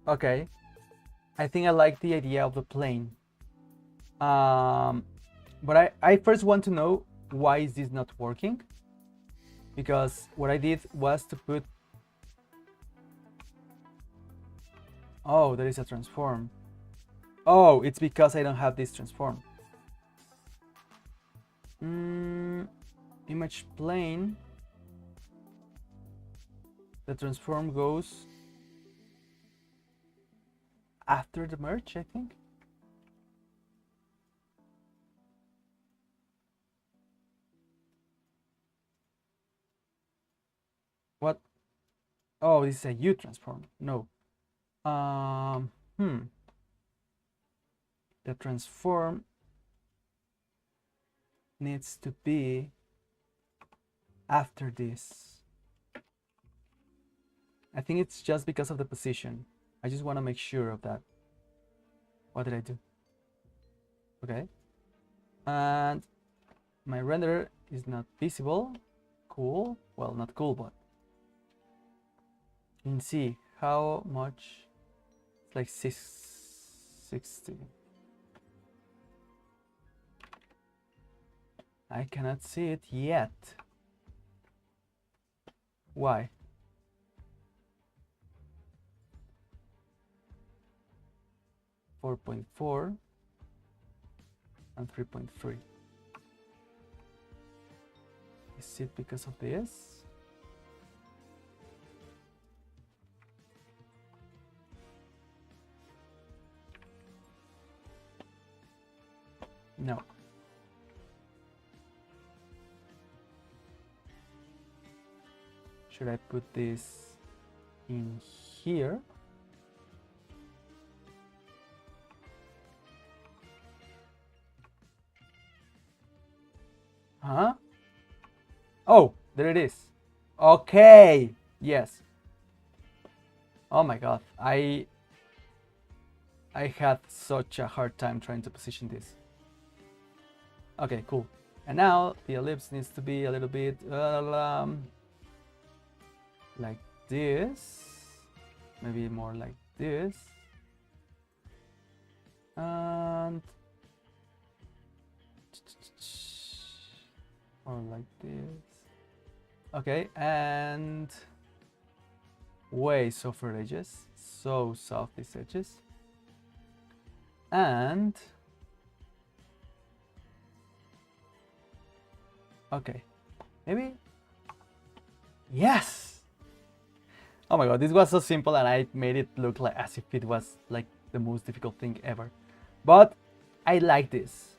Okay, I think I like the idea of the plane. But I first want to know why is this not working? Because what I did was to put... Oh, there is a transform. Oh, it's because I don't have this transform. Image plane. The transform goes after the merge, I think. What? Oh, this is a U transform. No. The transform needs to be after this. I think it's just because of the position. I just want to make sure of that. What did I do? Okay. And my renderer is not visible. Cool. Well, not cool, but you can see how much. It's like 660. I cannot see it yet. Why? .4 and 3.3. Is it because of this? No. Should I put this in here? Huh? Oh, there it is. Okay. Yes. Oh my god. I had such a hard time trying to position this. Okay, cool. And now the ellipse needs to be a little bit like this. Maybe more like this. And or like this. Okay, and way softer edges. So soft these edges. And okay, maybe. Yes! Oh my god, this was so simple and I made it look like as if it was like the most difficult thing ever. But I like this.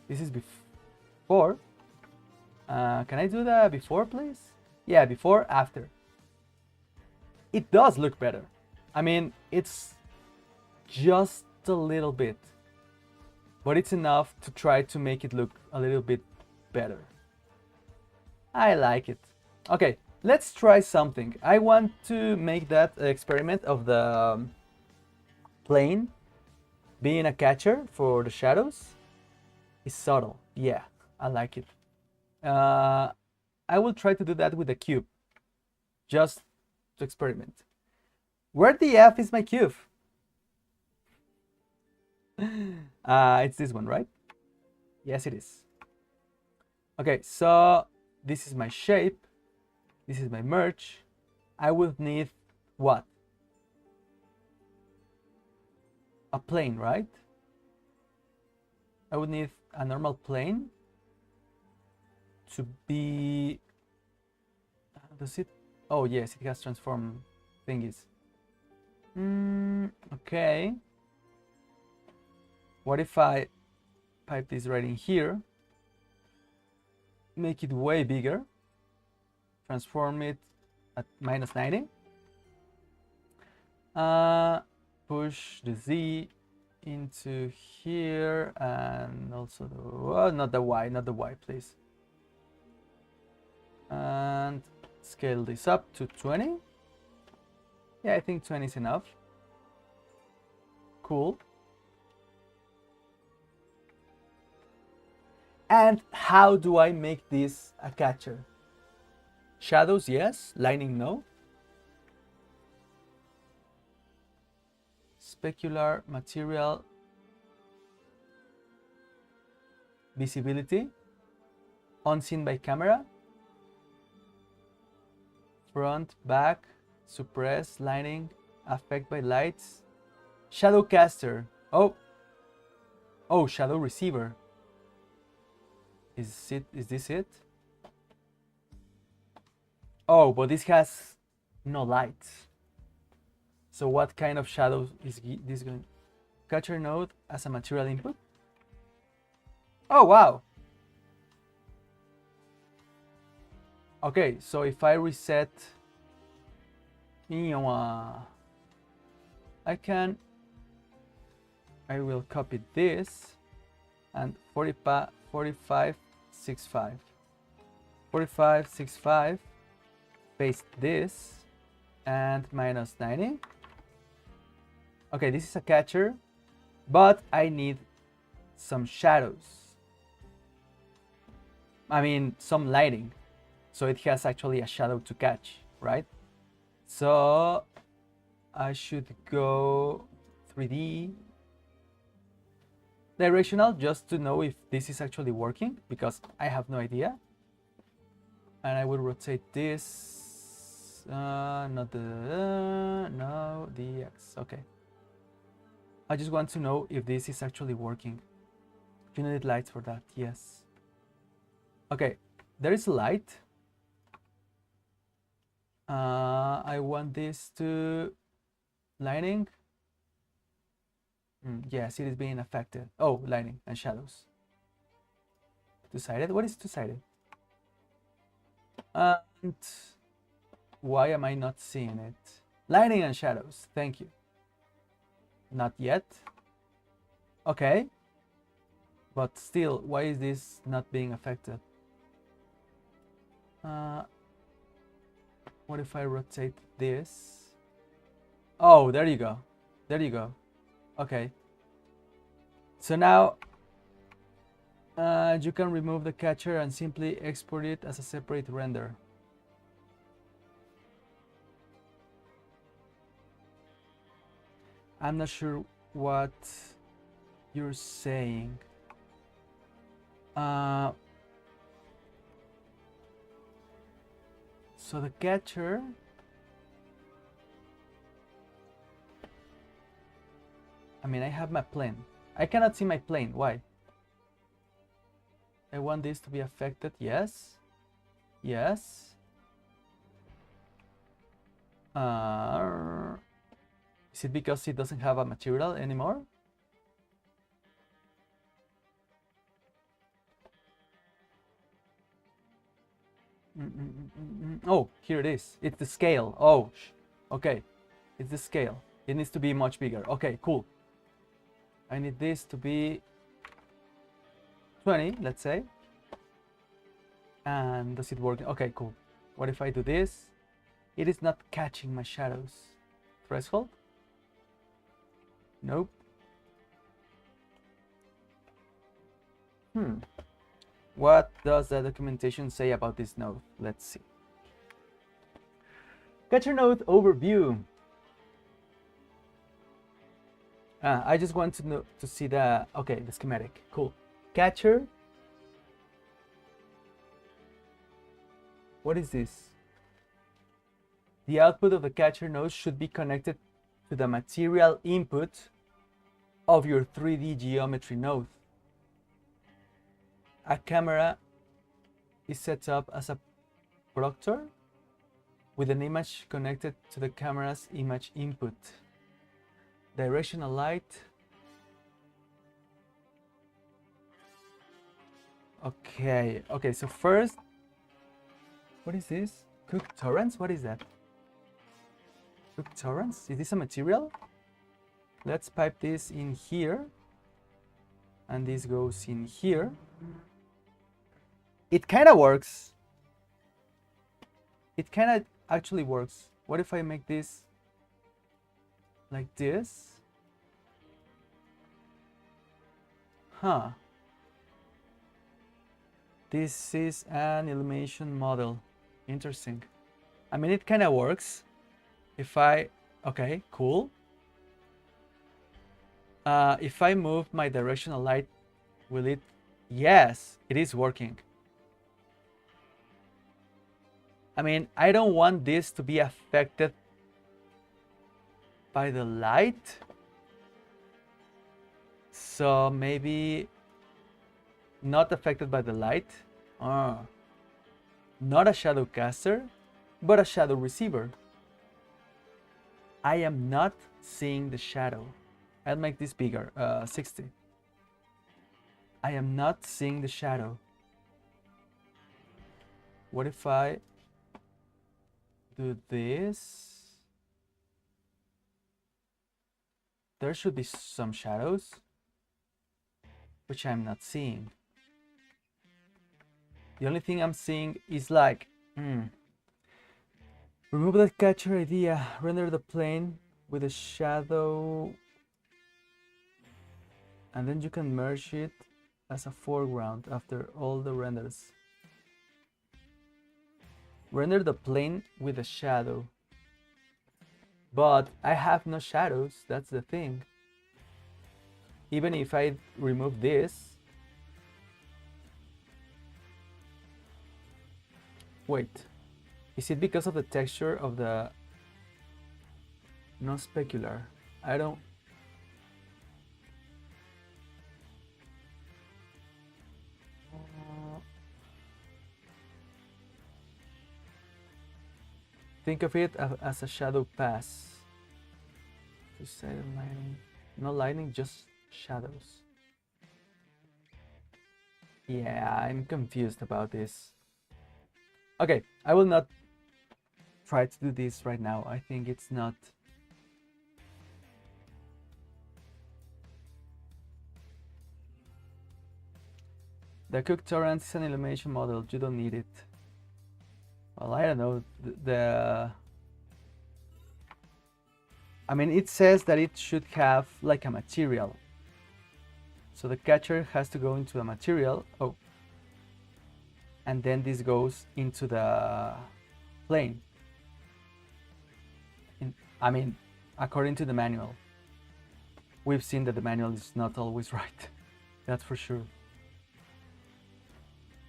This is before. Can I do that before, please? Yeah, before, after. It does look better. I mean, it's just a little bit, but it's enough to try to make it look a little bit better. I like it. Okay, let's try something. I want to make that experiment of the plane being a catcher for the shadows. It's subtle. Yeah, I like it. I will try to do that with the cube, just to experiment. Where the F is my cube? It's this one, right? Yes, it is. Okay, so this is my shape. This is my merge. I would need what? A plane, right? I would need a normal plane to be... Does it? Oh yes, it has transform thingies. Okay. What if I pipe this right in here, make it way bigger, transform it at -90, push the Z into here, and also the, well, not the Y, please, and scale this up to 20. Yeah, I think 20 is enough. Cool. And how do I make this a catcher? Shadows, yes. Lining, no. Specular material. Visibility. Unseen by camera. Front, back. Suppress, lining. Affect by lights. Shadow caster. Oh, shadow receiver. Is this it? Oh, but this has no lights. So what kind of shadows is this going? Catcher node as a material input? Oh, wow. Okay, so if I reset, I will copy this and 4565. 4565, paste this and -90. Okay, this is a catcher, but I need some shadows. I mean, some lighting, so it has actually a shadow to catch, right? So I should go 3D directional just to know if this is actually working, because I have no idea. And I will rotate this, not the, no, the X, okay. I just want to know if this is actually working. You need lights for that, yes. Okay, there is a light. I want this to lining. Yes, it is being affected. Oh, lining and shadows. Two-sided? What is two-sided? And why am I not seeing it? Lining and shadows, thank you. Not yet. Okay. But still, why is this not being affected? What if I rotate this? Oh, there you go. There you go. Okay. So now you can remove the catcher and simply export it as a separate render. I'm not sure what you're saying. So the catcher, I mean, I have my plane. I cannot see my plane. Why? I want this to be affected. Yes. Yes. Is it because it doesn't have a material anymore? Oh, here it is. It's the scale. Oh, okay. It's the scale. It needs to be much bigger. Okay, cool. I need this to be 20, let's say. And does it work? Okay, cool. What if I do this? It is not catching my shadows. Threshold? Nope. What does the documentation say about this node? Let's see. Catcher node overview. I just want to know to see the the schematic. Cool. Catcher. What is this? The output of the catcher node should be connected to the material input of your 3D geometry node. A camera is set up as a proctor with an image connected to the camera's image input. Directional light. Okay, so first, what is this? Cooked torrents? What is that? Cooked torrents? Is this a material? Let's pipe this in here. And this goes in here. It kind of works. It kind of actually works. What if I make this like this? Huh. This is an illumination model. Interesting. I mean, it kind of works. If I... Okay, cool. If I move my directional light, will it... Yes, it is working. I mean, I don't want this to be affected by the light. So maybe not affected by the light. Not a shadow caster, but a shadow receiver. I am not seeing the shadow. I'll make this bigger, 60. I am not seeing the shadow. What if I do this? There should be some shadows, which I'm not seeing. The only thing I'm seeing is like, remove that catcher idea, render the plane with a shadow, and then you can merge it as a foreground after all the renders. Render the plane with a shadow. But I have no shadows, that's the thing. Even if I remove this. Wait, is it because of the texture of the non-specular? I don't... Think of it as a shadow pass. Two-sided lighting. No lighting, just shadows. Yeah, I'm confused about this. Okay, I will not try to do this right now. I think it's not... The cooked torrent is an illumination model. You don't need it. Well, I don't know. I mean, it says that it should have like a material. So the catcher has to go into a material. Oh. And then this goes into the plane. I mean, according to the manual. We've seen that the manual is not always right. That's for sure.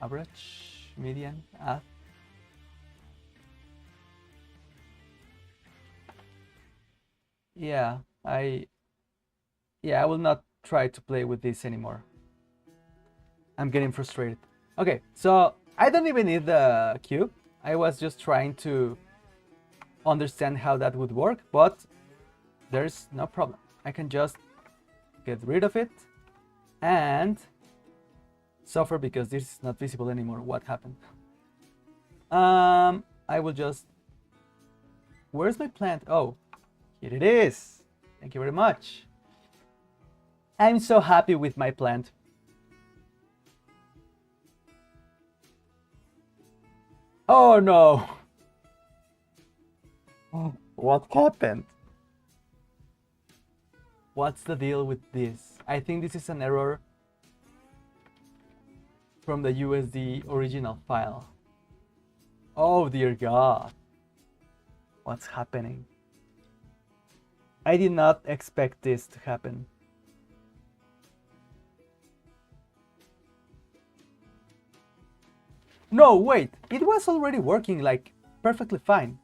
Average, median, add. Yeah, I will not try to play with this anymore. I'm getting frustrated. Okay, so I don't even need the cube. I was just trying to understand how that would work, but there's no problem. I can just get rid of it and suffer because this is not visible anymore. What happened? I will just... Where's my plant? Oh, here it is. Thank you very much. I'm so happy with my plant. Oh no! What happened? What's the deal with this? I think this is an error from the USD original file. Oh dear God. What's happening? I did not expect this to happen. No, wait. It was already working like perfectly fine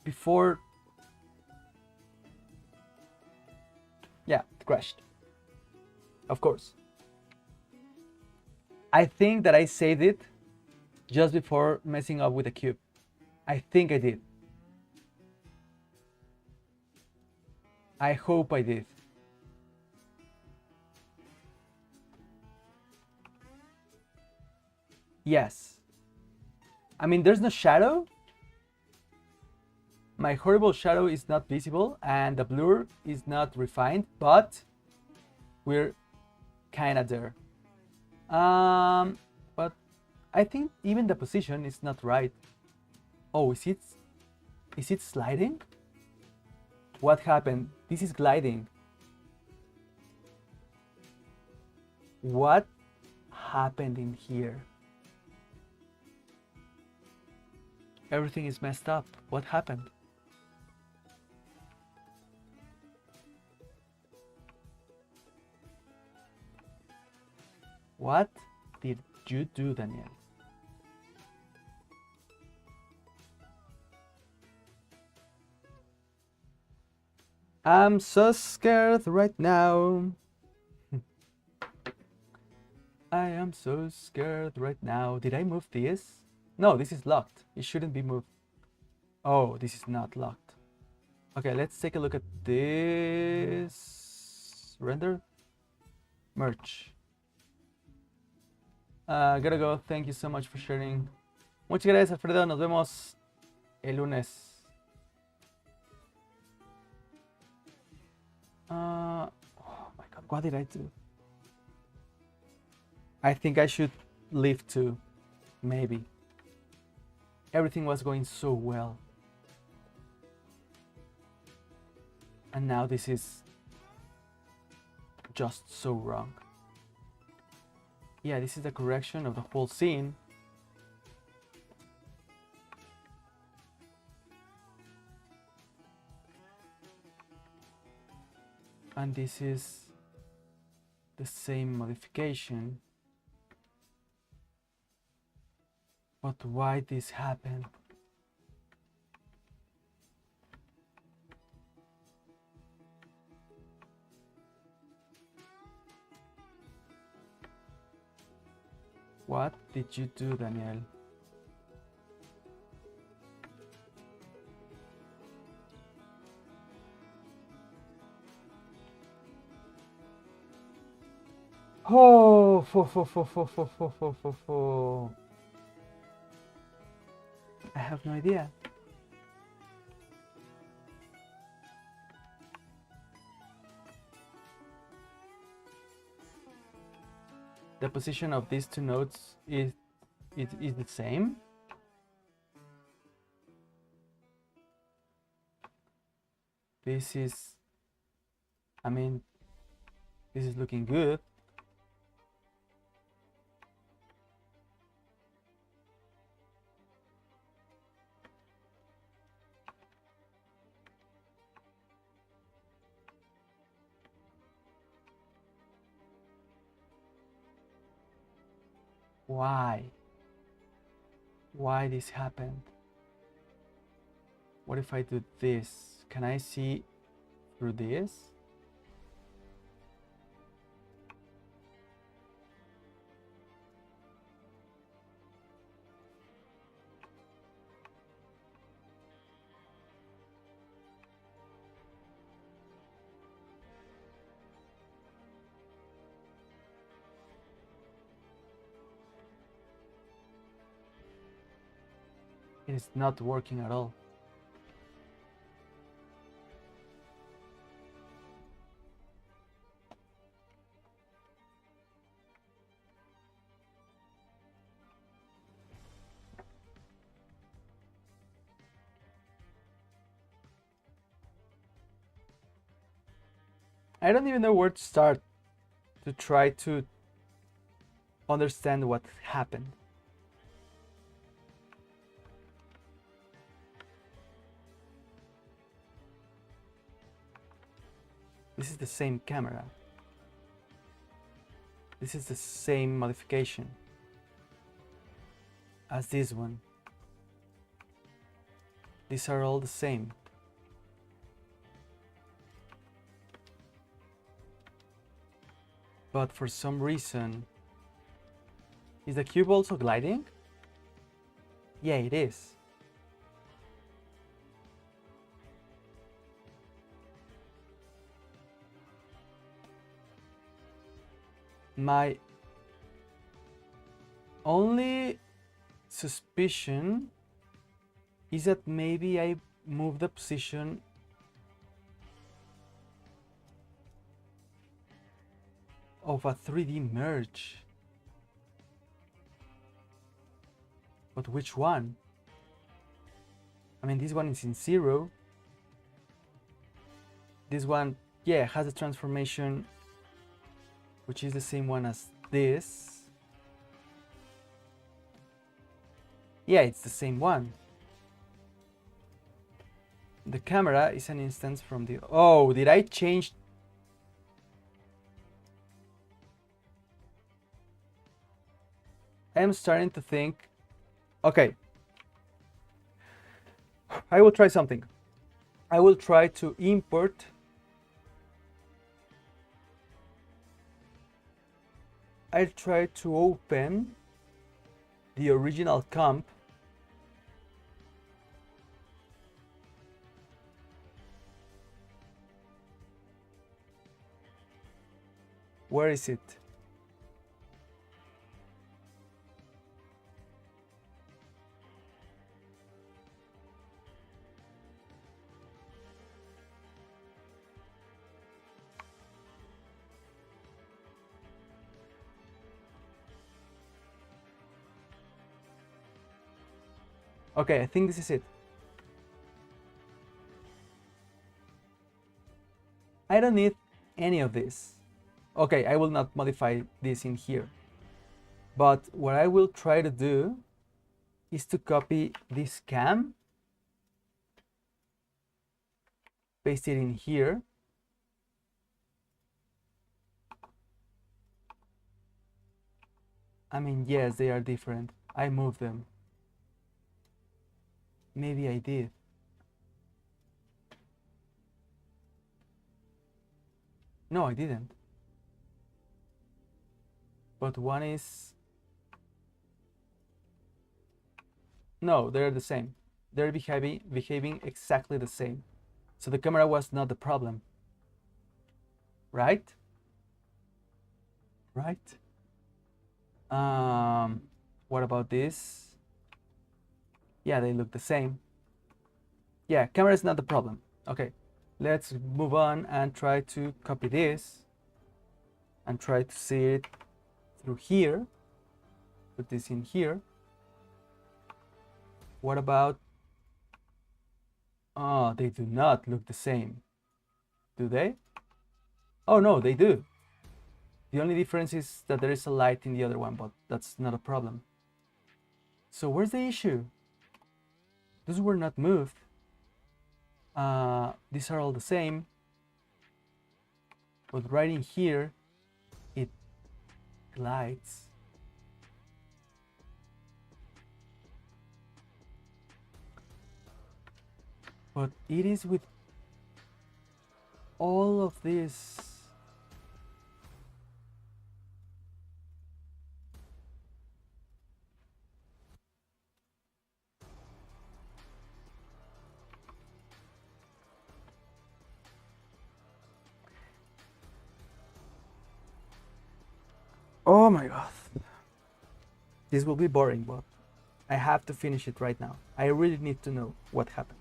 before... Yeah, it crashed. Of course. I think that I saved it just before messing up with the cube. I think I did. I hope I did. Yes. I mean, there's no shadow. My horrible shadow is not visible and the blur is not refined, but we're kind of there. But I think even the position is not right. Oh, is it sliding? What happened? This is gliding. What happened in here? Everything is messed up. What happened? What did you do, Daniel? I'm so scared right now. I am so scared right now. Did I move this? No, this is locked. It shouldn't be moved. Oh, this is not locked. Okay, let's take a look at this. Render. Merge. Gotta go. Thank you so much for sharing. Muchas gracias, Alfredo. Nos vemos el lunes. Oh my God, what did I do? I think I should leave too. Maybe. Everything was going so well. And now this is just so wrong. Yeah, this is the correction of the whole scene. And this is the same modification. But why this happened? What did you do, Daniel? Oh, I have no idea. The position of these two nodes is the same. This is, I mean, this is looking good. Why? Why this happened? What if I do this? Can I see through this? It's not working at all. I don't even know where to start to try to understand what happened. This is the same camera. This is the same modification as this one. These are all the same. But for some reason, is the cube also gliding? Yeah, it is. My only suspicion is that maybe I moved the position of a 3D merge. But which one? I mean, this one is in 0. This one, yeah, has a transformation which is the same one as this. Yeah, it's the same one. The camera is an instance from the... Oh, did I change? I'm starting to think... Okay. I will try something. I will try to import I'll try to open the original comp Where is it? Okay, I think this is it. I don't need any of this. Okay, I will not modify this in here. But what I will try to do is to copy this cam, paste it in here. I mean, yes, they are different. I moved them. Maybe I did. No, I didn't. But one is... No, they're the same. They're behaving exactly the same. So the camera was not the problem. Right? Right? What about this? Yeah, they look the same. Yeah, camera is not the problem. Okay, let's move on and try to copy this and try to see it through here. Put this in here. What about... Oh, they do not look the same. Do they? Oh no, they do. The only difference is that there is a light in the other one, but that's not a problem. So where's the issue? Those were not moved. These are all the same. But right in here, it glides. But it is with all of this. Oh my god. This will be boring, but I have to finish it right now. I really need to know what happened.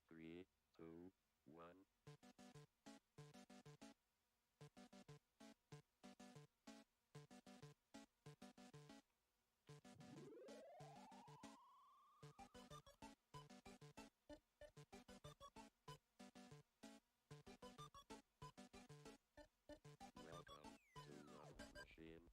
Three, two, one. Welcome to Love Machine.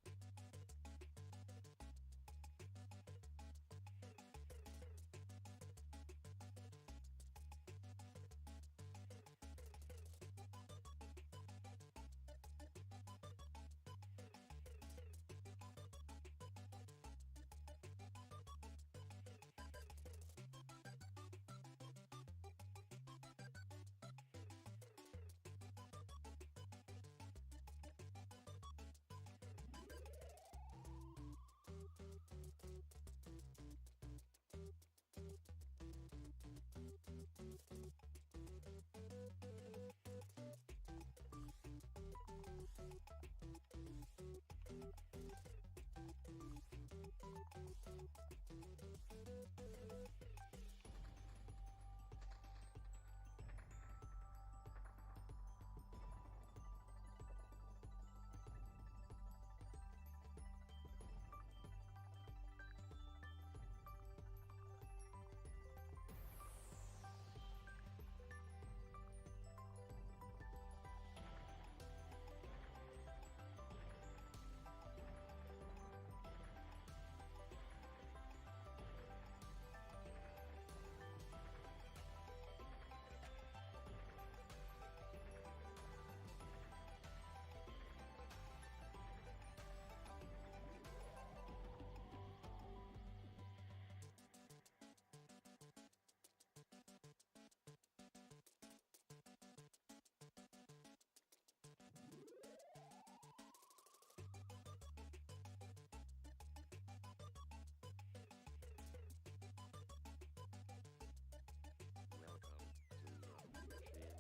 Welcome to Love Machine.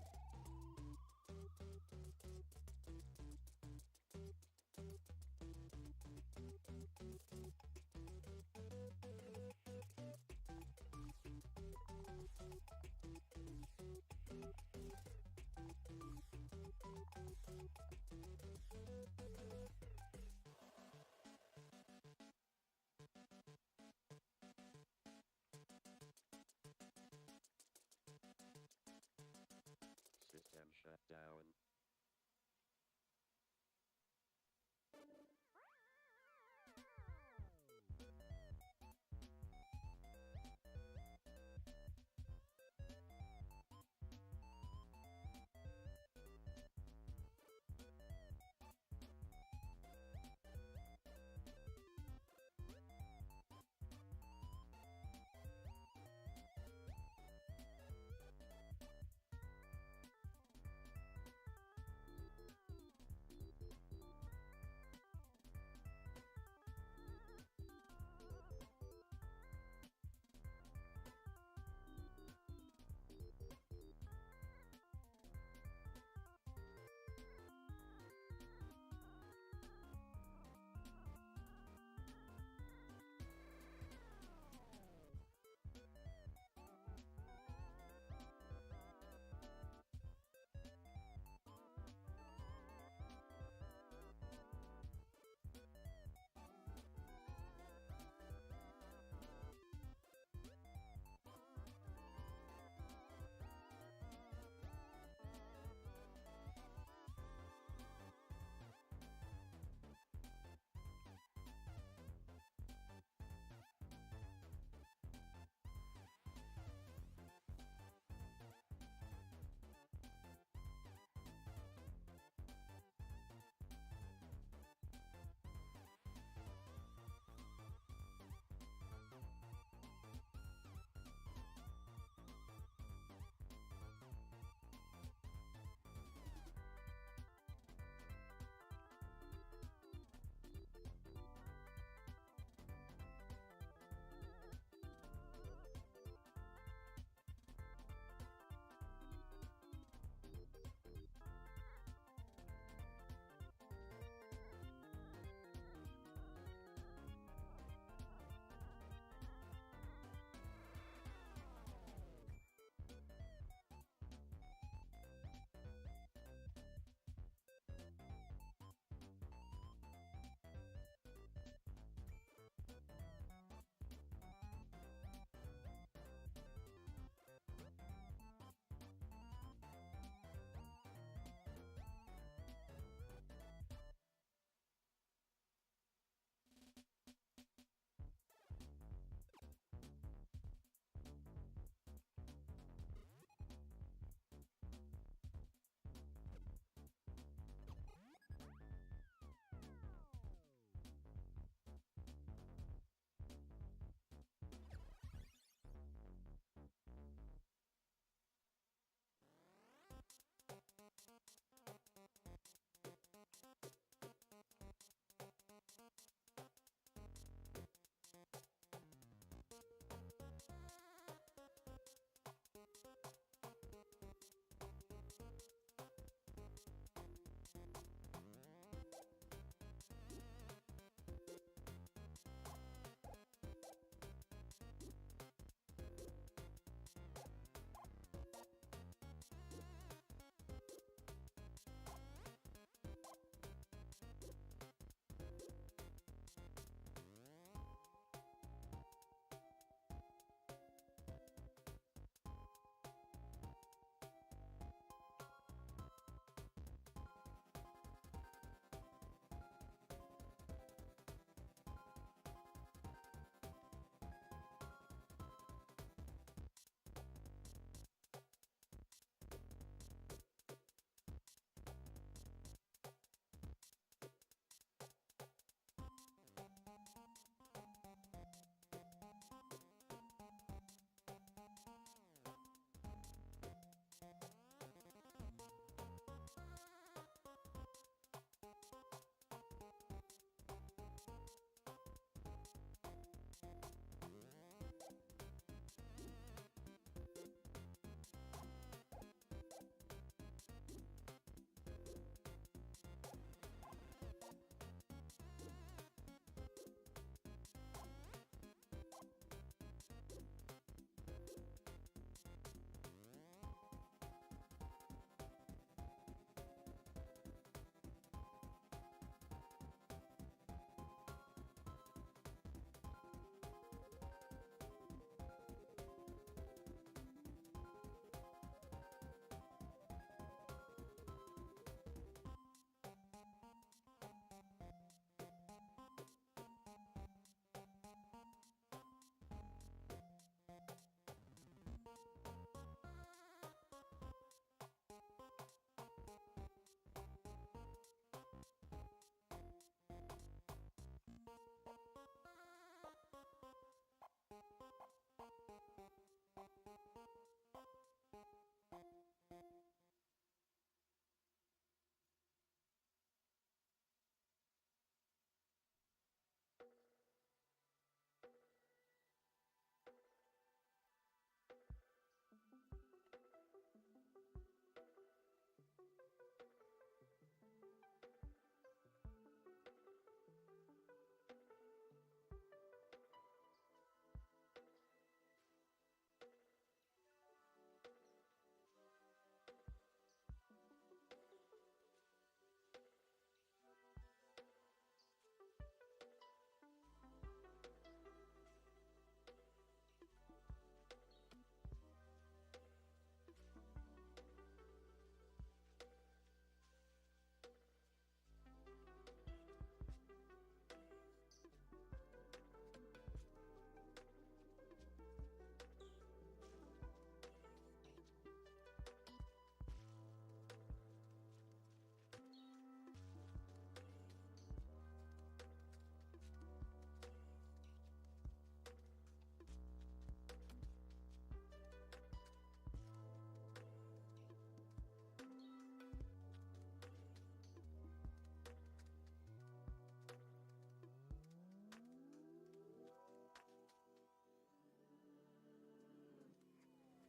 System shut down.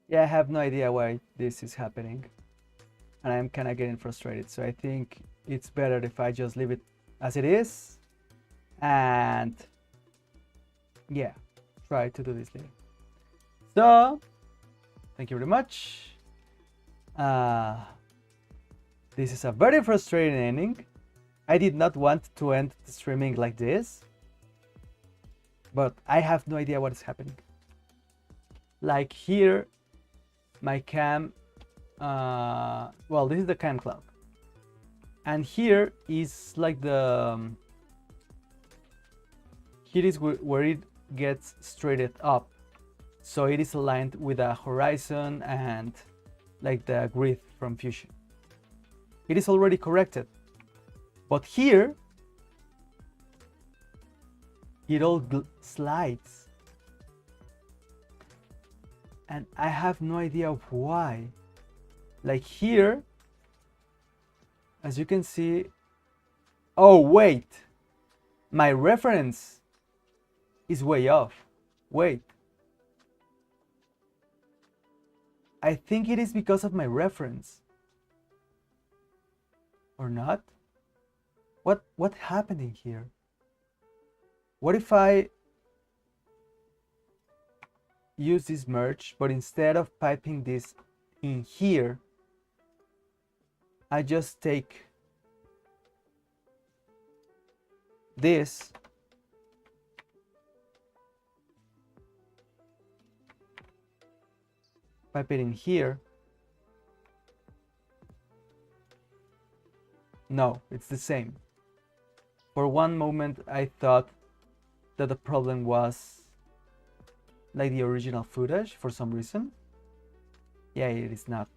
Yeah, I have no idea why this is happening, and I'm kind of getting frustrated. So I think it's better if I just leave it as it is, and yeah, try to do this later. So thank you very much. Uh, this is a very frustrating ending. I did not want to end the streaming like this, but I have no idea what is happening. Like here, my cam, well, this is the cam cloud, and here is like the, here is where it gets straightened up, so it is aligned with the horizon and like the grid from Fusion. It is already corrected, but here it all slides, and I have no idea why. Like here, as you can see, oh wait, my reference is way off. Wait, I think it is because of my reference. Or not? What happening here? What if I use this merge, but instead of piping this in here, I just take this pipe it in here. No, it's the same. For one moment I thought that the problem was like the original footage for some reason. Yeah, it is not.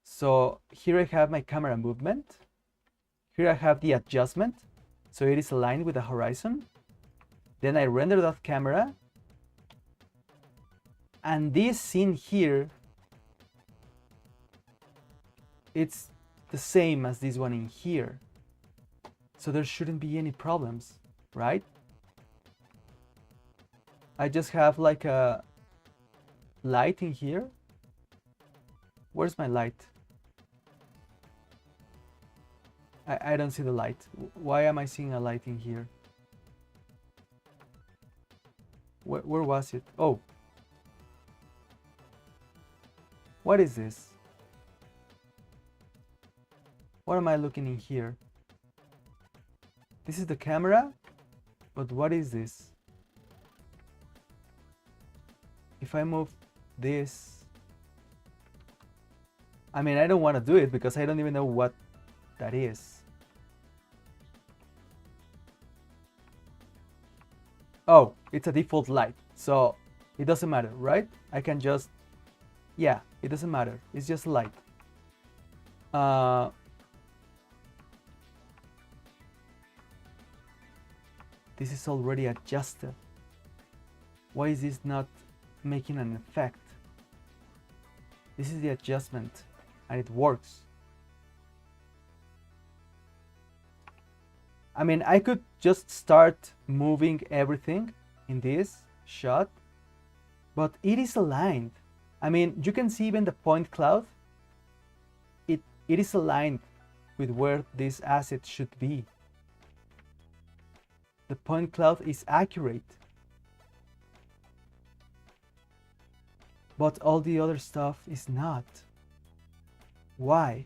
So here I have my camera movement. Here I have the adjustment, so it is aligned with the horizon. Then I render that camera, and this scene here, it's the same as this one in here. So there shouldn't be any problems, right? I just have like a light in here. Where's my light? I don't see the light. Why am I seeing a light in here? Where was it? Oh. What is this? What am I looking in here? This is the camera, but what is this? If I move this, I mean, I don't want to do it because I don't even know what that is. Oh, it's a default light, so it doesn't matter, right? I can just, yeah, it doesn't matter. It's just a light. This is already adjusted. Why is this not making an effect? This is the adjustment, and it works. I mean, I could just start moving everything in this shot, but it is aligned. I mean, you can see even the point cloud. It is aligned with where this asset should be. The point cloud is accurate. But all the other stuff is not. Why?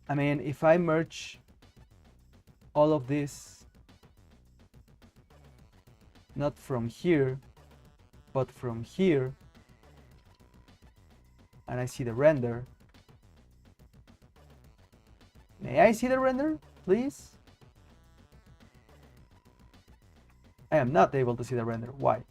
I mean, if I merge all of this, not from here, but from here, and I see the render. May I see the render, please? I am not able to see the render. Why?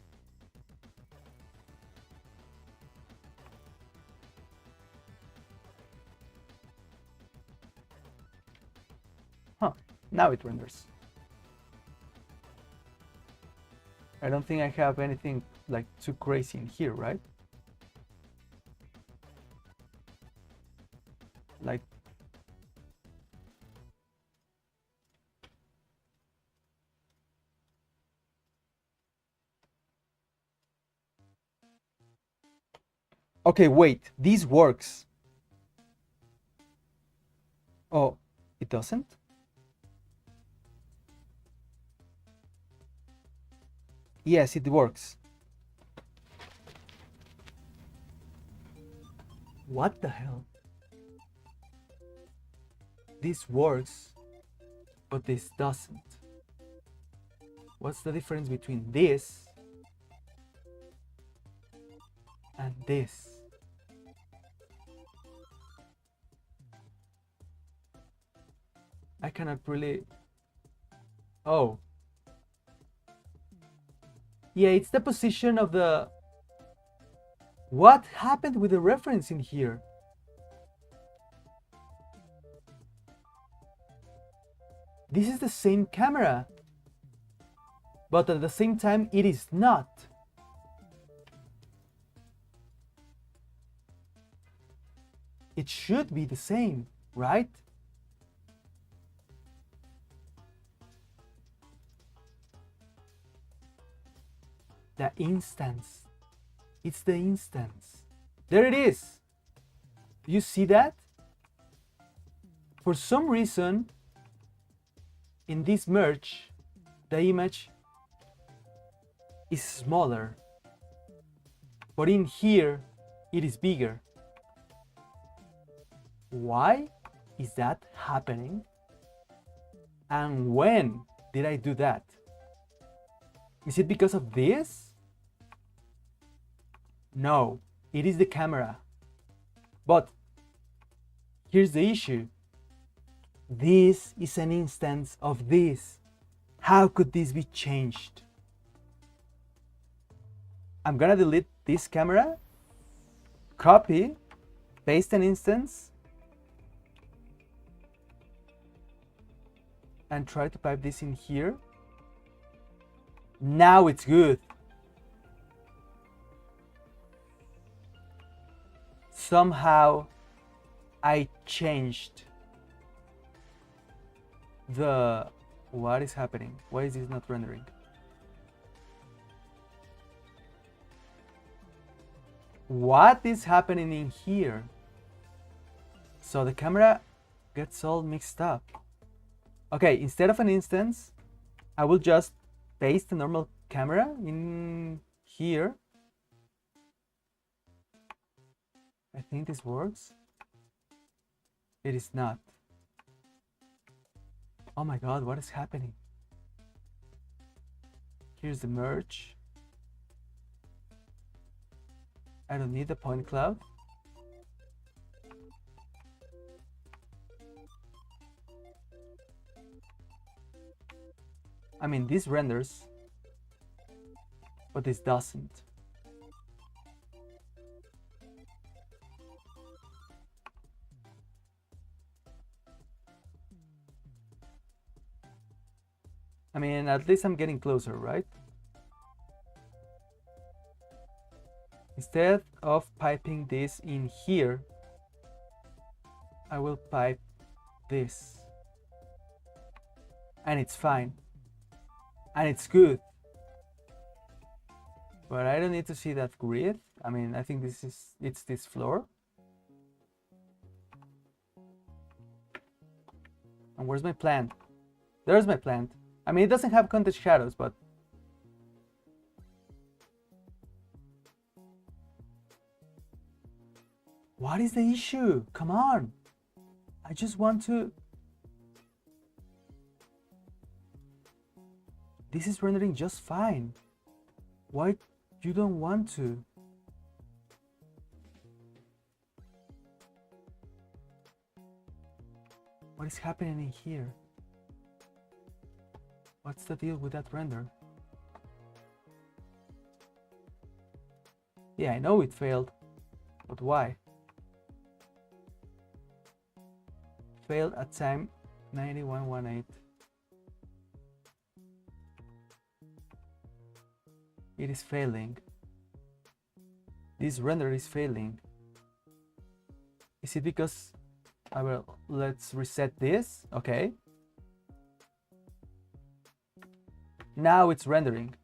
Huh, now it renders. I don't think I have anything like too crazy in here, right? like okay, wait, this works. Oh, it doesn't? Yes, it works. What the hell? This works, but this doesn't. What's the difference between this and this? I cannot really... Oh. Yeah, it's the position of the... What happened with the reference in here? This is the same camera, but at the same time it is not. It should be the same, right? The instance. It's the instance. There it is. Do you see that? For some reason, in this merge, the image is smaller. But in here, it is bigger. Why is that happening? And when did I do that? Is it because of this? No, it is the camera. But here's the issue. This is an instance of this. How could this be changed? I'm gonna delete this camera, copy, paste an instance, and try to pipe this in here. Now it's good. Somehow I changed the... What is happening? Why is this not rendering? What is happening in here? So the camera gets all mixed up. Okay, instead of an instance, I will just paste a normal camera in here. I think this works. It is not. Oh my god, what is happening? Here's the merge. I don't need the point cloud. I mean, this renders, but this doesn't. I mean, at least I'm getting closer, right? Instead of piping this in here, I will pipe this. And it's fine. And it's good. But I don't need to see that grid. I mean, I think it's this floor. And where's my plant? There's my plant. I mean, it doesn't have context shadows, but... What is the issue? Come on. I just want to... This is rendering just fine. Why you don't want to? What is happening in here? What's the deal with that render? Yeah, I know it failed, but why? Failed at time 9118. It is failing. This render is failing. Is it because let's reset this. Okay. Now it's rendering.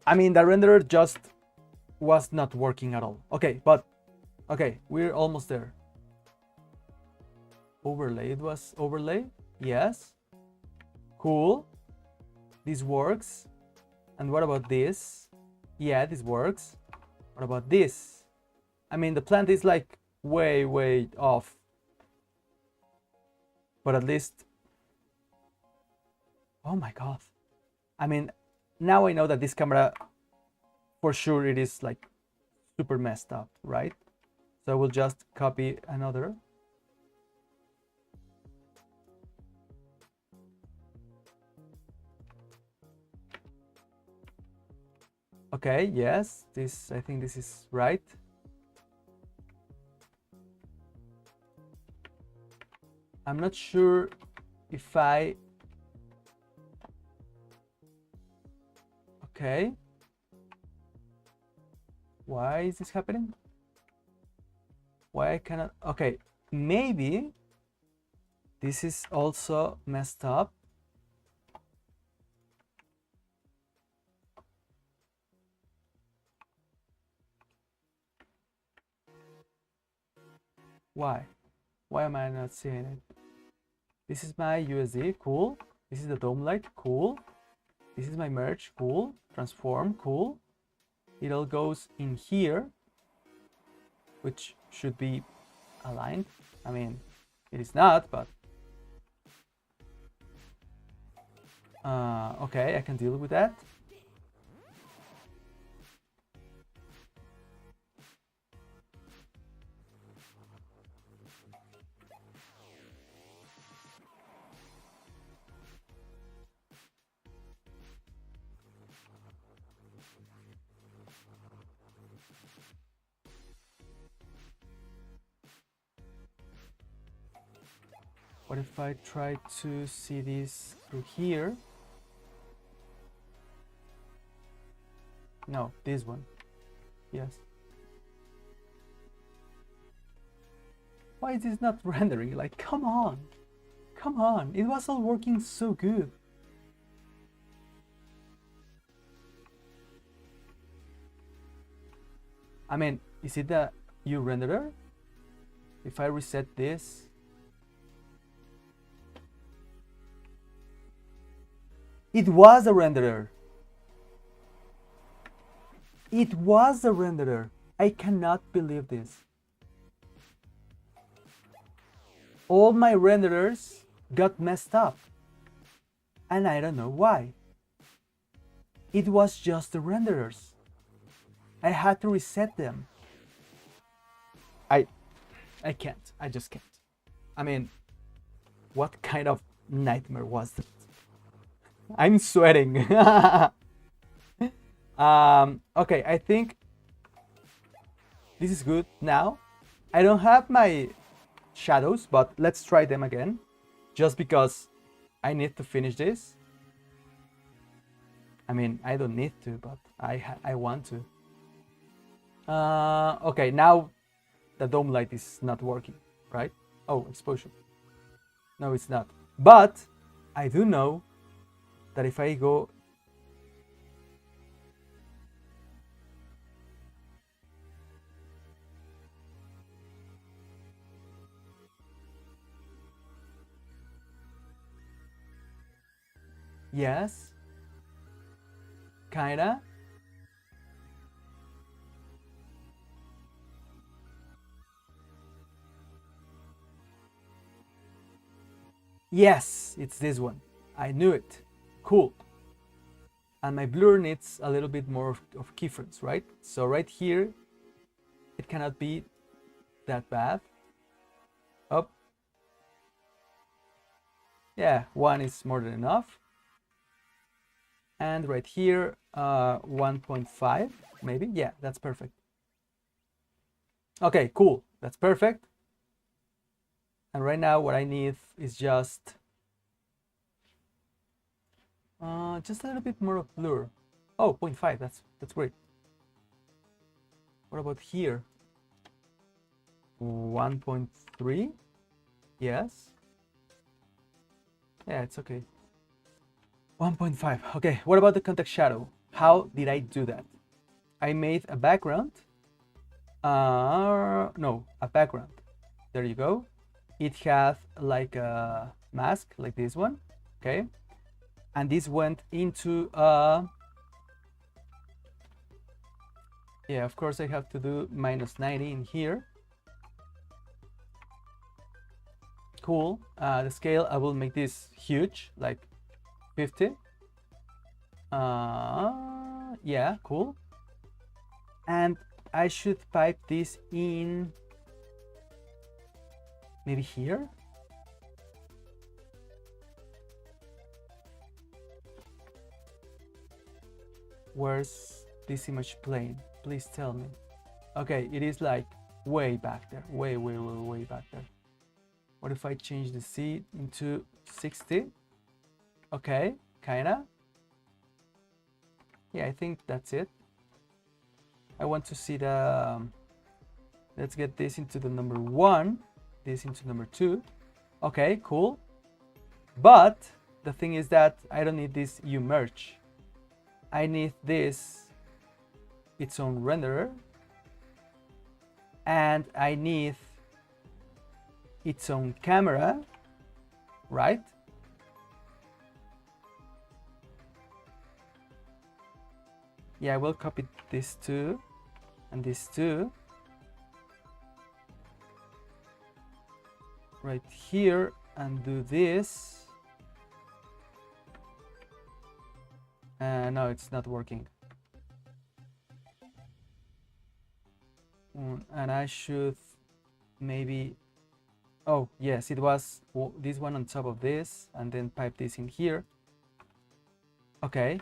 I mean, the renderer just was not working at all. Okay, but okay, we're almost there. Overlay, it was overlay. Yes. Cool. This works. And what about this? Yeah, this works. What about this? I mean, the plant is like way off. But at least... Oh my god. I mean, now I know that this camera, for sure, it is like super messed up, right? So I will just copy another. Okay, yes, this, I think this is right. I'm not sure if I... Okay. Why is this happening? Why I cannot... Okay, maybe this is also messed up. Why? Why am I not seeing it? This is my USD, cool. This is the dome light, cool. This is my merge, cool. Transform, cool. It all goes in here, which should be aligned. I mean, it is not, but okay, I can deal with that. What if I try to see this through here? No, this one. Yes. Why is this not rendering? Like, come on. Come on. It was all working so good. I mean, is it the U renderer? If I reset this... It was a renderer. It was a renderer. I cannot believe this. All my renderers got messed up. And I don't know why. It was just the renderers. I had to reset them. I can't. I just can't. I mean, what kind of nightmare was that? I'm sweating. Okay, I think this is good now. I don't have my shadows, but let's try them again. Just because I need to finish this. I mean, I don't need to, but I want to. Okay, now the dome light is not working, right? Oh, exposure. No, it's not. But I do know that if I go... Yes. Kinda. Yes, it's this one. I knew it. Cool. And my blur needs a little bit more of keyframes, right? So right here, it cannot be that bad. Up. Yeah, one is more than enough. And right here, 1.5, maybe. Yeah, that's perfect. Okay, cool. That's perfect. And right now, what I need is just a little bit more of blur. Oh, 0.5. That's great. What about here? 1.3. Yes. Yeah, it's okay. 1.5. Okay, what about the context shadow? How did I do that? I made a background. No, a background. There you go. It has like a mask, like this one. Okay. And this went into yeah, of course I have to do -90 in here. Cool. The scale, I will make this huge, like 50. Yeah, cool. And I should pipe this in maybe here. Where's this image plane? Please tell me. Okay, it is like way back there, way back there. What if I change the C into 60? Okay, kinda. Yeah, I think that's it. I want to see the, let's get this into the number 1, this into number 2. Okay, cool. But the thing is that I don't need this U merge. I need this its own renderer, and I need its own camera, right? Yeah, I will copy this too and this too right here and do this. No, it's not working. And I should maybe, oh yes, it was this one on top of this and then pipe this in here. Okay,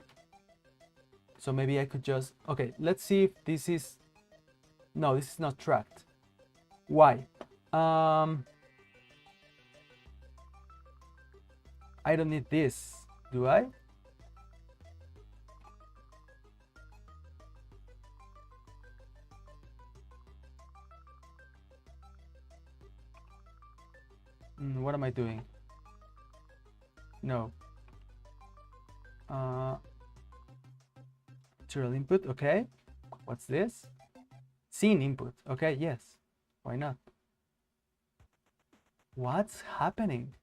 so maybe I could just, okay, let's see if this is, no, this is not tracked. Why? I don't need this, do I? What am I doing? No. Material input, okay. What's this? Scene input, okay, yes. Why not? What's happening?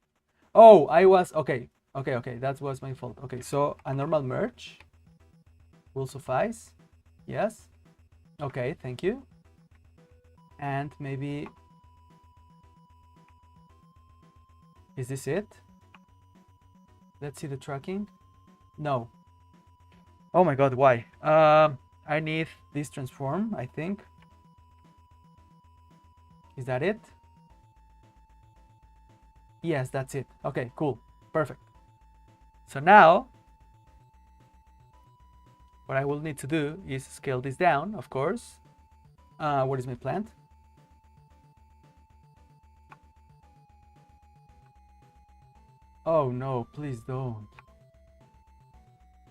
Oh, I was, okay, that was my fault. Okay, so a normal merge will suffice. Yes. Okay, thank you. And maybe, is this it? Let's see the tracking. No. Oh my god, why? I need this transform, I think. Is that it? Yes, that's it. Okay, cool. Perfect. So now, what I will need to do is scale this down, of course. What is my plant? Oh no, please don't.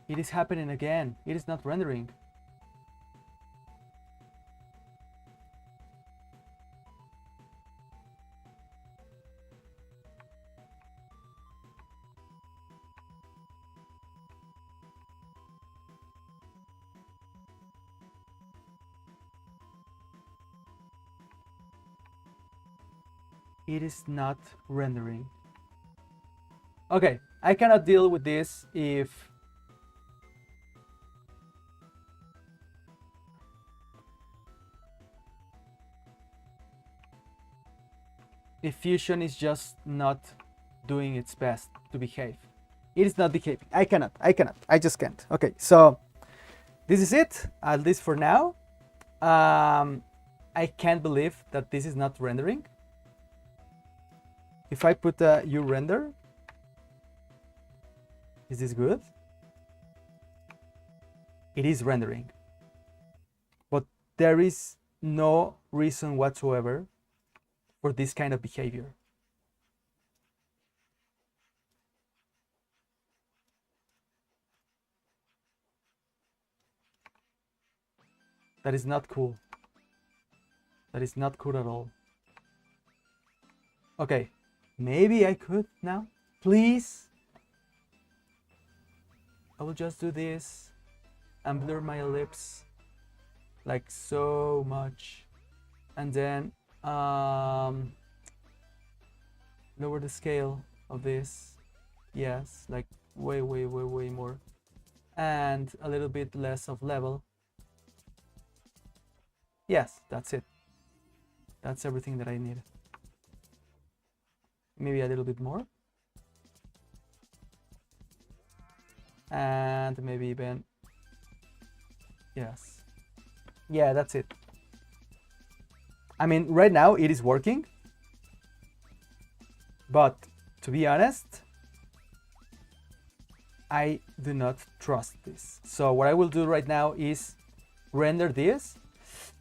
It is happening again. It is not rendering. It is not rendering. Okay, I cannot deal with this if Fusion is just not doing its best to behave. It is not behaving. I cannot. I just can't. Okay, so this is it, at least for now. I can't believe that this is not rendering. If I put a U render, is this good? It is rendering. But there is no reason whatsoever for this kind of behavior. That is not cool. That is not cool at all. Okay, maybe I could now, please. I will just do this and blur my ellipse like so much, and then lower the scale of this. Yes, like way more, and a little bit less of level. Yes, that's it. That's everything that I need. Maybe a little bit more, and maybe even, yes, yeah, that's it. I mean, right now it is working, but to be honest, I do not trust this. So what I will do right now is render this.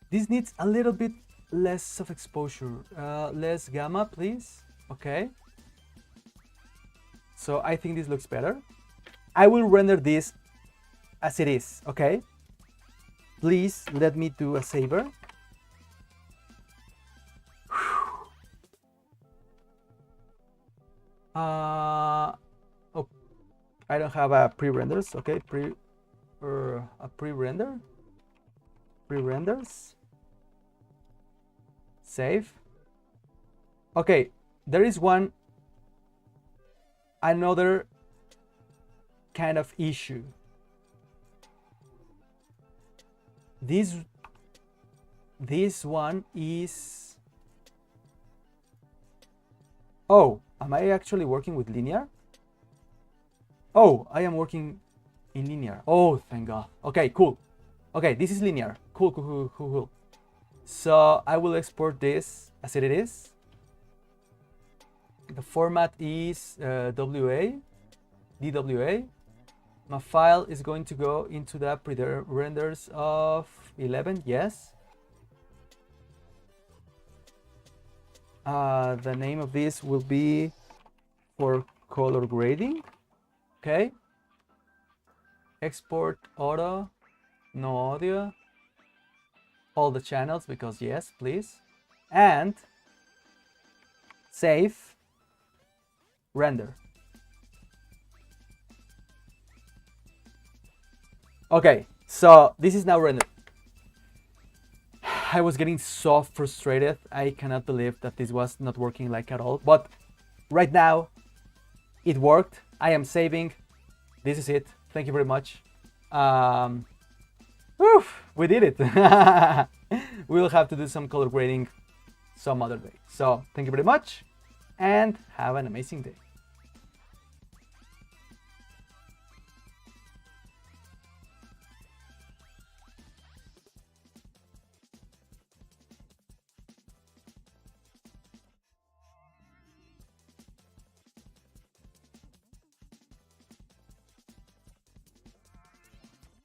This needs a little bit less of exposure, less gamma, please. Okay. So I think this looks better. I will render this as it is, okay? Please let me do a saver. Oh, I don't have a pre-renders, okay? A pre-render. Pre-renders. Save. Okay, there is another kind of issue. This one is, oh, am I actually working with linear? Oh, I am working in linear. Oh, thank God. Okay, cool. Okay, this is linear. Cool. So I will export this as it is. The format is DWA. My file is going to go into the pre-renders of 11, yes. The name of this will be for color grading, okay. Export auto, no audio, all the channels because yes, please. And save, render. Okay, so this is now rendered. I was getting so frustrated. I cannot believe that this was not working like at all. But right now, it worked. I am saving. This is it. Thank you very much. We did it. We'll have to do some color grading some other day. So thank you very much and have an amazing day.